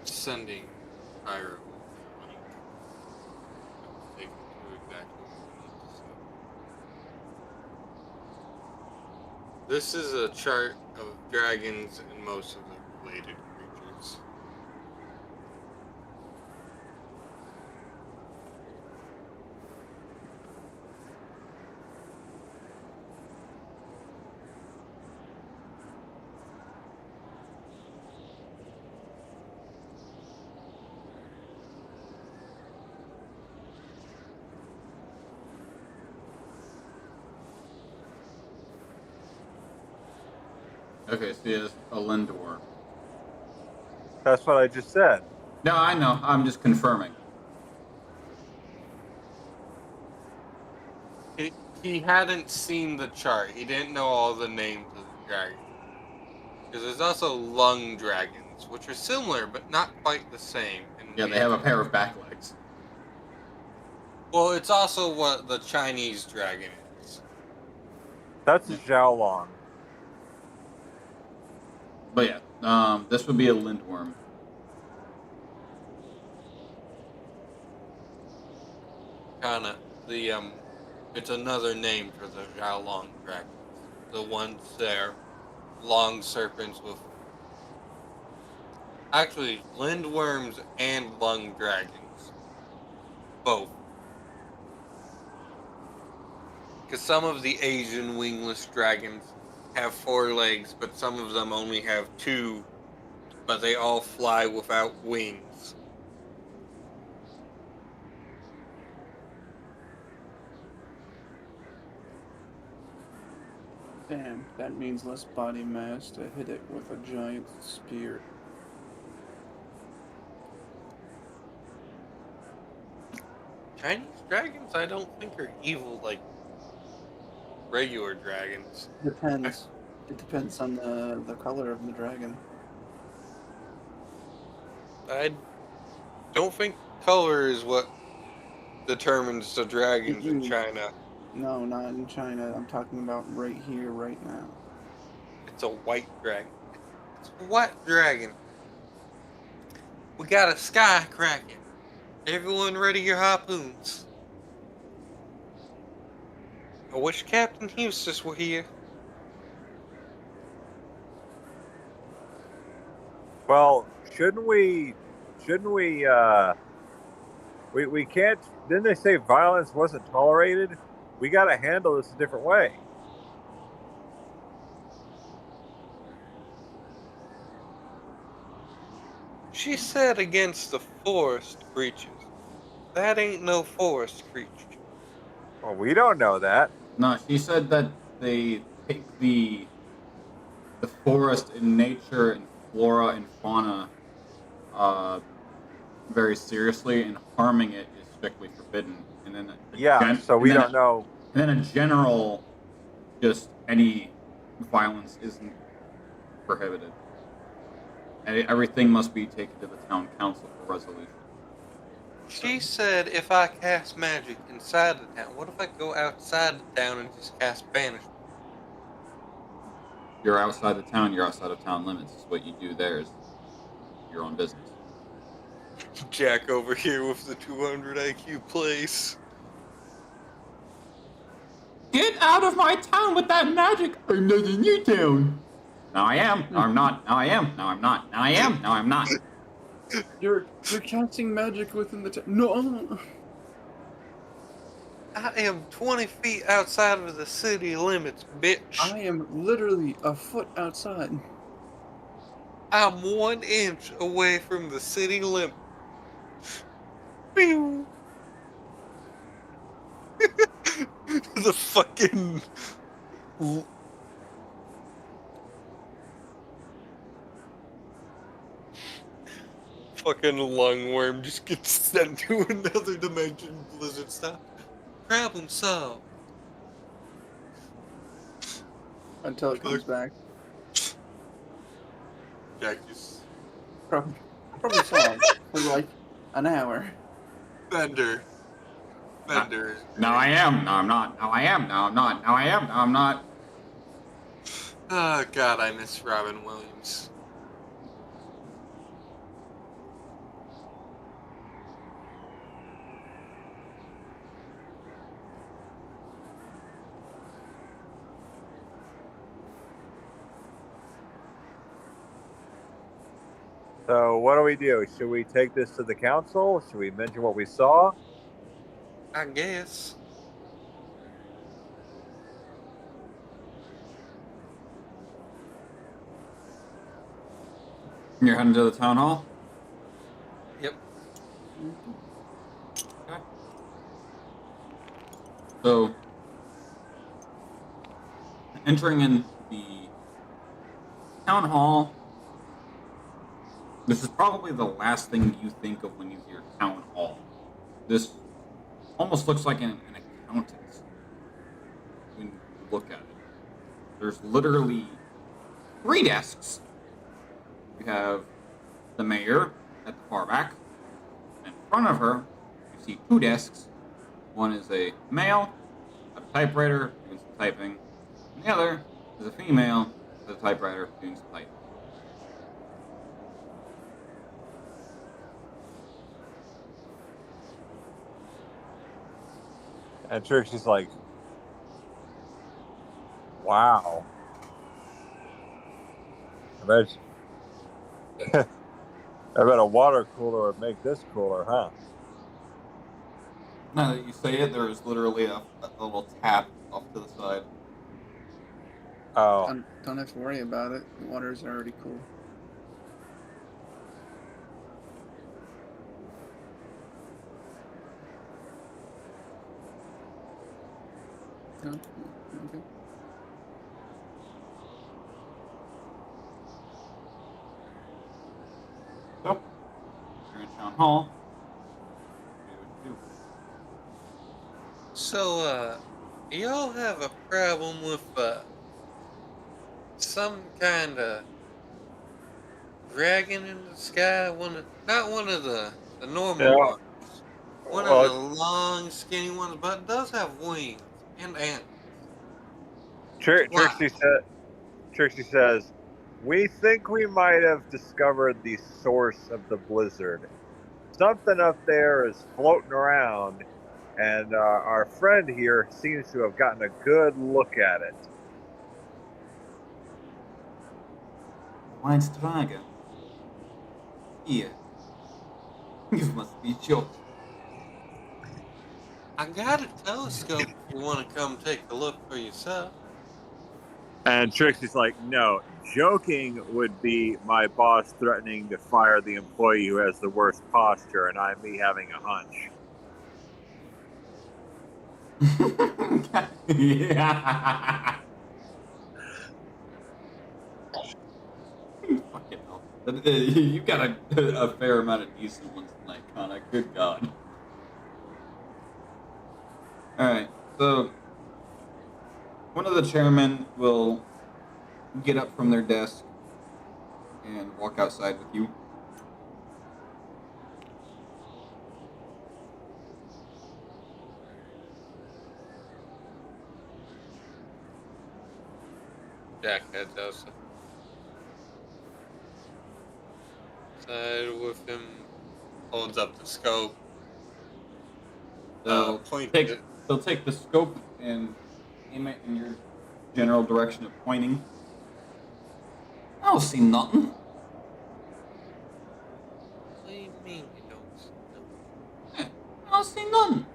Sending Pyro. Take him to exactly what we need to see. This is a chart of dragons and most of the related creatures. Okay, so he has a Lindor. That's what I just said. No, I know. I'm just confirming. He hadn't seen the chart. He didn't know all the names of the dragons. Because there's also lung dragons, which are similar but not quite the same. Yeah, they have a pair of back legs. Well, it's also what the Chinese dragon is. That's a Xiaolong. But yeah, this would be a lindworm. Kinda. It's another name for the Xiaolong dragons. The ones there, long serpents with. Actually, lindworms and lung dragons. Both. Because some of the Asian wingless dragons have 4 legs, but some of them only have 2, but they all fly without wings. Damn, that means less body mass to hit it with a giant spear. Chinese dragons, I don't think are evil like regular dragons. Depends. It depends on the color of the dragon. I don't think color is what determines the dragons in China. No, not in China. I'm talking about right here, right now. It's a white dragon. It's a white dragon. We got a sky kraken. Everyone ready your harpoons. I wish Captain Eustace were here. Well, shouldn't we? We can't. Didn't they say violence wasn't tolerated? We got to handle this a different way. She said against the forest creatures. That ain't no forest creature. Well, we don't know that. No, she said that they take the forest and nature and flora and fauna very seriously, and harming it is strictly forbidden. And then So we don't know. And then a general, just any violence isn't prohibited. And everything must be taken to the town council for resolution. She said if I cast magic inside the town, what if I go outside the town and just cast banishment? You're outside the town, you're outside of town limits. What you do there is your own business. Jack over here with the 200 IQ place. Get out of my town with that magic! I'm not in your town. Now I am. Now I'm not. Now I am. Now I'm not. Now I am. Now I'm not. You're casting magic within the no. I am 20 feet outside of the city limits, bitch. I am literally a foot outside. I'm 1 inch away from the city limit. Pew. The fucking lungworm just gets sent to another dimension, blizzard style. Problem solved. Until it comes back. Jack just Probably solved for like an hour. Bender. Now I am. Now I'm not. Now I am. Now I'm not. Now I am. Now I'm not. Oh God, I miss Robin Williams. So what do we do? Should we take this to the council? Should we mention what we saw? I guess. You're heading to the town hall? Yep. Okay. So, entering in the town hall, this is probably the last thing you think of when you hear town hall. This almost looks like an accountant's when you look at it. There's literally 3 desks. You have the mayor at the far back. In front of her, you see 2 desks. One is a male at a typewriter doing some typing, and the other is a female at a typewriter doing some typing. And Trixie's like, wow. I bet a water cooler would make this cooler, huh? Now that you say it, there is literally a little tap off to the side. Oh. Don't have to worry about it. The water's already cool. No? Okay. So, you're in town hall. Do what you do. So, y'all have a problem with, some kind of dragon in the sky? Not one of the normal Yeah. ones. One of Well, the long, skinny ones, but it does have wings and antlers. Wow. Trixie says, we think we might have discovered the source of the blizzard. Something up there is floating around, and our friend here seems to have gotten a good look at it. White dragon. Here. You must be joking. I got a telescope if you want to come take a look for yourself. And Trixie's like, no, joking would be my boss threatening to fire the employee who has the worst posture, and me having a hunch. Yeah. Fucking hell. You got a fair amount of decent ones tonight, Connor. Good God. Alright, so one of the chairmen will get up from their desk and walk outside with you. Jack heads outside. Side with him, holds up the scope. They'll take the scope and aim it in your general direction of pointing. I don't see nothing. What do you mean you don't see nothing? I don't see nothing.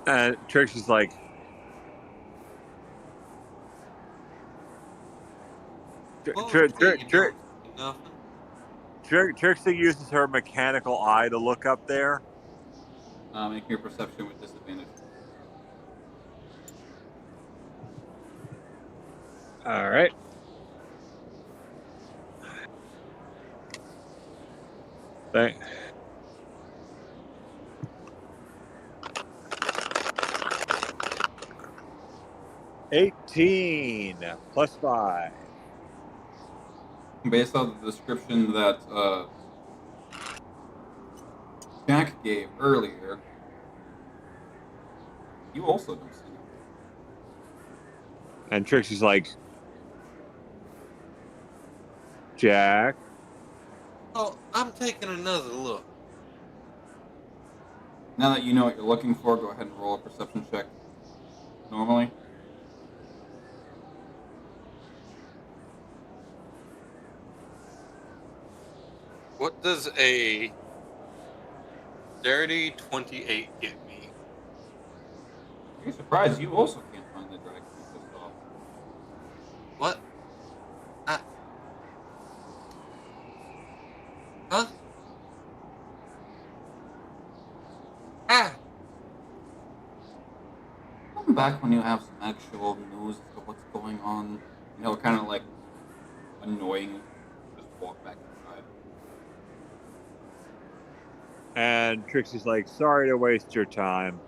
And Trixie's like, Trixie uses her mechanical eye to look up there. Make your perception with disadvantage. All right. Thank. $18 plus 5. Based on the description that Jack gave earlier, you also don't see him. And Trixie's like, Jack. Oh, I'm taking another look. Now that you know what you're looking for, go ahead and roll a perception check normally. What does a dirty 28 get me? You're surprised you also can't find the dragon you just saw. What? Huh? Come back when you have some actual news as to what's going on. You know, kind of like annoying. Just walk back inside. And Trixie's like, sorry to waste your time.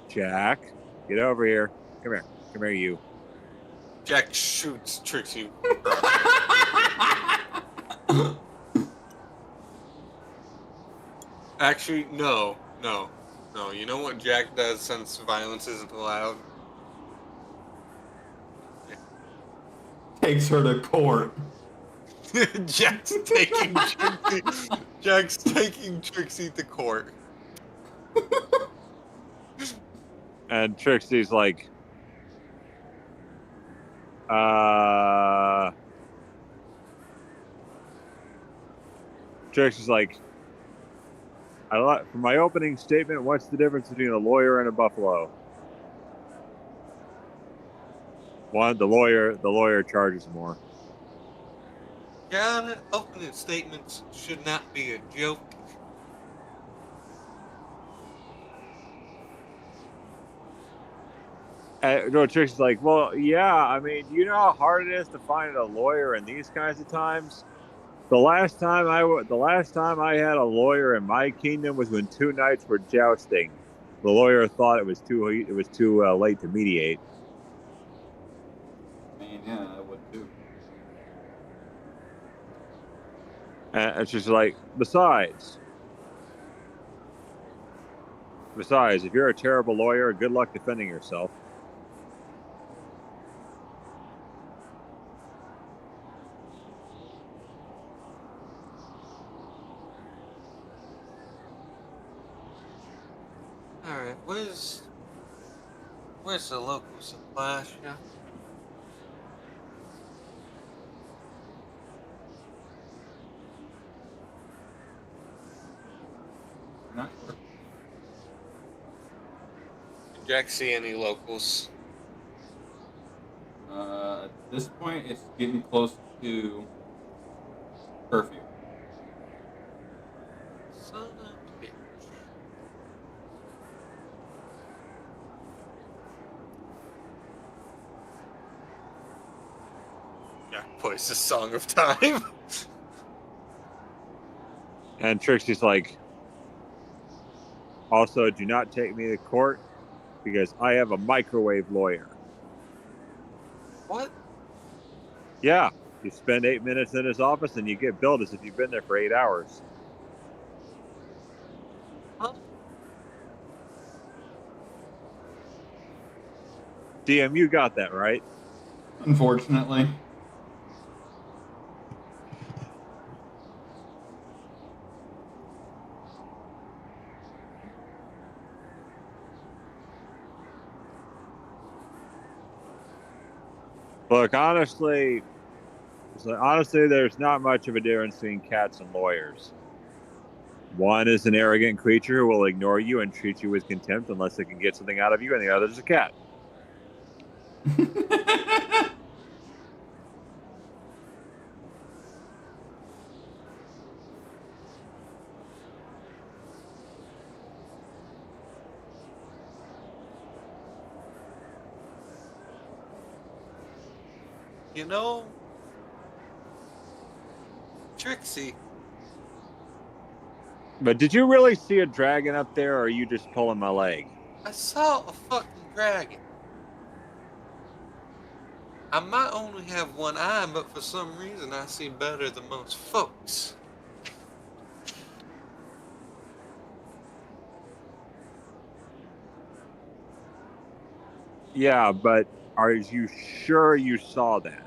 Jack, get over here. Come here. Come here, you. Jack shoots Trixie. Actually, no. You know what Jack does since violence isn't allowed? Takes her to court. Jack's taking Trixie to court. And Trixie's like, Trixie's like, for my opening statement, what's the difference between a lawyer and a buffalo? One, the lawyer charges more. Got it. Opening statements should not be a joke. No, Trixie's like, well, yeah, I mean, you know how hard it is to find a lawyer in these kinds of times? The last time I had a lawyer in my kingdom was when 2 knights were jousting. The lawyer thought it was too late to mediate. I mean, yeah, I would too. And she's like, besides, if you're a terrible lawyer, good luck defending yourself. All right, where's the local supply shop? Not sure. Did Jack see any locals? At this point, it's getting close to curfew. Son of a bitch. Jack plays the Song of Time. And Trixie's like, also, do not take me to court because I have a microwave lawyer. What? Yeah, you spend 8 minutes in his office and you get billed as if you've been there for 8 hours. Huh? DM, you got that, right? Unfortunately. Look, honestly, there's not much of a difference between cats and lawyers. One is an arrogant creature who will ignore you and treat you with contempt unless it can get something out of you, and the other is a cat. You know, Trixie. But did you really see a dragon up there, or are you just pulling my leg? I saw a fucking dragon. I might only have one eye, but for some reason I see better than most folks. Yeah, but are you sure you saw that?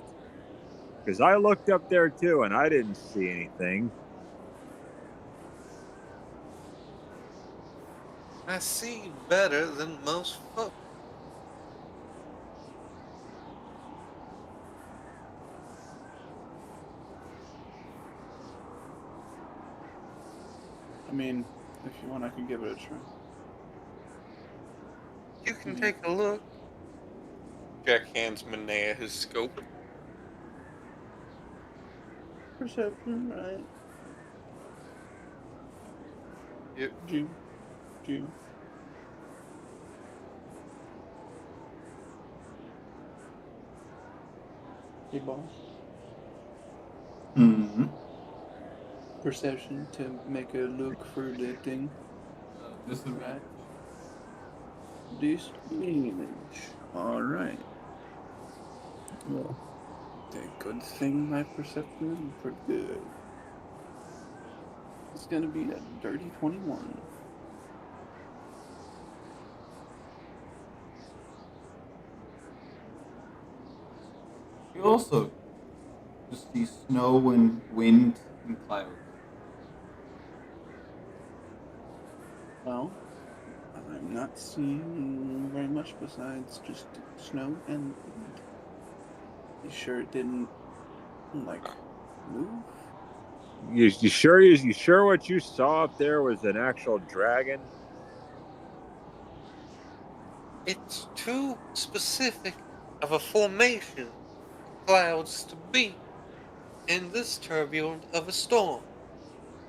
Because I looked up there too, and I didn't see anything. I see better than most folks. I mean, if you want, I could give it a try. You can take a look. Jack hands Manea his scope. Perception, right? Yep. G. Hey, boss. Mm-hmm. Perception to make a look for the thing. This is Right. Disadvantage. Alright. Well, the good thing my perception is pretty good. It's gonna be a dirty 21. You also just see snow and wind and clouds. Well, I'm not seeing very much besides just snow and wind. You sure it didn't, like, move? You sure what you saw up there was an actual dragon? It's too specific of a formation for clouds to be in this turbulent of a storm.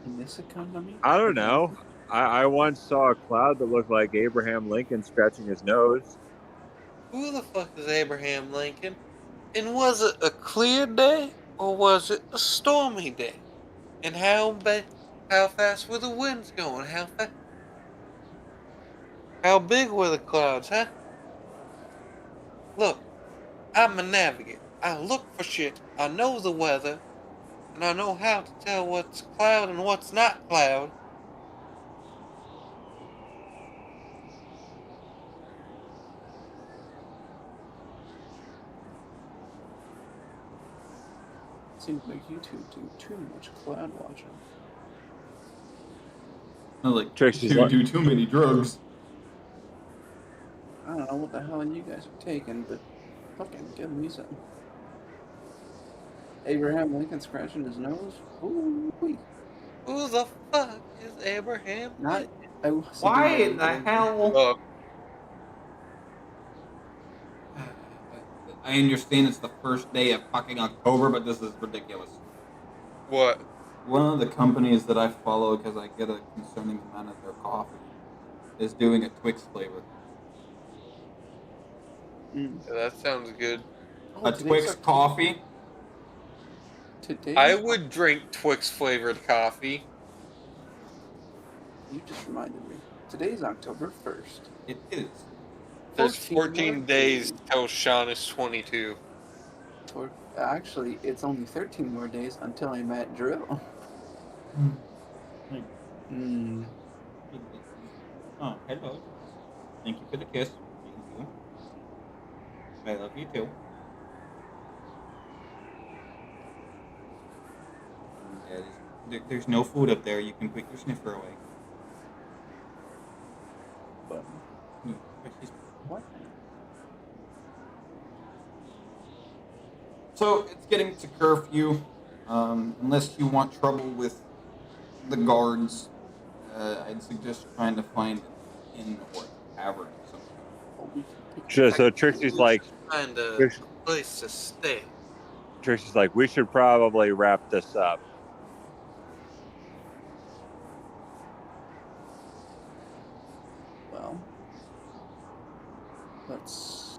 In this economy? I don't know. I once saw a cloud that looked like Abraham Lincoln scratching his nose. Who the fuck is Abraham Lincoln? And was it a clear day or was it a stormy day? And how fast were the winds going? How fast? How big were the clouds, huh? Look, I'm a navigator. I look for shit. I know the weather, and I know how to tell what's cloud and what's not cloud. Seems like you two do too much cloud watching. I like Trixie's you like, do too many drugs. I don't know what the hell you guys are taking, but fucking give me some. Abraham Lincoln scratching his nose. Ooh, wee. Who the fuck is Abraham Not. Lincoln? I wasn't Why doing in the anything. hell? I understand it's the first day of fucking October, but this is ridiculous. What? One of the companies that I follow, because I get a concerning amount of their coffee, is doing a Twix flavor. Mm. Yeah, that sounds good. Oh, A today's Twix October. coffee? Today's. I would drink Twix flavored coffee. You just reminded me. Today's October 1st. It is. There's 14 more 14 days till Sean is 22. Actually, it's only 13 more days until I'm at drill. Hmm. Oh, hello. Thank you for the kiss. Thank you. I love you too. There's no food up there. You can put your sniffer away. But what? So it's getting to curfew. Unless you want trouble with the guards, I'd suggest trying to find an inn or a tavern of some kind. so Trixie's like, Find a place to stay. Trixie's like, we should probably wrap this up. Well, let's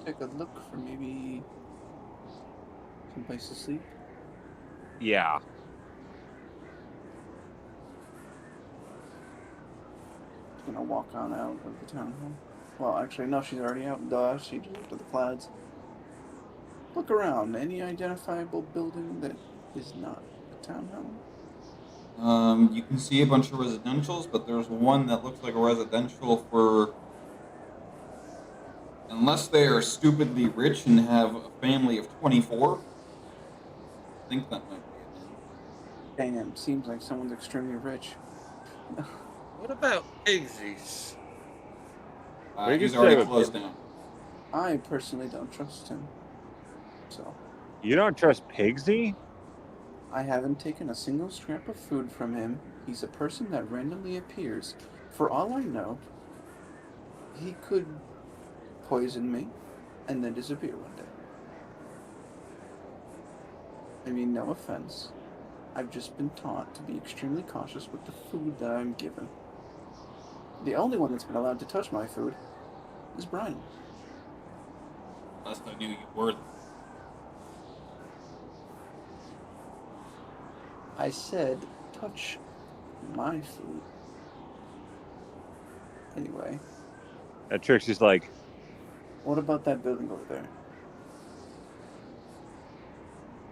take a look for maybe some place to sleep. Yeah. Just gonna walk on out of the town hall. Well, actually, no, she's already out. Duh, she just looked at the clouds. Look around. Any identifiable building that is not a town hall? You can see a bunch of residentials, but there's one that looks like a residential for... Unless they are stupidly rich and have a family of 24. I think that might be it. Damn, seems like someone's extremely rich. What about Pigsies? He's already closed down. I personally don't trust him. So. You don't trust Pigsy? I haven't taken a single scrap of food from him. He's a person that randomly appears. For all I know, he could poison me and then disappear one day. I mean, no offense. I've just been taught to be extremely cautious with the food that I'm given. The only one that's been allowed to touch my food is Brian. Last I knew you were. I said, touch my food. Anyway. And Trixie's like, What about that building over there?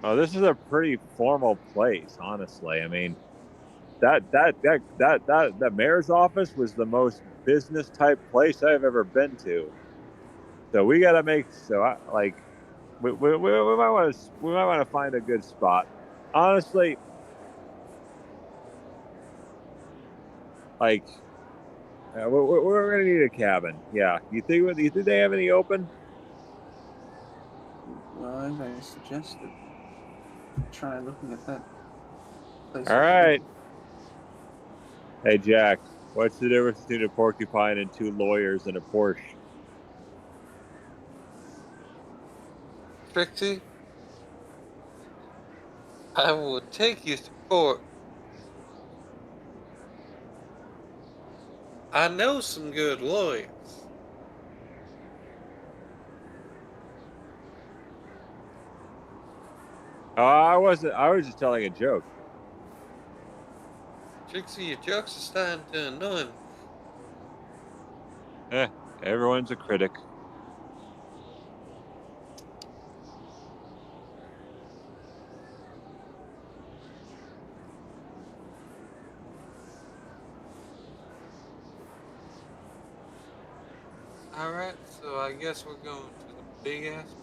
oh, this is a pretty formal place, honestly. I mean, that mayor's office was the most business type place I've ever been to. So we got to make we might want to find a good spot. Honestly, like we're gonna need a cabin. Yeah, you think they have any open? Well, as I suggested, try looking at that place. All right. Hey, Jack, what's the difference between a porcupine and two lawyers and a Porsche? Trixie, I will take you to court. I know some good lawyers. I wasn't. I was just telling a joke. Trixie, your jokes are starting to annoy me. Everyone's a critic. All right, so I guess we're going to the big ass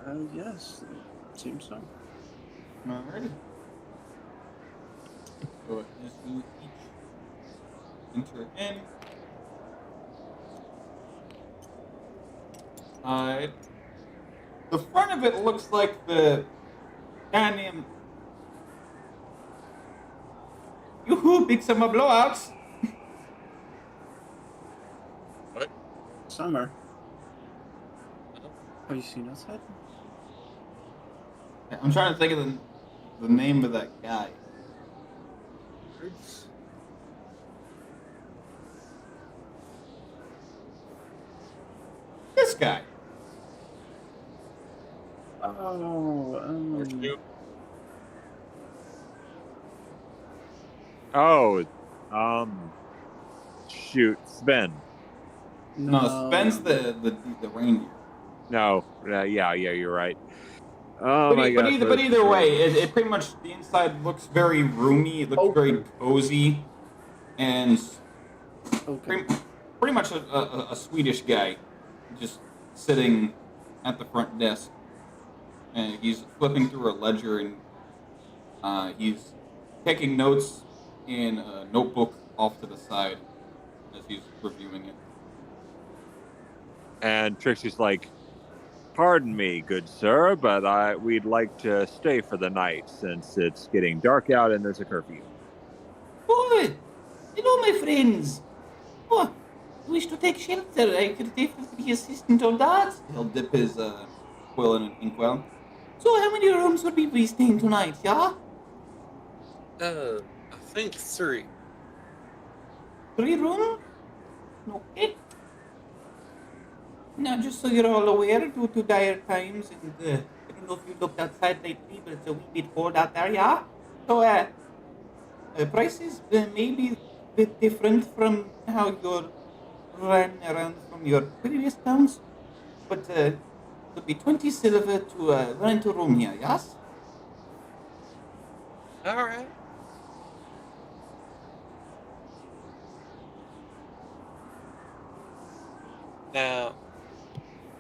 mansion. Yes, it seems so. Alrighty. So as you each enter in, the front of it looks like the guy named Yoo-hoo, big summer blowouts. Summer. Have you seen us yet? I'm trying to think of the name of that guy. This guy. Shoot, Sven. No, Sven's the reindeer. No, yeah, you're right. But either way, it pretty much, the inside looks very roomy. It looks very cozy, and pretty much a Swedish guy, just sitting at the front desk, and he's flipping through a ledger, and he's taking notes in a notebook off to the side as he's reviewing it. And Trixie's like, "Pardon me, good sir, but we'd like to stay for the night since it's getting dark out and there's a curfew." Oh, hello, my friends. Oh, you wish to take shelter? I could definitely be assistant on that. He'll dip his quill in an inkwell. So, how many rooms would we be staying tonight, yeah? I think 3. 3 rooms? Okay. Now, just so you're all aware, due to dire times, and I don't know if you looked outside lately, but it's a wee bit cold out there, yeah? So, prices may be a bit different from how you're ran around from your previous towns, but it'll be 20 silver to rent a room here, yes? All right. Now,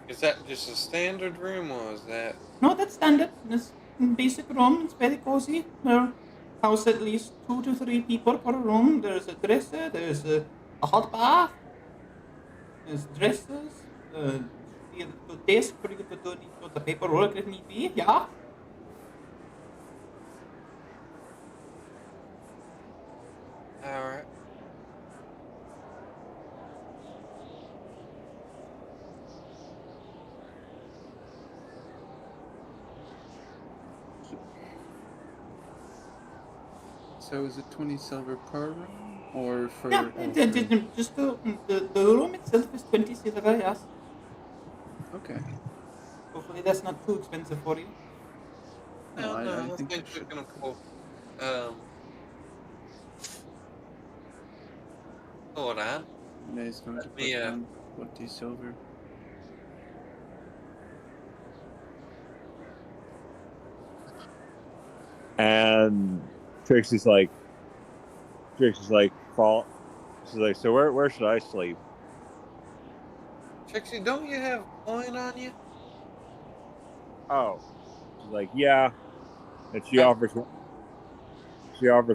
is that just a standard room, or is that? No, that's standard. It's a basic room. It's very cozy. We'll house at least 2 to 3 people per room. There's a dresser. There's a hot bath. There's dressers. Be a little desk where you could put the paperwork if need be. Yeah. All right. So is it 20 silver per room, or for? Yeah, just the room itself is 20 silver, yes. Okay. Hopefully that's not too expensive for you. No, I I think think we're gonna pull. Hold on. May's going to put Yeah. down 20 silver. And Trixie's like, fall. She's like, "So where should I sleep?" Trixie, don't you have coin on you? Oh, she's like, "Yeah," and she offers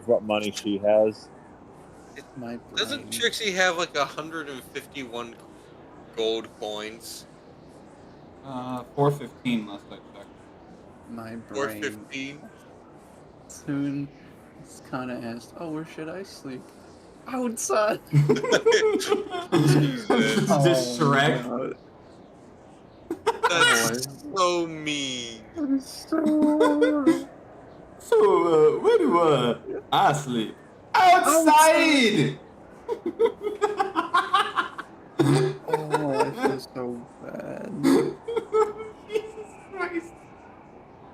what money she has. My Doesn't brain. Trixie have like 151 gold coins? 415 last I checked. My Or brain. 15? Soon, it's kind of asked, "Oh, where should I sleep?" Outside. Just Shrek. God. That's so mean. So, where do I sleep? Outside! Oh, I feel so bad. Jesus Christ.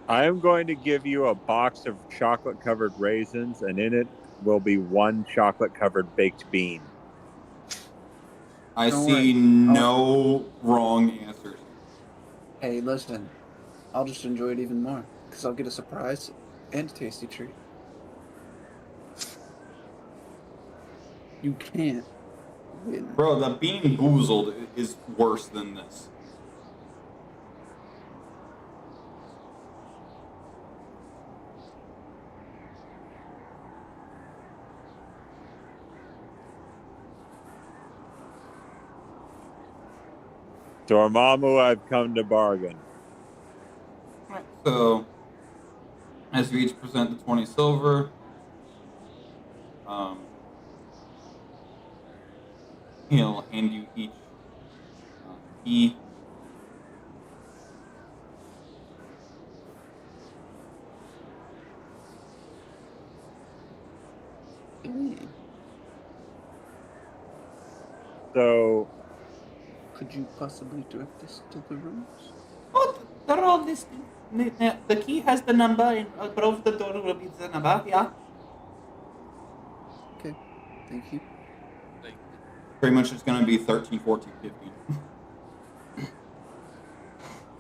I am going to give you a box of chocolate-covered raisins, and in it will be 1 chocolate-covered baked bean. I Don't see worry. no wrong answers here. Hey, listen. I'll just enjoy it even more, because I'll get a surprise and a tasty treat. You can't win. Bro, the being boozled is worse than this. Dormammu, I've come to bargain. Alright, so as you each present the 20 silver, he'll hand you each a key. So, Could you possibly direct us to the rooms? Oh, they're all listed. The key has the number, and above the door will be the number, yeah? Okay, thank you. Pretty much it's going to be 13, 14, 15.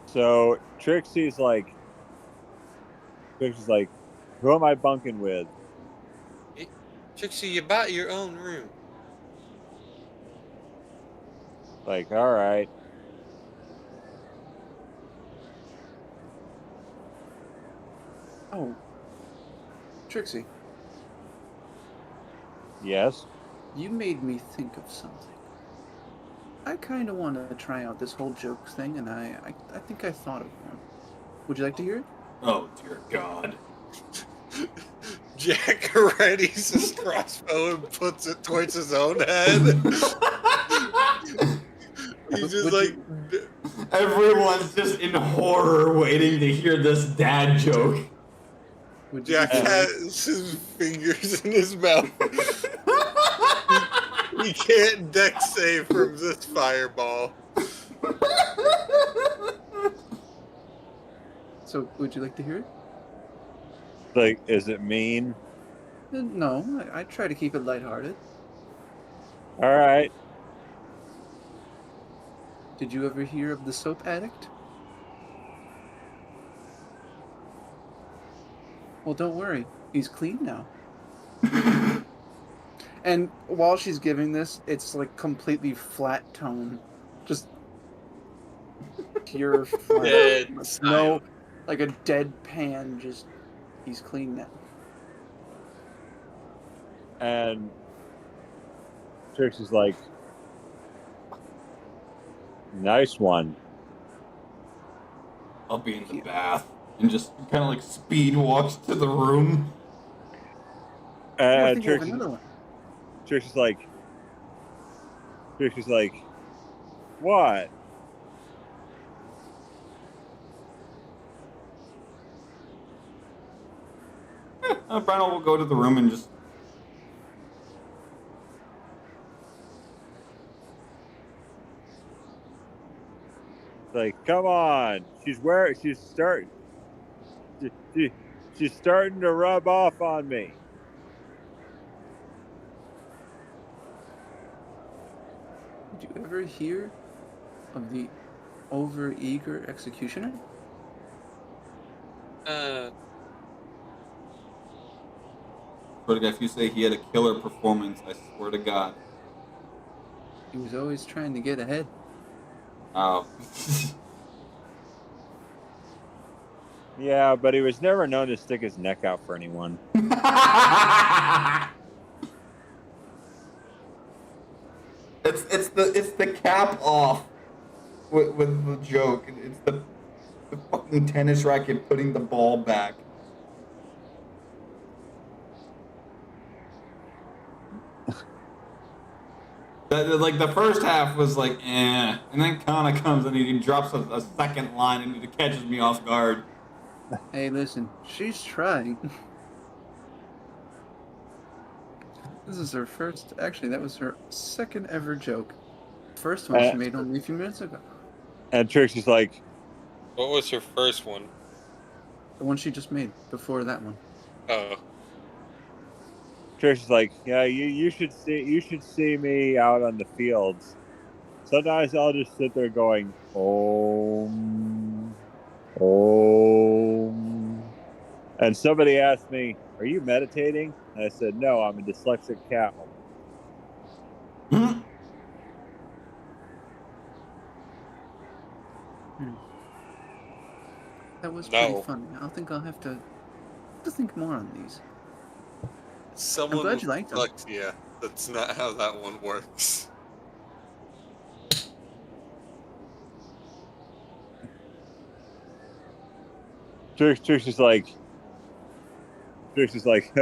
so Trixie's like, who am I bunking with? Trixie, you bought your own room. Like, all right. Oh, Trixie, Yes. you made me think of something. I kind of want to try out this whole jokes thing, and I think I thought of one. Would you like to hear it? Oh, dear God. Jack readies his crossbow and puts it towards his own head. He's just like... Everyone's just in horror waiting to hear this dad joke. Jack has his fingers in his mouth. He can't deck save from this fireball. So, would you like to hear it? Like, is it mean? No, I try to keep it lighthearted. All right. Did you ever hear of the soap addict? Well, don't worry. He's clean now. And while she's giving this, it's like completely flat tone. Just pure flat. No, like a deadpan, just, he's clean now. And Trixie's like, nice one. I'll be in the bath. And just kind of like speed walks to the room. I think I have another one. Trixie's like, what? Brian will go to the room and just... Like, come on. She's starting to rub off on me. Did you ever hear of the over-eager executioner? But if you say he had a killer performance, I swear to God. He was always trying to get ahead. Oh. Yeah, but he was never known to stick his neck out for anyone. It's the cap off with the joke. It's the fucking tennis racket putting the ball back. Like the first half was like, eh, and then Kana comes and he drops a second line and it catches me off guard. Hey, listen, she's trying. This is her first. Actually, that was her second ever joke. First one she made only a few minutes ago. And Trixie's like, what was her first one? The one she just made before that one. Oh. Trixie's like, yeah, you should see me out on the fields. sometimes I'll just sit there going, Om, Om. And somebody asked me, "Are you meditating?" And I said, "No, I'm a dyslexic cat." That was No. pretty funny. I think I'll have to think more on these. Someone glad with you liked them. dyslexia. That's not how that one works. Trish is like,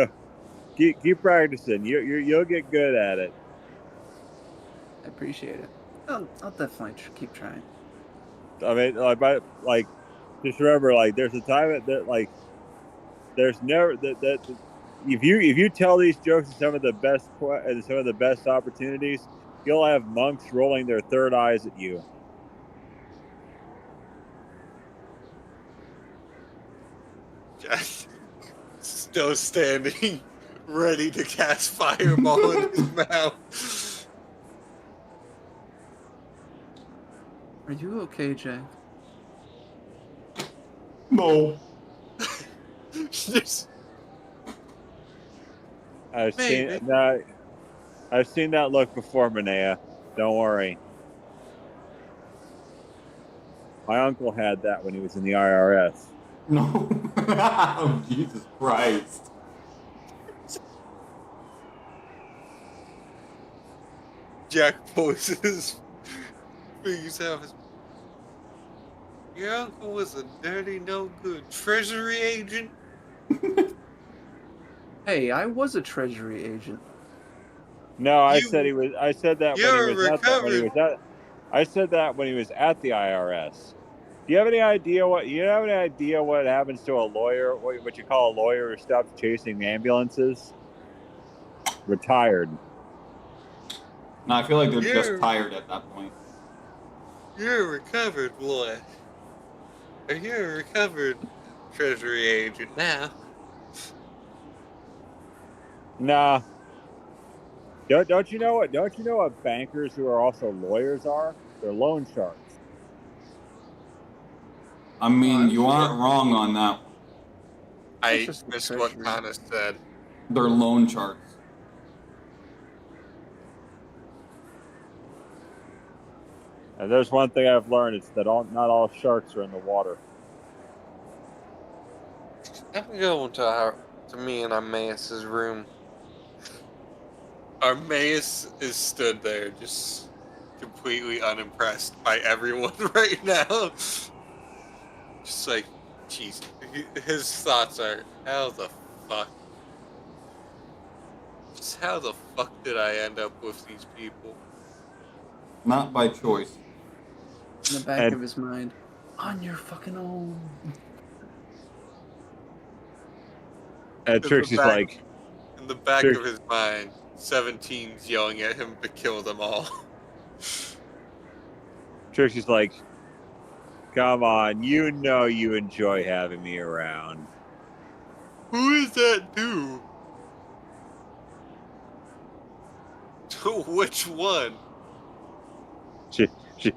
keep practicing. You'll get good at it. I appreciate it. I'll definitely keep trying. I mean, just remember, there's a time that there's never that if you tell these jokes at some of the best opportunities, you'll have monks rolling their third eyes at you. Jack still standing, ready to cast fireball in his mouth. Are you okay, Jack? No. Just, I've Maybe. seen that look before, Manea. Don't worry. My uncle had that when he was in the IRS. No. Oh, Jesus Christ. Jack pulls his fingers out. Your uncle was a dirty, no good treasury agent. Hey, I was a treasury agent. No, I You- said he was. I said that when he You're was at that. When he recovered. was at. I said that when he was at the IRS. Do you have any idea what? You have any idea what happens to a lawyer? What you call a lawyer who stops chasing ambulances? Retired. No, I feel like they're just You're- tired at that point. You're a recovered lawyer. You're a recovered treasury agent now. Nah. Don't you know what? Don't you know what bankers who are also lawyers are? They're loan sharks. I mean, I'm you sure. aren't wrong on that one. I just the missed what treasury. Connor said. They're loan sharks. And there's one thing I've learned: it's that not all sharks are in the water. I'm going to me and Armaeus' room. Armaeus is stood there, just completely unimpressed by everyone right now. Just like, jeez. His thoughts are, how the fuck? Just how the fuck did I end up with these people? Not by choice. In the back And- of his mind, on your fucking own. And In the Trixie's back- like, In the back Sure. of his mind, 17's yelling at him to kill them all. Trixie's like, come on, you know you enjoy having me around. Who is that dude? Which one? She's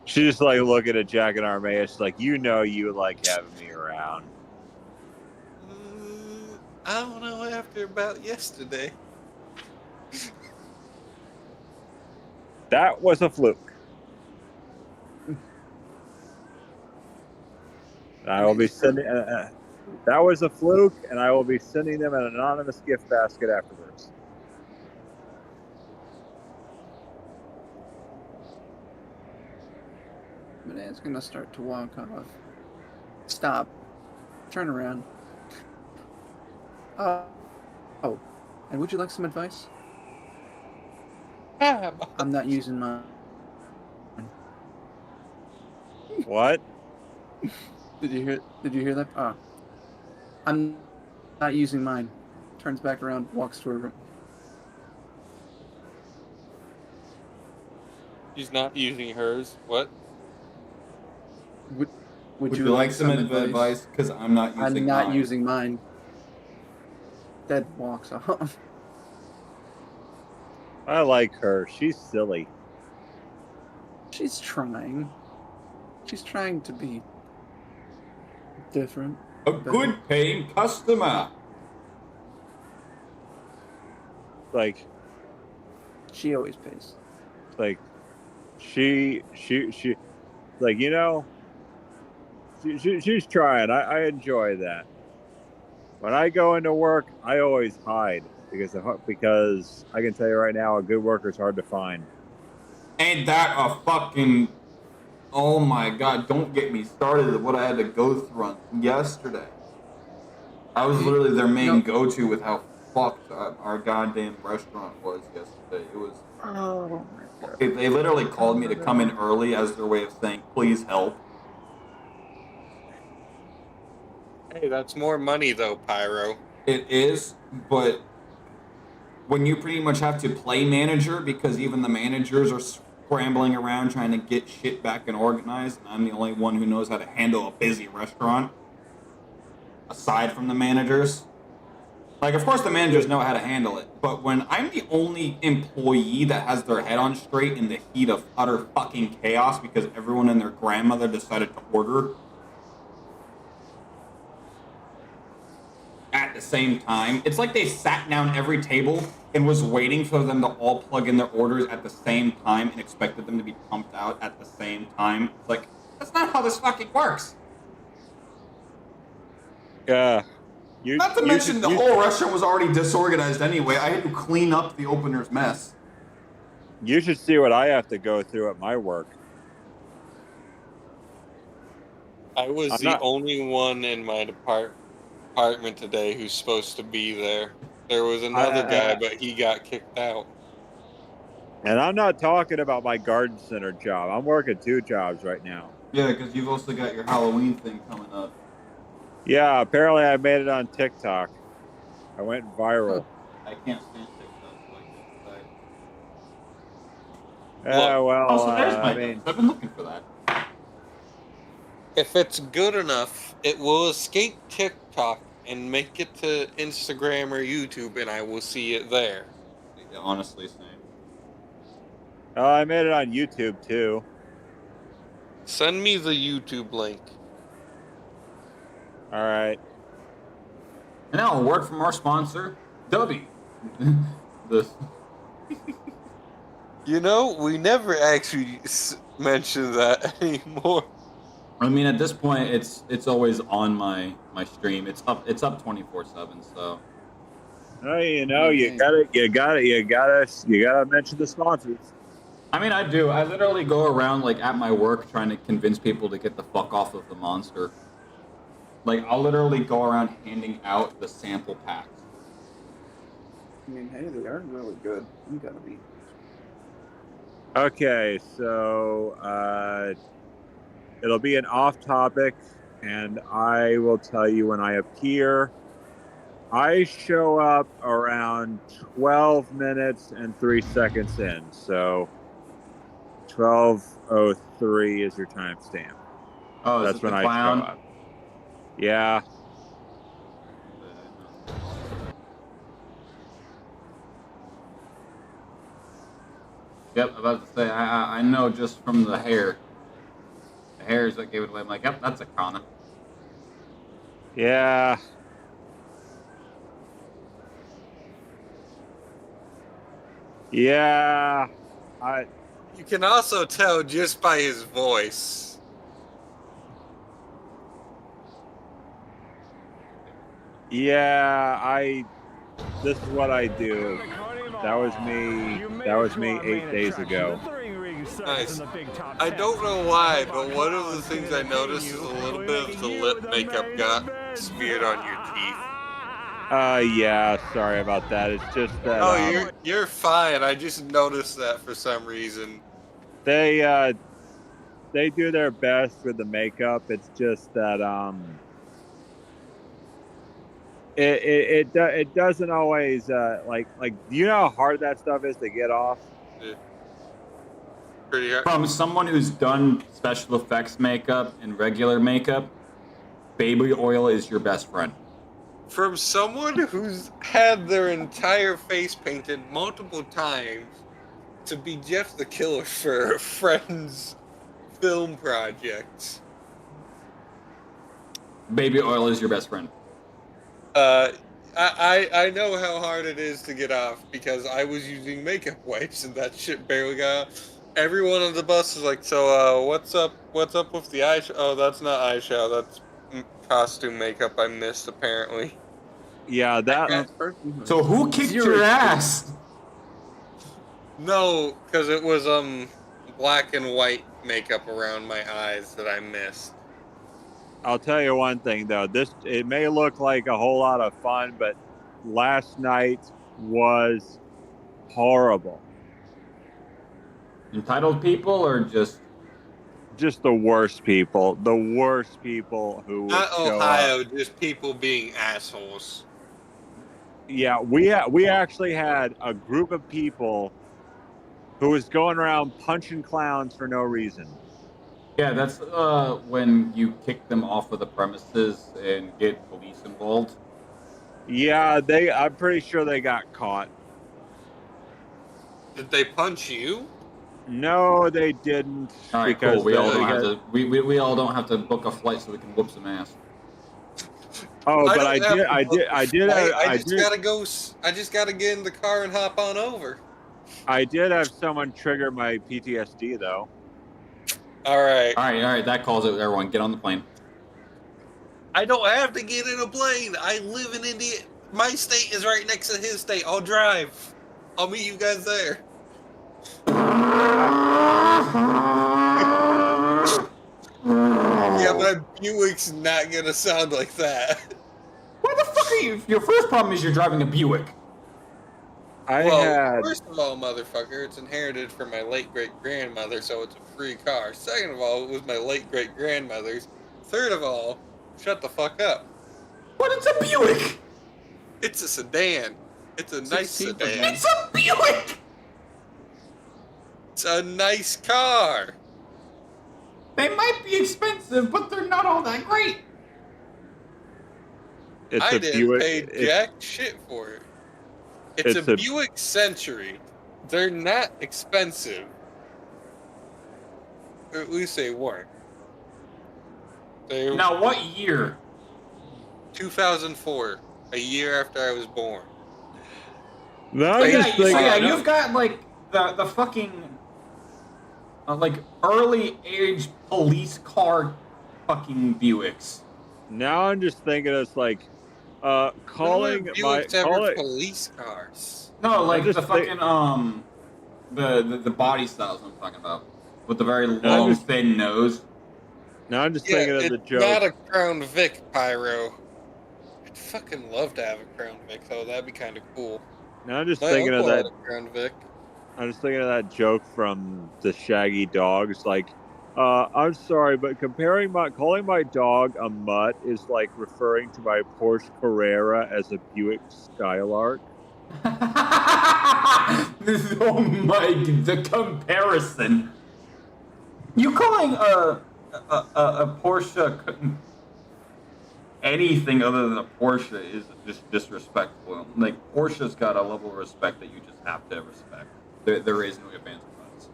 just like looking at Jack and Armaeus, like, you know you like having me around. I don't know after about yesterday. That was a fluke. I will be sending. That was a fluke, and I will be sending them an anonymous gift basket afterwards. Manea's gonna start to walk off. Stop. Turn around. Oh. And would you like some advice? I'm not using mine. What? Did you hear that? I'm not using mine. Turns back around, walks to her room. He's not using hers. What? Would you like some advice? Because I'm not using I'm not mine. using mine. Dead walks off. I like her. She's silly. She's trying. She's trying to be different. A good paying customer. Like, She always pays. like, she, like, you know, she's trying. I enjoy that. When I go into work, I always hide because I can tell you right now, a good worker is hard to find. Ain't that a fucking... Oh my god, don't get me started with what I had to go through on yesterday. I was literally their main go-to with how fucked our goddamn restaurant was yesterday. It was... Oh my god. They literally called me to come in early as their way of saying, please help. Hey, that's more money though, Pyro. It is, but when you pretty much have to play manager because even the managers are scrambling around trying to get shit back and organized, and I'm the only one who knows how to handle a busy restaurant, aside from the managers. Like, of course the managers know how to handle it, but when I'm the only employee that has their head on straight in the heat of utter fucking chaos because everyone and their grandmother decided to order at the same time, it's like they sat down every table and was waiting for them to all plug in their orders at the same time and expected them to be pumped out at the same time. It's like, that's not how this fucking works. Yeah. Not to mention the whole restaurant was already disorganized anyway. I had to clean up the opener's mess. You should see what I have to go through at my work. I was the only one in my department today who's supposed to be there. There was another guy, but he got kicked out. And I'm not talking about my garden center job. I'm working 2 jobs right now. Yeah, because you've also got your Halloween thing coming up. Yeah, apparently I made it on TikTok. I went viral. I can't stand TikTok, so I can't decide. Yeah, well, also, there's my I mean, I've been looking for that. If it's good enough, it will escape TikTok and make it to Instagram or YouTube, and I will see it there. Yeah, honestly, same. I made it on YouTube too. Send me the YouTube link. All right. And now a word from our sponsor, W. You know, we never actually mention that anymore. I mean, at this point, it's always on my stream. It's up 24/7. So. Oh, you know, you gotta mention the sponsors. I mean, I do. I literally go around like at my work trying to convince people to get the fuck off of the monster. Like, I'll literally go around handing out the sample packs. I mean, hey, they are really good. You gotta be. Okay, so it'll be an off topic, and I will tell you when I appear. I show up around 12 minutes and 3 seconds in, so 12:03 is your timestamp. Oh, that's when I clown? show up. Yeah. Yep, I'm about to say, I know just from the hair. The hairs that gave it away. I'm like, yep, that's a Kana. Yeah. Yeah. You can also tell just by his voice. Yeah, this is what I do. That was me 8 days ago. Nice. I don't know why, but one of the things I noticed is a little bit of the lip makeup got smeared on your teeth. Yeah, sorry about that. It's just that. Oh, you're fine. I just noticed that for some reason. They do their best with the makeup. It's just that it doesn't always like do you know how hard that stuff is to get off? Yeah. Pretty hard. From someone who's done special effects makeup and regular makeup, baby oil is your best friend. From someone who's had their entire face painted multiple times, to be Jeff the Killer for friends' film projects. Baby oil is your best friend. I know how hard it is to get off because I was using makeup wipes and that shit barely got off. Everyone on the bus is like, so what's up with the eyeshadow? Oh, that's not eyeshadow, that's costume makeup I missed apparently. Yeah, that. So who kicked your ass? No, because it was black and white makeup around my eyes that I missed. I'll tell you one thing though. It may look like a whole lot of fun, but last night was horrible. Entitled people or just the worst people. The worst people who would Not show Ohio, up. just people being assholes. Yeah, we actually had a group of people who was going around punching clowns for no reason. yeah, that's when you kick them off of the premises and get police involved. Yeah, I'm pretty sure they got caught. Did they punch you? No, they didn't. All right, because cool. We all don't have to. We all don't have to book a flight so we can whoop some ass. Oh, but I just gotta get in the car and hop on over. I did have someone trigger my PTSD though. All right. That calls it. Everyone, get on the plane. I don't have to get in a plane. I live in India. My state is right next to his state. I'll drive. I'll meet you guys there. Yeah, my Buick's not gonna sound like that. Why the fuck are you? Your first problem is you're driving a Buick. First of all, motherfucker, it's inherited from my late great-grandmother, so it's a free car. Second of all, it was my late great-grandmother's. Third of all, shut the fuck up. But it's a Buick! It's a sedan. It's a nice sedan. It's a Buick! It's a nice car. They might be expensive, but they're not all that great. I didn't pay jack shit for it. It's a Buick Century. They're not expensive. Or at least they weren't. Now, what year? 2004. A year after I was born. No, you've got like the fucking like early age police car fucking Buicks. Now I'm just thinking it's like calling police cars. No, like the fucking the body styles I'm talking about with the very long thin nose. Now I'm just thinking of the joke. Not a Crown Vic pyro. I'd fucking love to have a Crown Vic though. That'd be kind of cool. Now I'm just thinking of that. Crown Vic. I'm just thinking of that joke from the Shaggy Dogs. Like, I'm sorry, but calling my dog a mutt is like referring to my Porsche Carrera as a Buick Skylark. Oh my, the comparison. You calling a Porsche anything other than a Porsche is just disrespectful. Like, Porsche's got a level of respect that you just have to respect. There is no advance buttons.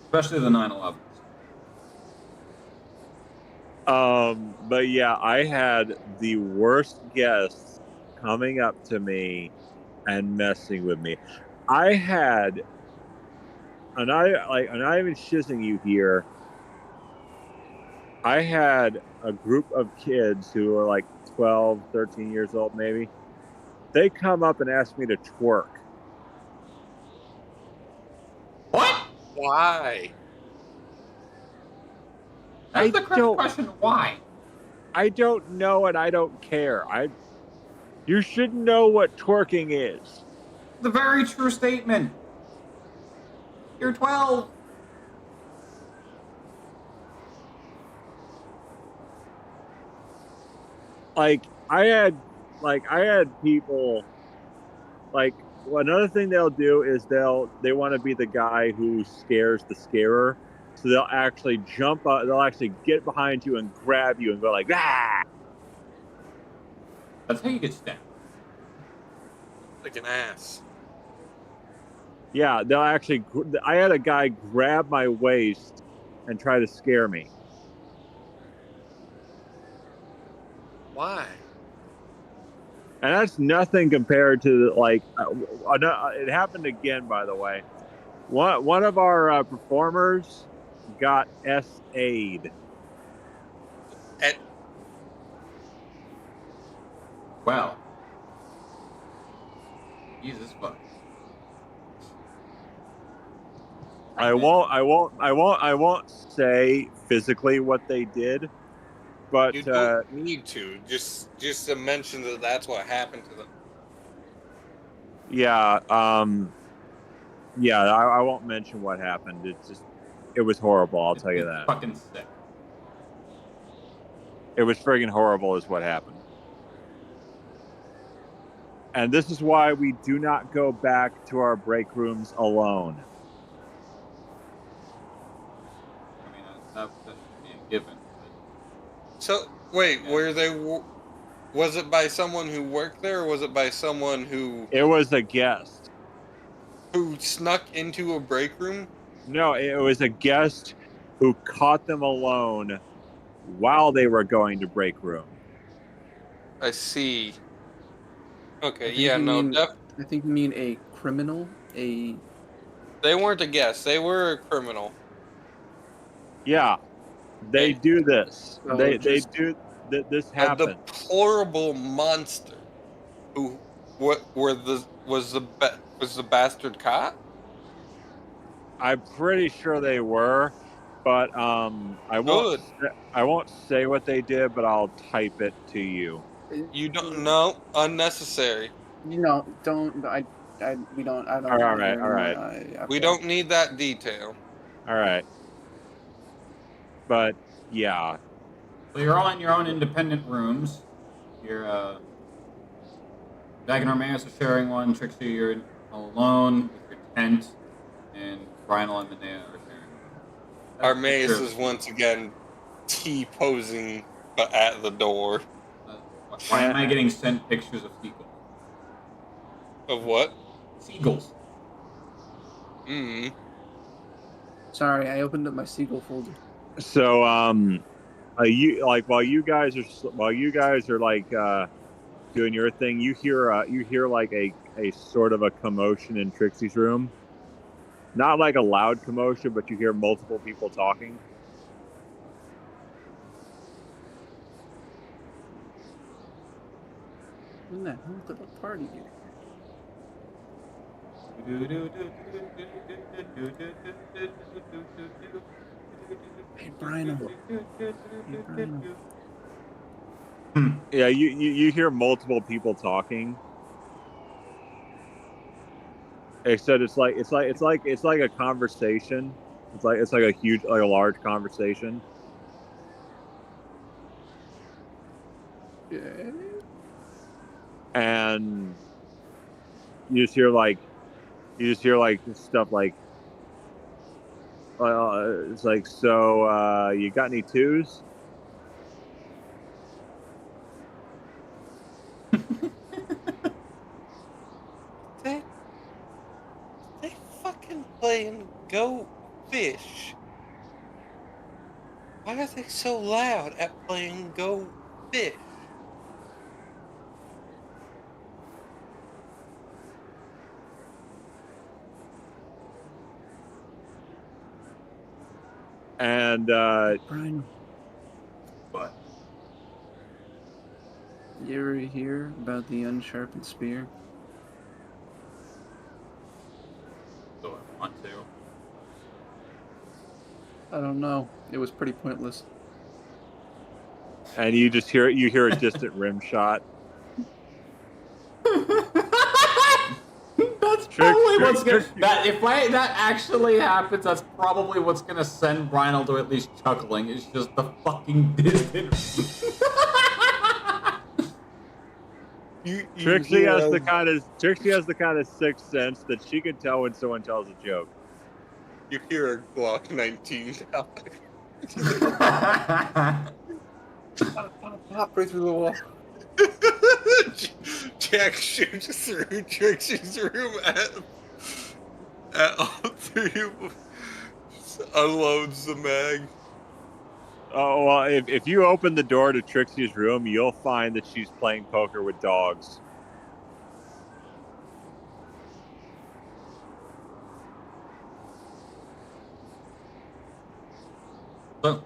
Especially the 911s. But yeah, I had the worst guests coming up to me and messing with me. I had, and I'm not even shizzing you here. I had a group of kids who were like 12, 13 years old, maybe. They come up and ask me to twerk. What? Why? That's the correct question. Why? I don't know and I don't care. You should know what twerking is. The very true statement. You're 12. I had people, like, another thing they'll do is they want to be the guy who scares the scarer, so they'll actually jump up, they'll actually get behind you and grab you and go like, ah! That's how you get stabbed. Like an ass. Yeah, they'll actually. I had a guy grab my waist and try to scare me. Why? And that's nothing compared to like. It happened again, by the way. One of our performers got SA'd. At, Well. Jesus fuck. I won't say physically what they did, but you don't need to. Just to mention that that's what happened to them. yeah, yeah, I won't mention what happened. It was horrible. I'll tell you It's that. fucking sick. It was friggin' horrible, is what happened. And this is why we do not go back to our break rooms alone. I mean, that should be a given. So wait, Yeah. were they? Was it by someone who worked there, or was it by someone who It was a guest. snuck into a break room? No, it was a guest who caught them alone while they were going to break room. I see. Okay, I think yeah, you no, mean, I think you mean a criminal, a. they weren't a guest. They were a criminal. Yeah, they do this. Oh, They just- do. This A happens. deplorable monster. Who? What? Was the bastard caught? I'm pretty sure they were, but I won't say what they did, but I'll type it to you. You don't know. Unnecessary. Don't. We don't. I don't. All right. We don't need that detail. All right. But yeah. So you're all in your own independent rooms. You're Dag and Armaeus are sharing one. Trixie, you're all alone with your tent, and Rhinal and Minea are sharing one. Armaeus is once again T-posing, but at the door. Why am I getting sent pictures of seagulls? Of what? Seagulls. Sorry, I opened up my seagull folder. So you like while you guys are like doing your thing, you hear like a sort of a commotion in Trixie's room. Not like a loud commotion, but you hear multiple people talking. When the hell did the party get Hey, Brian. Yeah, you hear multiple people talking. Except it's like a conversation. It's like a large conversation. Yeah. And you just hear stuff like it's like, so you got any twos? They fucking playing Go Fish. Why are they so loud at playing Go Fish? And Brian, What? you ever hear about the unsharpened spear? Do I want to? I don't know. It was pretty pointless. and you hear a distant rim shot. That's probably what's gonna. That actually happens, that's probably what's gonna send Rhinal to at least chuckling. It's just the fucking distant. Trixie has the kind of sixth sense that she can tell when someone tells a joke. You hear a Glock 19 now. Pop right through the wall. Jack shoots through Trixie's room at him. all three of them just unloads the mag. Oh, well, if you open the door to Trixie's room, you'll find that she's playing poker with dogs. So,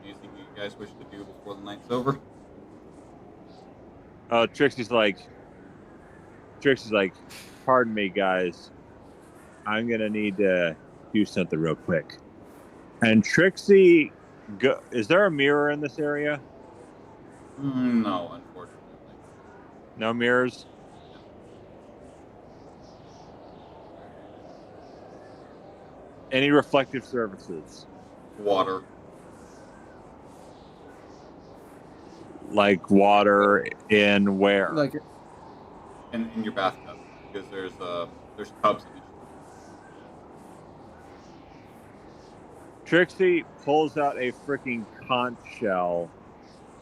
anything you guys wish to do before the night's over? Trixie's like, pardon me, guys. I'm going to need to do something real quick. And Trixie, is there a mirror in this area? No, unfortunately. No mirrors? Any reflective surfaces? Water. Like water in where? Like, In your bathtub, because there's tubs in each. Trixie pulls out a freaking conch shell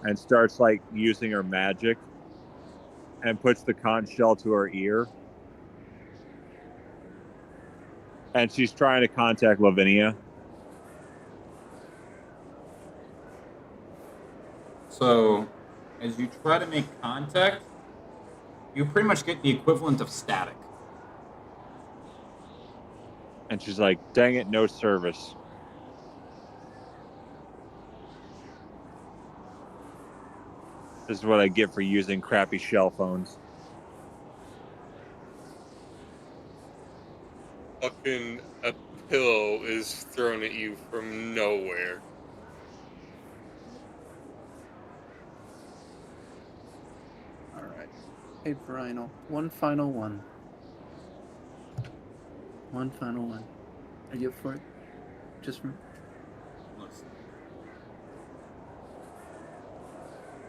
and starts like using her magic and puts the conch shell to her ear. And she's trying to contact Lavinia. So, as you try to make contact, you pretty much get the equivalent of static. And she's like, dang it, no service. This is what I get for using crappy shell phones. Fucking a pillow is thrown at you from nowhere. alright. Hey, Brinal, one final one. One final one. Are you up for it? Just for... Let's see.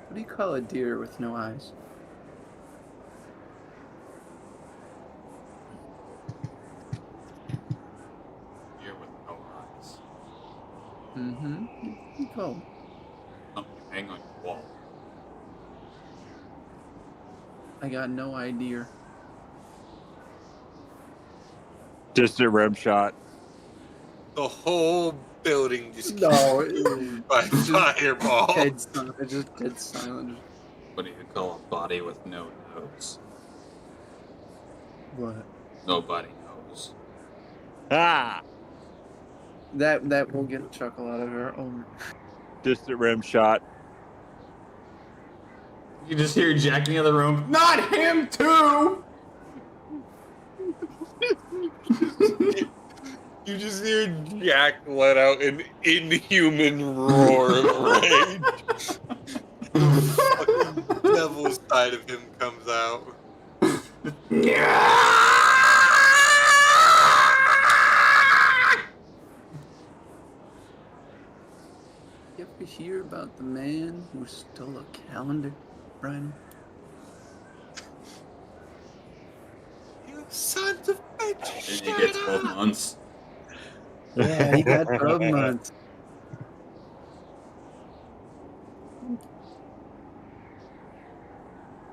What do you call a deer with no eyes? Here with no eyes. Mm-hmm. You call it. Something you hang on your wall. I got no idea. Distant rim shot. The whole building just No, by it's just fireball. dead silent. It's just dead silent. What do you call a body with no nose? What? Nobody knows. Ah! That will get a chuckle out of her. Oh, Distant rim shot. You just hear Jack in the other room. Not him too. You just hear Jack let out an inhuman roar of rage. The fucking devil side of him comes out. you ever hear about the man who stole a calendar, Brian? You sons of bitches! And he gets 12 months. Yeah, he got 12 months.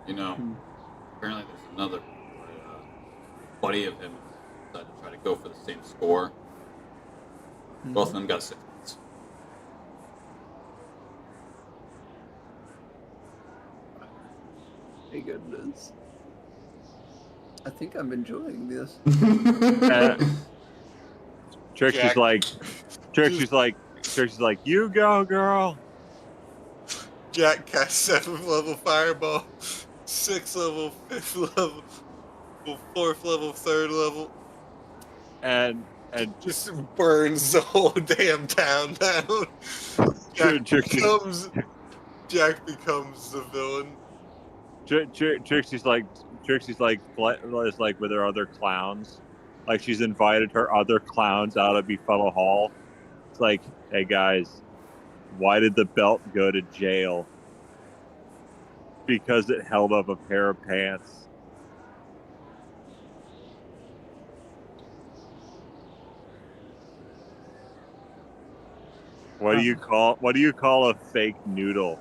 You know, Hmm. apparently there's another buddy of him decided to try to go for the same score. Both of them got 6 months. My goodness. I think I'm enjoying this. Trixie's Jack. like, you go, girl. Jack casts 7th level fireball, 6th level, 5th level, 4th level, 3rd level. And Just burns the whole damn town down. Jack becomes the villain. Trixie's like is like with her other clowns. Like she's invited her other clowns out of Befuddle Hall. It's like, hey guys, why did the belt go to jail? Because it held up a pair of pants. What do you call a fake noodle?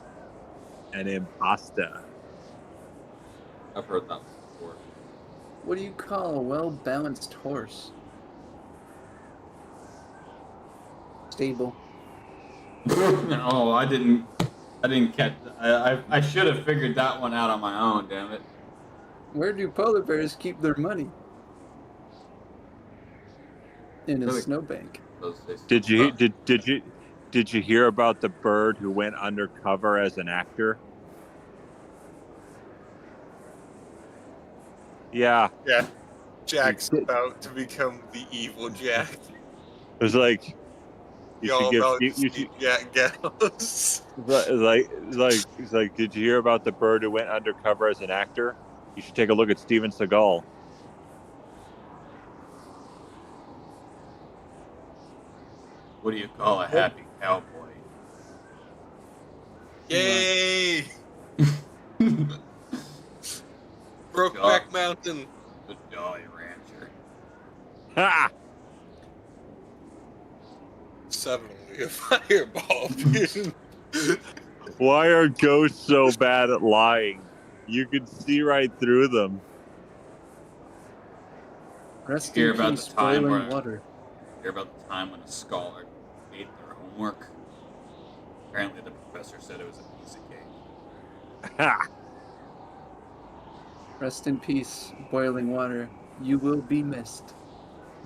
An impasta. I've heard that before. What do you call a well-balanced horse? stable. Oh, I didn't catch. I should have figured that one out on my own. Damn it. Where do polar bears keep their money? In a Really? snowbank. Did you hear about the bird who went undercover as an actor? Yeah, Yeah. Jack's It- about to become the evil Jack. it was like you should Y'all give about to you see should Jack Gallows. it's like did you hear about the bird who went undercover as an actor? You should take a look at Steven Seagal. What do you call a happy cowboy? Yay! The Brokeback Mountain. Jolly Rancher. Ha! Suddenly a fireball appeared. Why are ghosts so bad at lying? You can see right through them. Rest Hear in about peace, the time boiling where- water. Hear about the time when a scholar ate their homework? Apparently, the professor said it was a piece of cake. Ha! Rest in peace, boiling water. You will be missed.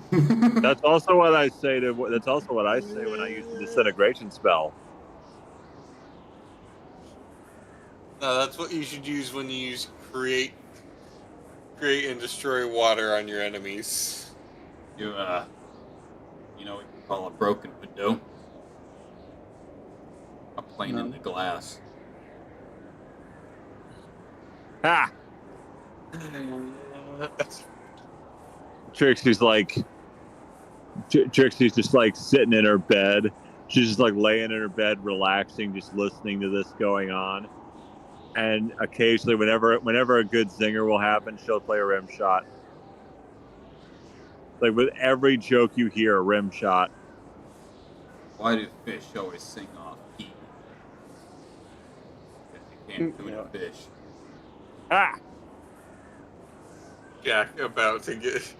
That's also what I say That's also what I say when I use the disintegration spell. No, that's what you should use when you use create and destroy water on your enemies. You know what you call a broken window? A plane in No. the glass. Ha! Trixie's like Trixie's just like sitting in her bed. She's just like laying in her bed, relaxing, just listening to this going on. And occasionally, whenever a good zinger will happen, she'll play a rim shot. Like with every joke you hear, a rim shot. Why do fish always sing off key? Because you can't tuna fish. Ah! Jack about to get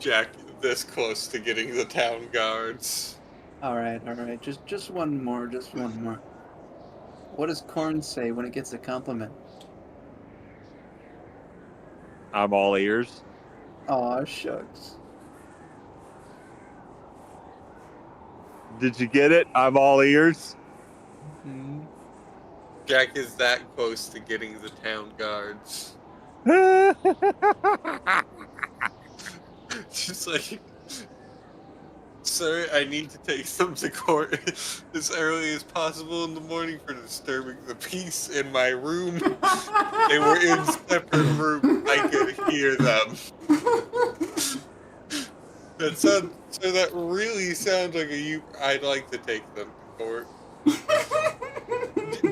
Jack this close to getting the town guards. All right. Just one more. What does corn say when it gets a compliment? I'm all ears. Aw, shucks. Did you get it? I'm all ears. Hmm. Jack is that close to getting the town guards. Just like, sir, I need to take them to court as early as possible in the morning for disturbing the peace in my room. They were in separate rooms. I could hear them. That really sounds like I'd like to take them to court.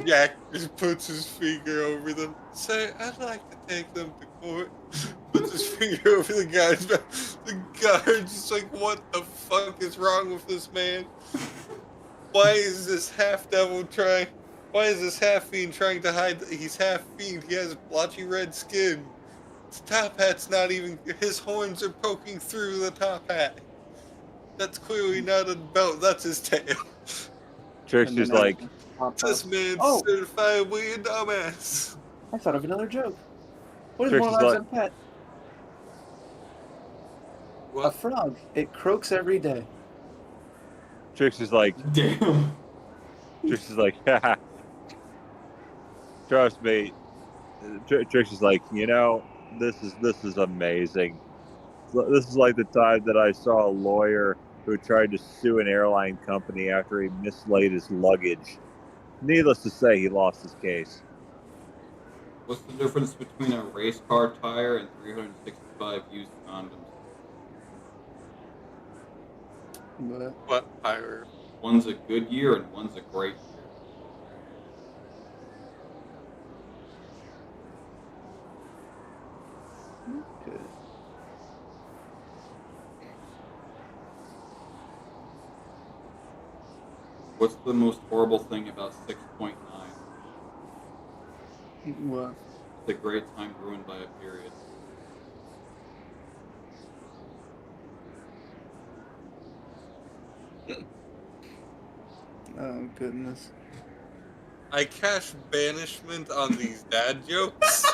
Jack just puts his finger over them. Say, I'd like to take them to court. Puts his finger over the guy's back. The guard's just like, what the fuck is wrong with this man? Why is this half devil trying? Why is this half fiend trying to hide that he's half fiend? He has blotchy red skin. His top hat's not even. His horns are poking through the top hat. That's clearly not a belt. That's his tail. Trixie's like, This man's Oh. certifiably a dumbass. I thought of another joke. What is Trixie's more lives like- than pet? A What? frog. It croaks every day. Trixie's like, Damn. Trixie's like, haha. Trust me. Trixie's like, this is amazing. This is like the time that I saw a lawyer who tried to sue an airline company after he mislaid his luggage. Needless to say, he lost his case. What's the difference between a race car tire and 365 used condoms? But What pirate? One's a good year and one's a great year. good. What's the most horrible thing about 6.9? What? It's a great time ruined by a period. Oh, goodness. I cast banishment on these dad jokes.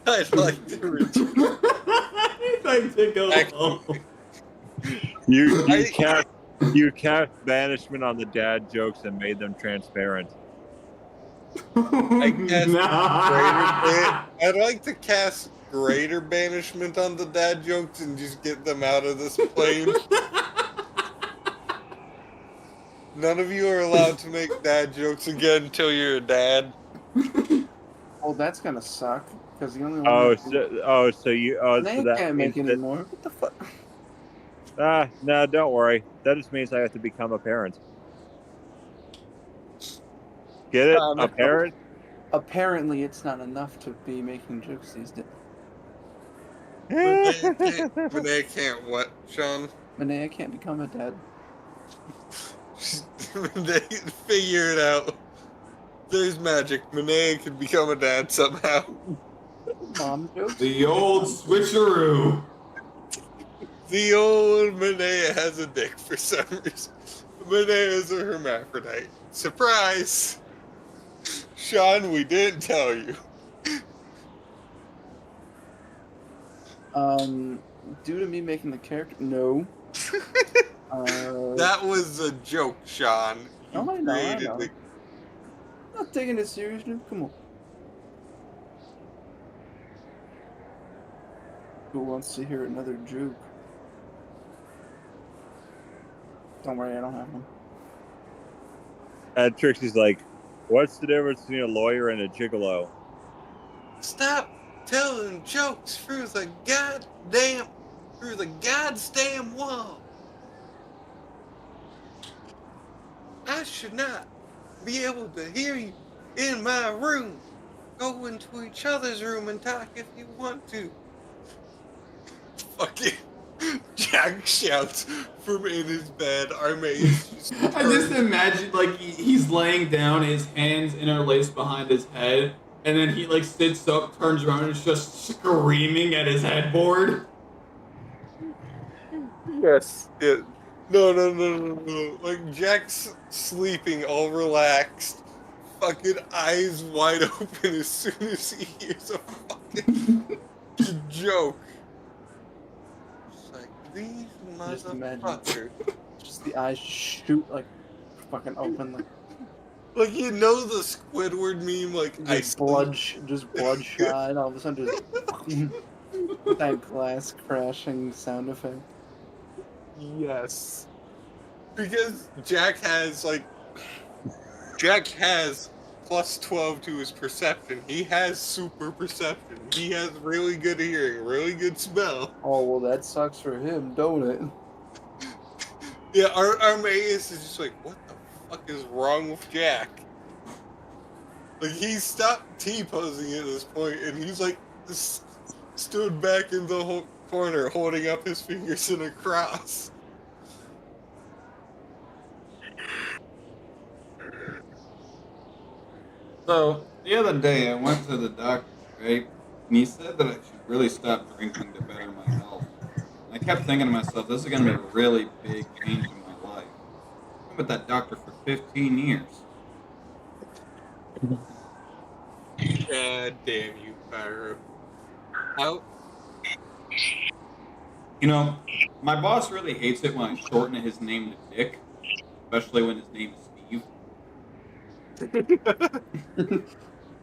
I'd like to return. I'd like to go Actually, You cast banishment on the dad jokes and made them transparent. I cast Nah. I'd like to cast greater banishment on the dad jokes and just get them out of this plane. None of you are allowed to make dad jokes again until you're a dad. Oh, that's gonna suck. Because the only one So that can't means make anymore. What the fuck? no, don't worry. That just means I have to become a parent. Get it? A parent? Apparently, it's not enough to be making jokes these days. Renee can't what, Sean? Manea can't become a dad. Renee, figure it out. There's magic. Renee can become a dad somehow. Mom jokes? The old switcheroo. The old Renee has a dick for some reason. Renee is a hermaphrodite. Surprise! Sean, we didn't tell you. Due to me making the character, no. That was a joke, Sean. You No, I know. created I'm not taking it serious, dude. Come on. Who wants to hear another joke? Don't worry, I don't have one. And Trixie's like, what's the difference between a lawyer and a gigolo? Stop telling jokes through the goddamn wall. I should not be able to hear you in my room. Go into each other's room and talk if you want to. Fucking Jack shouts from in his bed. Armaeus I just imagine like he's laying down, his hands interlaced behind his head, and then he like sits up, turns around, and is just screaming at his headboard. Yes. No. Like Jack's sleeping, all relaxed, fucking eyes wide open as soon as he hears a fucking joke. Just like these Just imagine. motherfuckers. Just the eyes shoot like fucking open, Like you know the Squidward meme, like I just bloodshot, and all of a sudden just that glass crashing sound effect. Yes. Because Jack has plus 12 to his perception. He has super perception. He has really good hearing, really good smell. Oh well, that sucks for him, don't it? Yeah, Armaeus is just like, what the fuck is wrong with Jack? Like he stopped T-posing at this point, and he's like stood back in the whole corner, holding up his fingers in a cross. So the other day I went to the doctor, right? And he said that I should really stop drinking to better my health. And I kept thinking to myself, this is going to be a really big change in my life. I've been with that doctor for 15 years. God damn you, Pyro. How? You know, my boss really hates it when I shorten his name to Dick, especially when his name is Steve.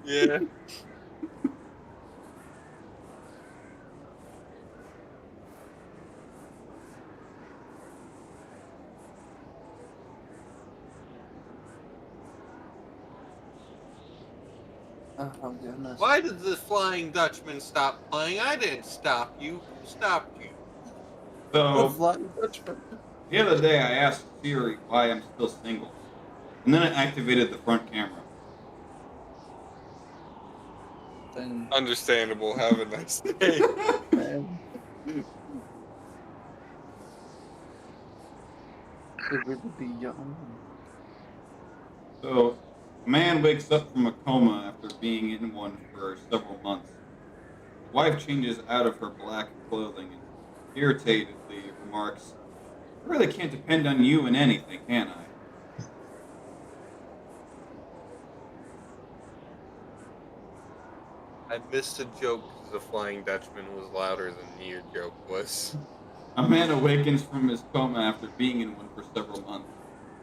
Yeah. Oh goodness. Why did the Flying Dutchman stop playing? I didn't stop you. Who stopped you? The So Flying Dutchman. the other day I asked Siri why I'm still single, and then I activated the front camera. Then Understandable. Have a nice day. man. It would be young. So, a man wakes up from a coma after being in one for several months. His wife changes out of her black clothing and irritatedly remarks, I really can't depend on you in anything, can I? I missed a joke because the Flying Dutchman was louder than your joke was. A man awakens from his coma after being in one for several months.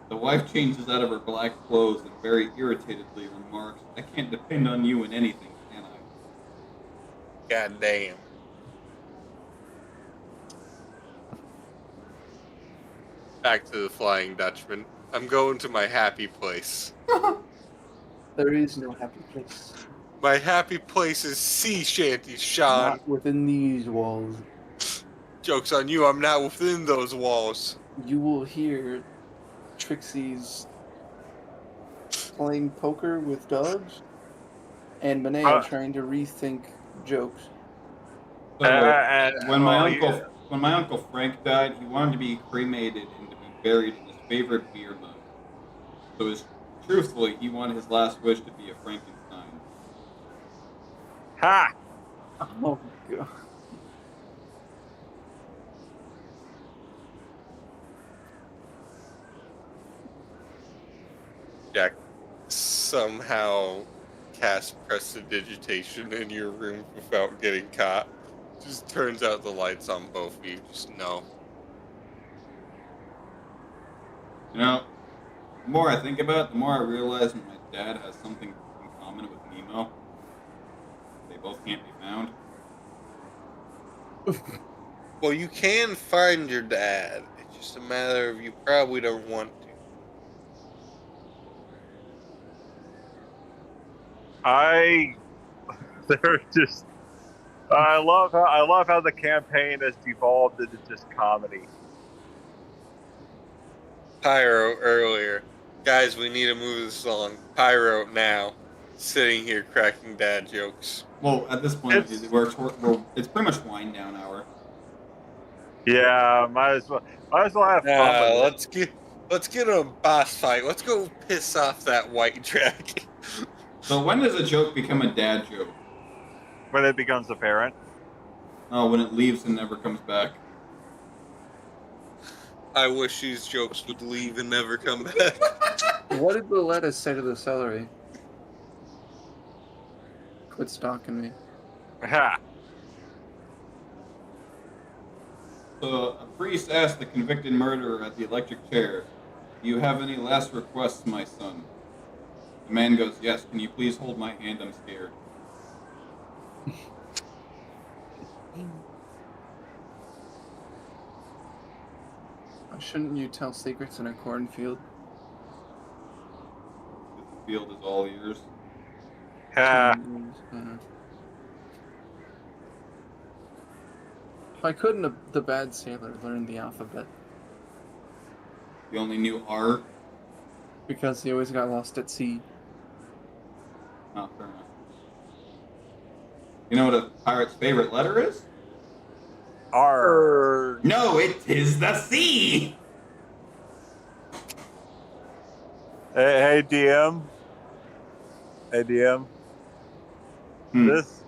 The wife changes out of her black clothes and very irritatedly remarks, "I can't depend on you in anything, can I?" God damn. Back to the Flying Dutchman. I'm going to my happy place. There is no happy place. My happy place is sea shanty, Sean. Not within these walls. Joke's on you, I'm not within those walls. You will hear Trixie's playing poker with dogs, and Manea trying to rethink jokes. So when my uncle Frank died, he wanted to be cremated and to be buried in his favorite beer mug. So truthfully, he wanted his last wish to be a Frankenstein. Ha! Oh god. Jack somehow cast prestidigitation in your room without getting caught. Just turns out the lights on both of you. Just no. You know, the more I think about it, the more I realize my dad has something in common with Nemo. They both can't be found. Well, you can find your dad. It's just a matter of you probably don't want to. They're just. I love how the campaign has devolved into just comedy. Pyro earlier. Guys, we need to move this along. Pyro now. Sitting here cracking dad jokes. Well, at this point, it's pretty much wind down hour. Yeah, might as well have fun with it. Let's get a boss fight. Let's go piss off that white dragon. So when does a joke become a dad joke? When it becomes apparent. Oh, when it leaves and never comes back. I wish these jokes would leave and never come back. What did the lettuce say to the celery? Quit stalking me. Ha! So a priest asked the convicted murderer at the electric chair, "Do you have any last requests, my son?" The man goes, "Yes, can you please hold my hand? I'm scared." Shouldn't you tell secrets in a cornfield? The field is all yours. Ha! Why couldn't the bad sailor learn the alphabet? You only knew R? Because he always got lost at sea. Oh, fair enough. You know what a pirate's favorite letter is? R. No, it is the C! Hey DM. Hey DM. This,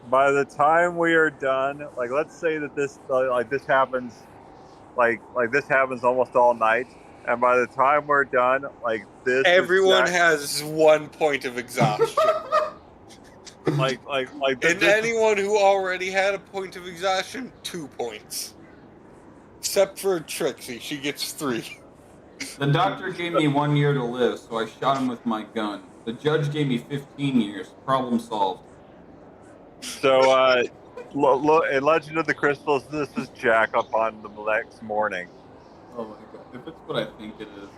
by the time we are done, like let's say that this happens, like this happens almost all night, and by the time we're done, like this, everyone has 1 point of exhaustion. And anyone who already had a point of exhaustion, 2 points. Except for Trixie, she gets 3. The doctor gave me 1 year to live, so I shot him with my gun. The judge gave me 15 years. Problem solved. So, in Legend of the Crystals, this is Jack up on the next morning. Oh my god, if it's what I think it is.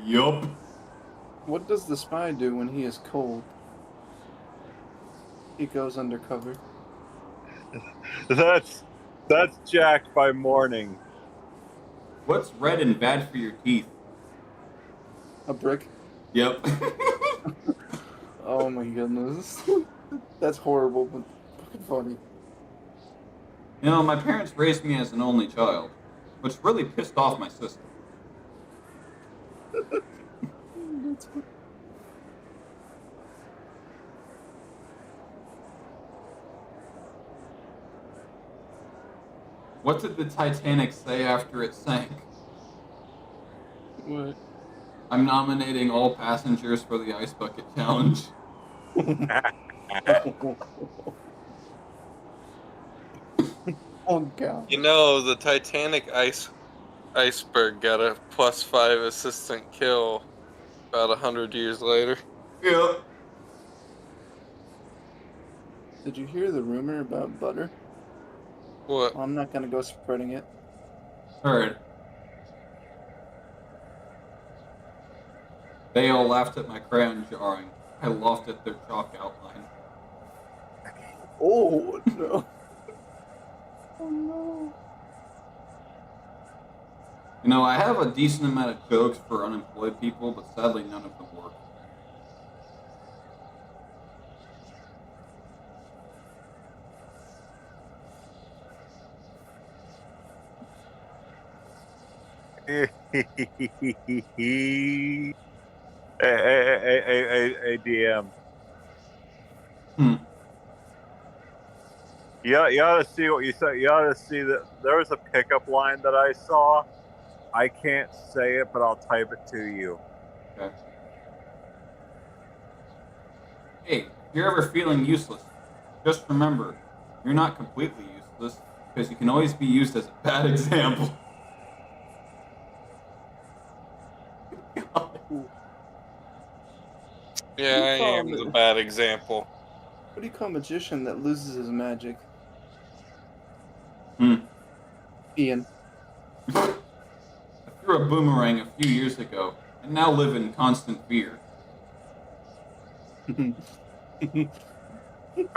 Yup. What does the spy do when he is cold? He goes undercover. That's Jack by morning. What's red and bad for your teeth? A brick? Yep. Oh my goodness. That's horrible, but fucking funny. You know, my parents raised me as an only child, which really pissed off my sister. That's funny. What did the Titanic say after it sank? What? I'm nominating all passengers for the Ice Bucket Challenge. Oh god. You know, the Titanic iceberg got a +5 assistant kill about 100 years later. Yeah. Did you hear the rumor about butter? What? Well, I'm not gonna go spreading it. Heard. They all laughed at my crayon drawing. I laughed at their chalk outline. Oh no. Oh no. You know, I have a decent amount of jokes for unemployed people, but sadly none of them work. Hey, DM. Hmm. You ought to see what you said. You ought to see that there was a pickup line that I saw. I can't say it, but I'll type it to you. Okay. Hey, if you're ever feeling useless, just remember, you're not completely useless, because you can always be used as a bad example. Yeah, I am the bad example. What do you call a magician that loses his magic? Ian. I threw a boomerang a few years ago, and now live in constant fear. All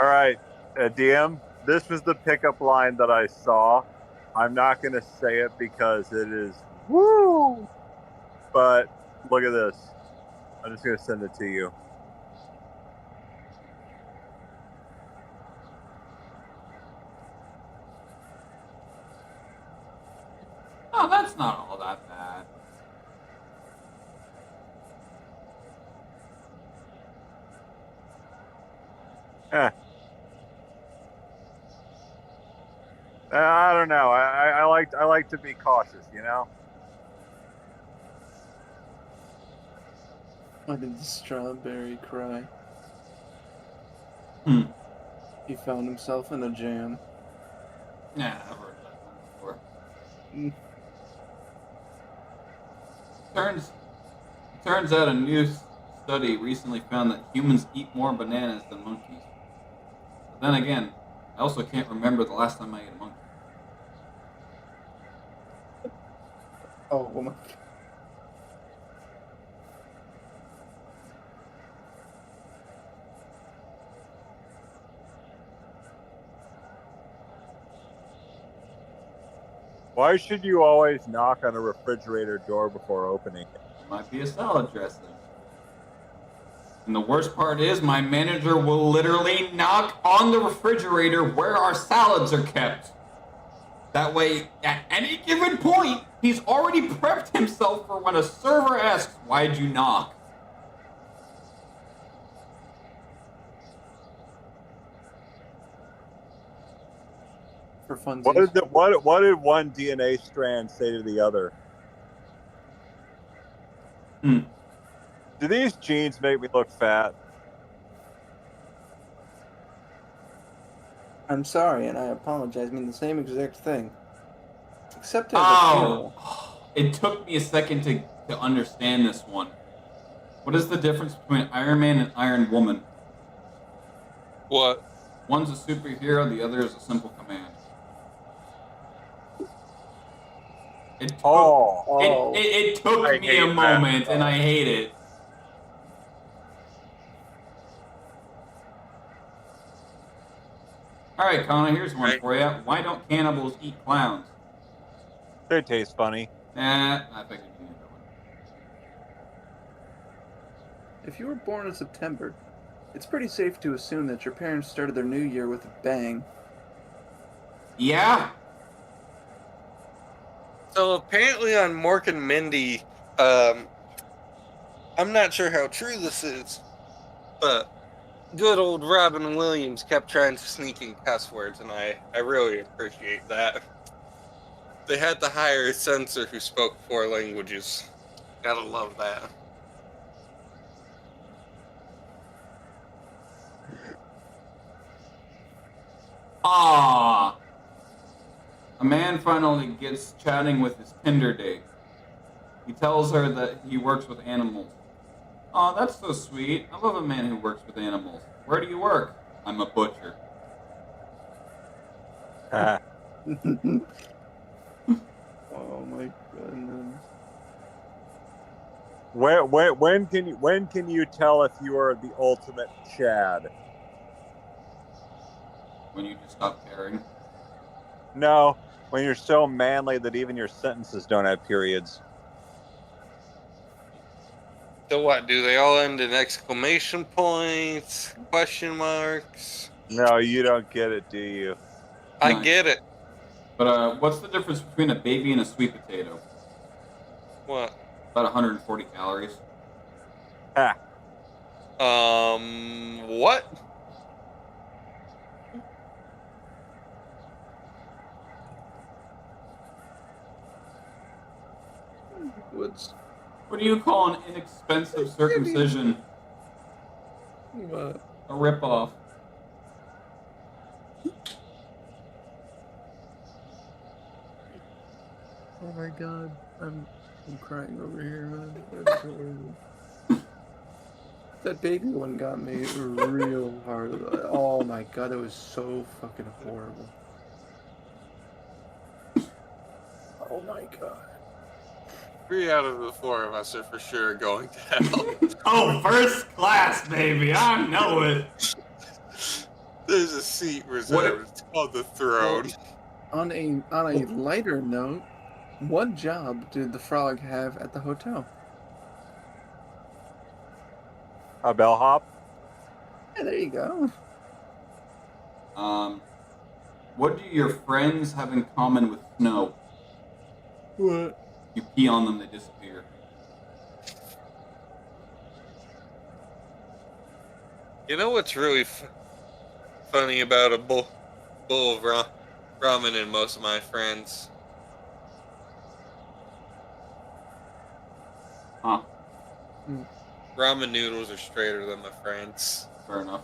right, DM. This was the pickup line that I saw. I'm not going to say it because it is woo. But look at this. I'm just going to send it to you. Oh, that's not all that bad. I don't know. I like to be cautious, you know. Why did the strawberry cry? He found himself in a jam. Yeah, I've heard that one before. Turns out a new study recently found that humans eat more bananas than monkeys. But then again, I also can't remember the last time I ate a monkey. Oh my god. Why should you always knock on a refrigerator door before opening it? It might be a salad dressing. And the worst part is, my manager will literally knock on the refrigerator where our salads are kept. That way, at any given point, he's already prepped himself for when a server asks, "Why'd you knock?" For funsies. What did one DNA strand say to the other? Do these jeans make me look fat? I'm sorry, and I apologize. I mean the same exact thing. Except as a funeral. It took me a second to understand this one. What is the difference between Iron Man and Iron Woman? What? One's a superhero, the other is a simple command. It took me a moment, and I hate it. All right, Connor, here's one for you. Why don't cannibals eat clowns? They taste funny. Nah, I figured you knew that one. If you were born in September, it's pretty safe to assume that your parents started their new year with a bang. Yeah? So apparently on Mork and Mindy, I'm not sure how true this is, but good old Robin Williams kept trying to sneak in cuss words, and I really appreciate that. They had to hire a censor who spoke 4 languages. Gotta love that. Ah! A man finally gets chatting with his Tinder date. He tells her that he works with animals. Aw, that's so sweet. I love a man who works with animals. Where do you work? I'm a butcher. Oh my goodness. When can you tell if you are the ultimate Chad? When you just stop caring. No, when you're so manly that even your sentences don't have periods. So what? Do they all end in exclamation points, question marks? No, you don't get it, do you? I Nice. get it. But what's the difference between a baby and a sweet potato? What? About 140 calories. Ha. What? What do you call an inexpensive circumcision? What? A ripoff. Oh my god. I'm crying over here, man. That's horrible. That baby one got me real hard. Oh my god, it was so fucking horrible. Oh my god. 3 out of the 4 of us are for sure going to hell. Oh, first class, baby. I know it. There's a seat reserved. It's called the throne. On a lighter note, what job did the frog have at the hotel? A bellhop? Yeah, there you go. What do your friends have in common with snow? What? You pee on them, they disappear. You know what's really funny about a bowl of ramen and most of my friends? Huh. Ramen noodles are straighter than my friends. Fair enough.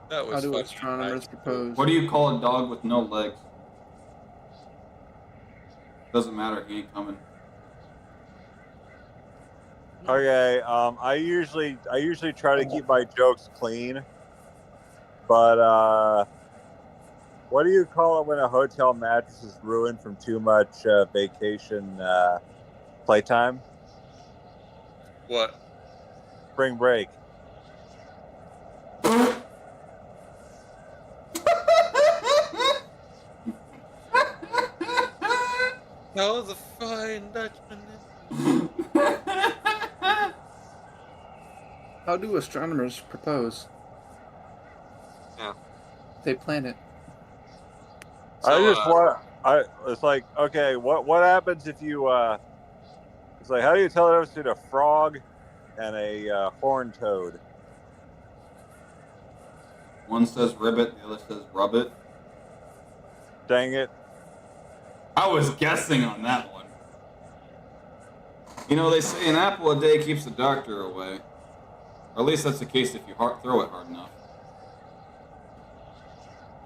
That was How do funny. astronomers propose? What do you call a dog with no legs? Doesn't matter, he ain't coming. Okay, I usually try to keep my jokes clean, but what do you call it when a hotel mattress is ruined from too much vacation playtime? What? Spring break. Oh, the fine Dutchman. How do astronomers propose? Yeah. They plan it. It's like, okay, what happens if you it's like, how do you tell the difference between a frog and a horned toad? One says ribbit, the other says rubbit. Dang it. I was guessing on that one. You know, they say an apple a day keeps the doctor away. Or at least that's the case if you throw it hard enough.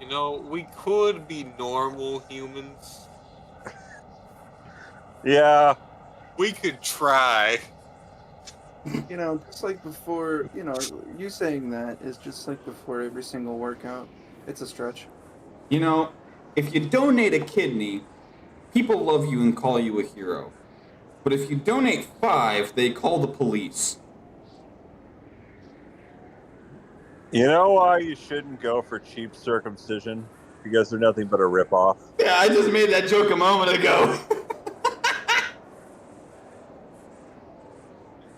You know, we could be normal humans. Yeah. We could try. You know, just like before, you know, you saying that is just like before every single workout. It's a stretch. You know, if you donate a kidney, people love you and call you a hero. But if you donate 5, they call the police. You know why you shouldn't go for cheap circumcision? Because they're nothing but a ripoff. Yeah, I just made that joke a moment ago.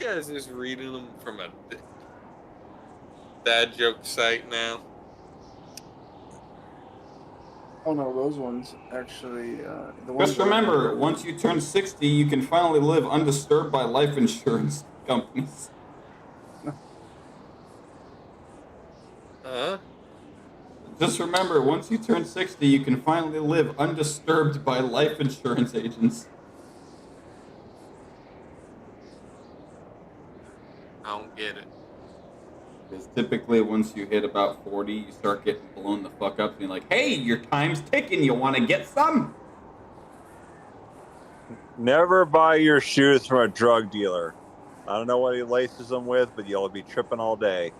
You guys just reading them from a dad joke site now. Oh no, those ones actually. The ones Just remember, once you turn 60, you can finally live undisturbed by life insurance companies. Huh? Just remember, once you turn 60, you can finally live undisturbed by life insurance agents. I don't get it. Because typically, once you hit about 40, you start getting blown the fuck up, and you're like, "Hey, your time's ticking. You want to get some?" Never buy your shoes from a drug dealer. I don't know what he laces them with, but you'll be tripping all day.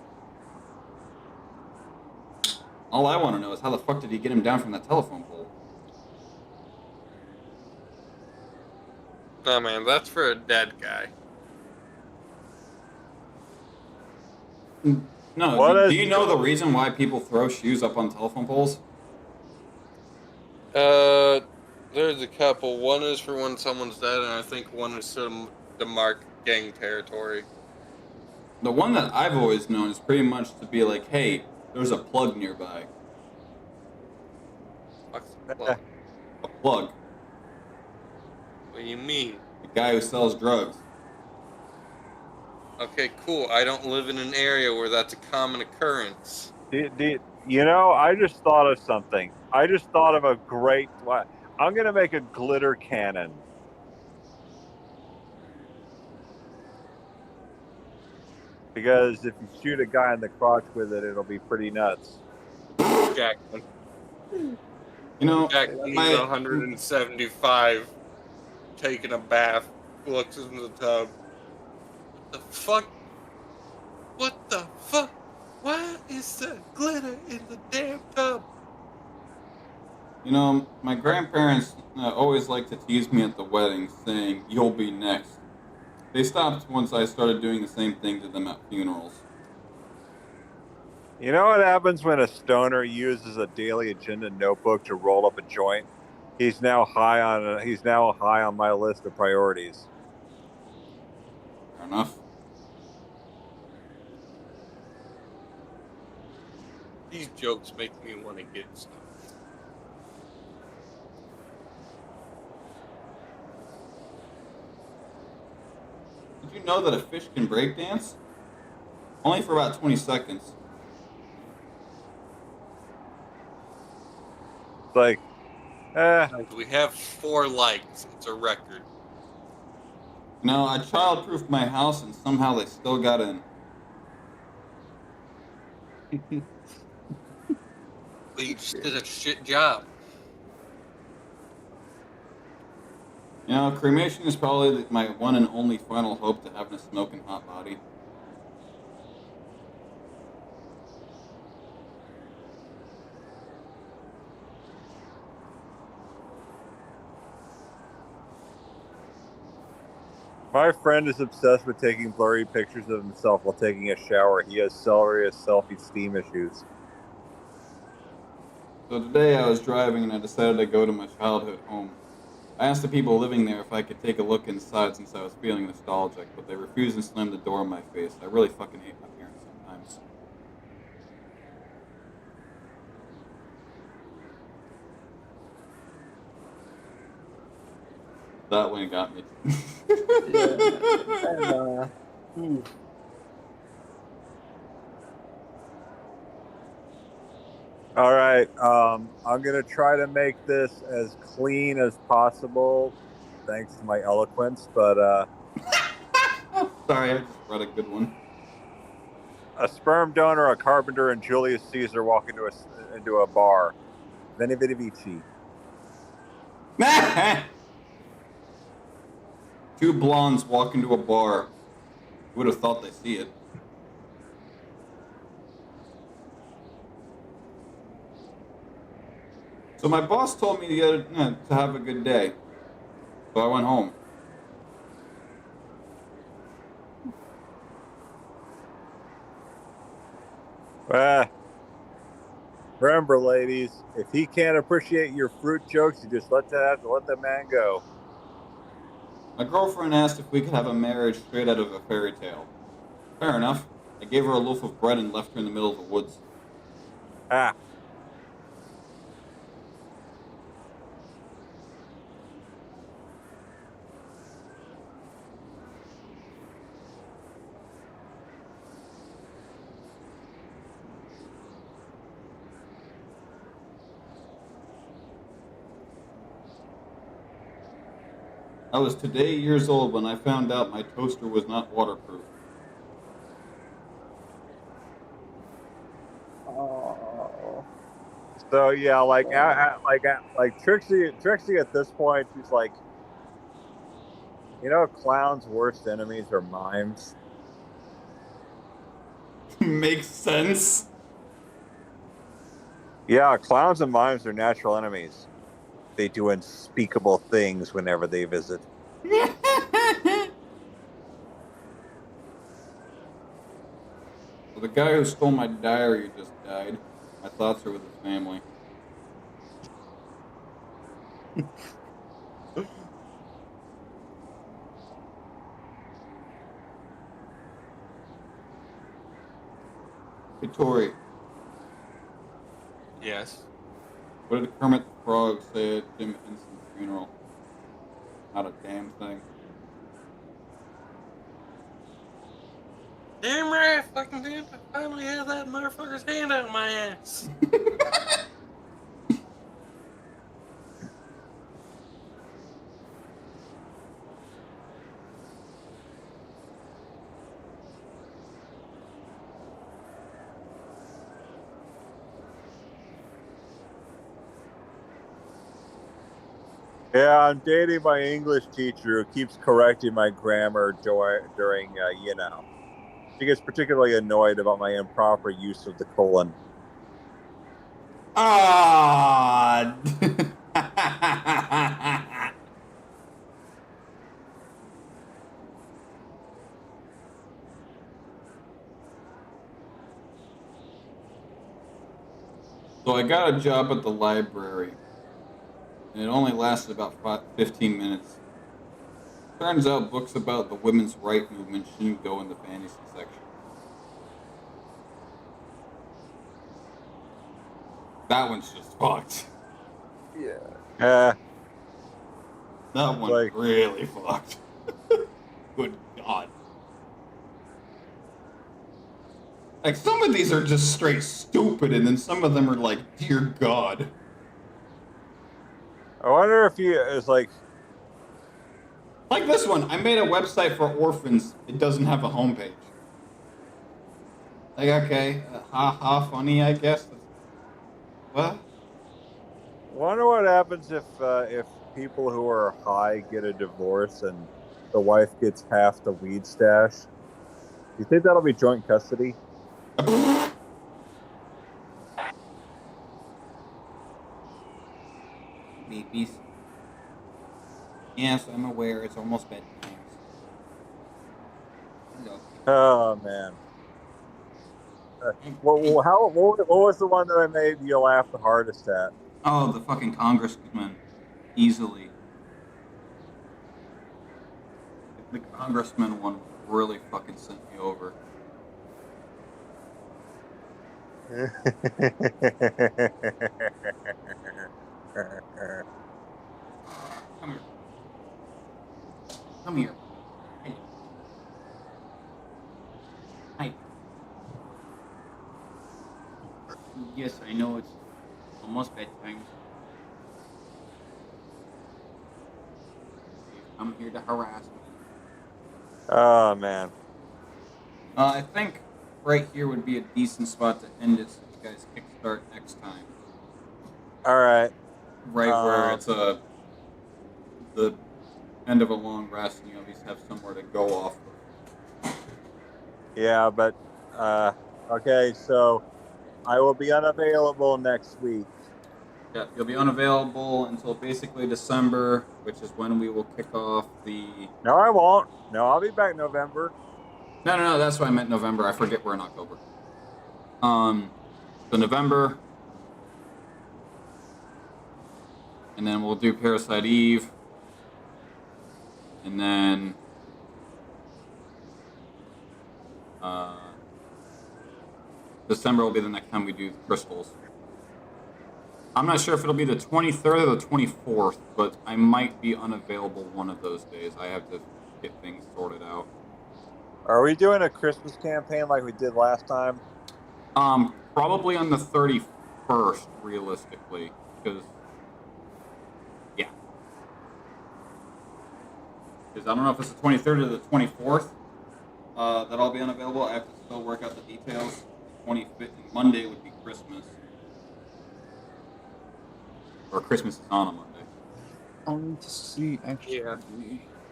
All I want to know is how the fuck did he get him down from that telephone pole? No, man, that's for a dead guy. No, What do is- you know the reason why people throw shoes up on telephone poles? There's a couple. One is for when someone's dead, and I think one is to mark gang territory. The one that I've always known is pretty much to be like, "Hey, there's a plug nearby." Fuck's the plug? A plug. What do you mean? The guy who sells drugs. Okay, cool. I don't live in an area where that's a common occurrence. You know, I just thought of something. I just thought of a great. I'm going to make a glitter cannon. Because if you shoot a guy in the crotch with it, it'll be pretty nuts. Jackson. You know, Jackson is 175, taking a bath, looks into the tub. What the fuck? What the fuck? Why is there glitter in the damn tub? You know, my grandparents always liked to tease me at the wedding, saying, "You'll be next." They stopped once I started doing the same thing to them at funerals. You know what happens when a stoner uses a daily agenda notebook to roll up a joint? He's now high on my list of priorities. Fair enough. These jokes make me want to get some. Did you know that a fish can breakdance? Only for about 20 seconds. It's like, We have 4 likes. It's a record. No, I child-proofed my house and somehow they still got in. But you just did a shit job. You know, cremation is probably my one and only final hope to having a smoking hot body. my friend is obsessed with taking blurry pictures of himself while taking a shower. He has serious self-esteem issues. So today I was driving and I decided to go to my childhood home. I asked the people living there if I could take a look inside since I was feeling nostalgic, but they refused and slammed the door in my face. I really fucking hate my parents sometimes. That one got me. All right, I'm gonna try to make this as clean as possible, thanks to my eloquence. But Sorry, I just read a good one. a sperm donor, a carpenter, and Julius Caesar walk into a bar. Veni Vidi Vici. Two blondes walk into a bar. Would have thought they see it. So my boss told me to have a good day. So I went home. Remember, ladies, if he can't appreciate your fruit jokes, you just let the man go. My girlfriend asked if we could have a marriage straight out of a fairy tale. Fair enough. I gave her a loaf of bread and left her in the middle of the woods. Ah. I was today years old when I found out my toaster was not waterproof. So yeah, like Trixie at this point, she's like, clowns' worst enemies are mimes. Makes sense. Yeah, clowns and mimes are natural enemies. They do unspeakable things whenever they visit. Well, the guy who stole my diary just died. My thoughts are with his family. Hey, Tori, Yes. what did Kermit the Frog say at Jim Henson's funeral? Not a damn thing. Damn right, I fucking did. I finally had that motherfucker's hand out my ass. Yeah, I'm dating my English teacher who keeps correcting my grammar during She gets particularly annoyed about my improper use of the colon. Ah! So I got a job at the library, and it only lasted about 15 minutes. Turns out books about the women's right movement shouldn't go in the fantasy section. That one's just fucked. Yeah. That one's Like- really fucked. Good God. Like, some of these are just straight stupid, and then some of them are like, dear God. I wonder if he is like, Like this one, I made a website for orphans. It doesn't have a homepage. Like, okay, ha, funny, I guess. What? wonder what happens if people who are high get a divorce and the wife gets half the weed stash. Do you think that'll be joint custody? Babies. Yes, I'm aware. It's almost bedtime. Hello. Oh man. What was the one that I made you laugh the hardest at? Oh, the fucking congressman. Easily. The congressman one really fucking sent me over. Come here. Come here. Hey. Hi. Yes, I know it's almost bedtime. You've come here to harass me. Oh man. I think right here would be a decent spot to end it so you guys kickstart next time. All right. Right where it's the end of a long rest and you at least have somewhere to go off of. Yeah, but okay, so I will be unavailable next week. Yeah, you'll be unavailable until basically December, which is when we will kick off the... No, I won't. No, I'll be back November. No, that's why I meant November. I forget we're in October. So November. And then we'll do Parasite Eve. And then... December will be the next time we do the crystals. I'm not sure if it'll be the 23rd or the 24th, but I might be unavailable one of those days. I have to get things sorted out. Are we doing a Christmas campaign like we did last time? Probably on the 31st, realistically, because I don't know if it's the 23rd or the 24th that I'll be unavailable. I have to still work out the details. 25th, Monday would be Christmas. Or Christmas is on a Monday. I'll need to see, actually. Yeah.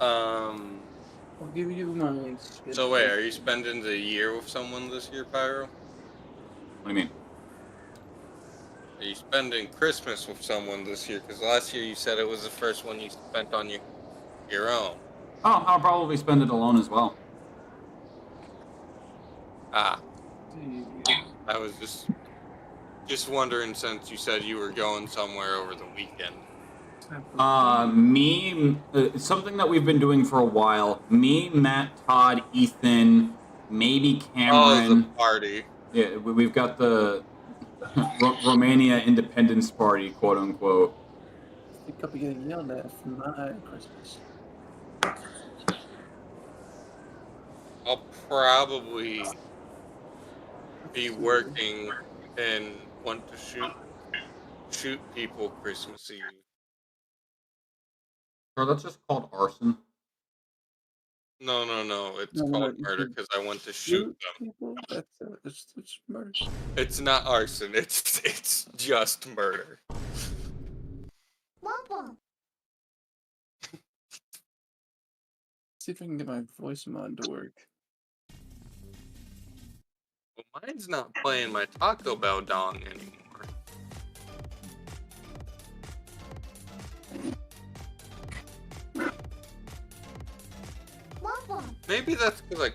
I'll give you my schedule. So wait, are you spending the year with someone this year, Pyro? What do you mean? Are you spending Christmas with someone this year? Because last year you said it was the first one you spent on your own. Oh, I'll probably spend it alone as well. Ah. I was just wondering, since you said you were going somewhere over the weekend. It's something that we've been doing for a while. Me, Matt, Todd, Ethan, maybe Cameron. Oh, the party. Yeah, we've got the Romania Independence Party, quote unquote. I think I'll be getting yelled at for my Christmas. I'll probably be working and want to shoot people Christmas Eve. Bro, that's just called arson. No. It's No, called you murder can because I want to shoot them. people. It's murder. It's not arson. It's just murder. See if I can get my voice mod to work. Well, mine's not playing my Taco Bell dong anymore. Maybe that's because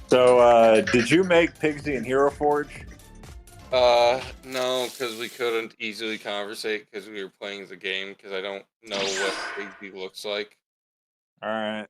So, did you make Pigsy and Hero Forge? no, because we couldn't easily conversate because we were playing the game, because I don't know what Pigsy looks like. All right.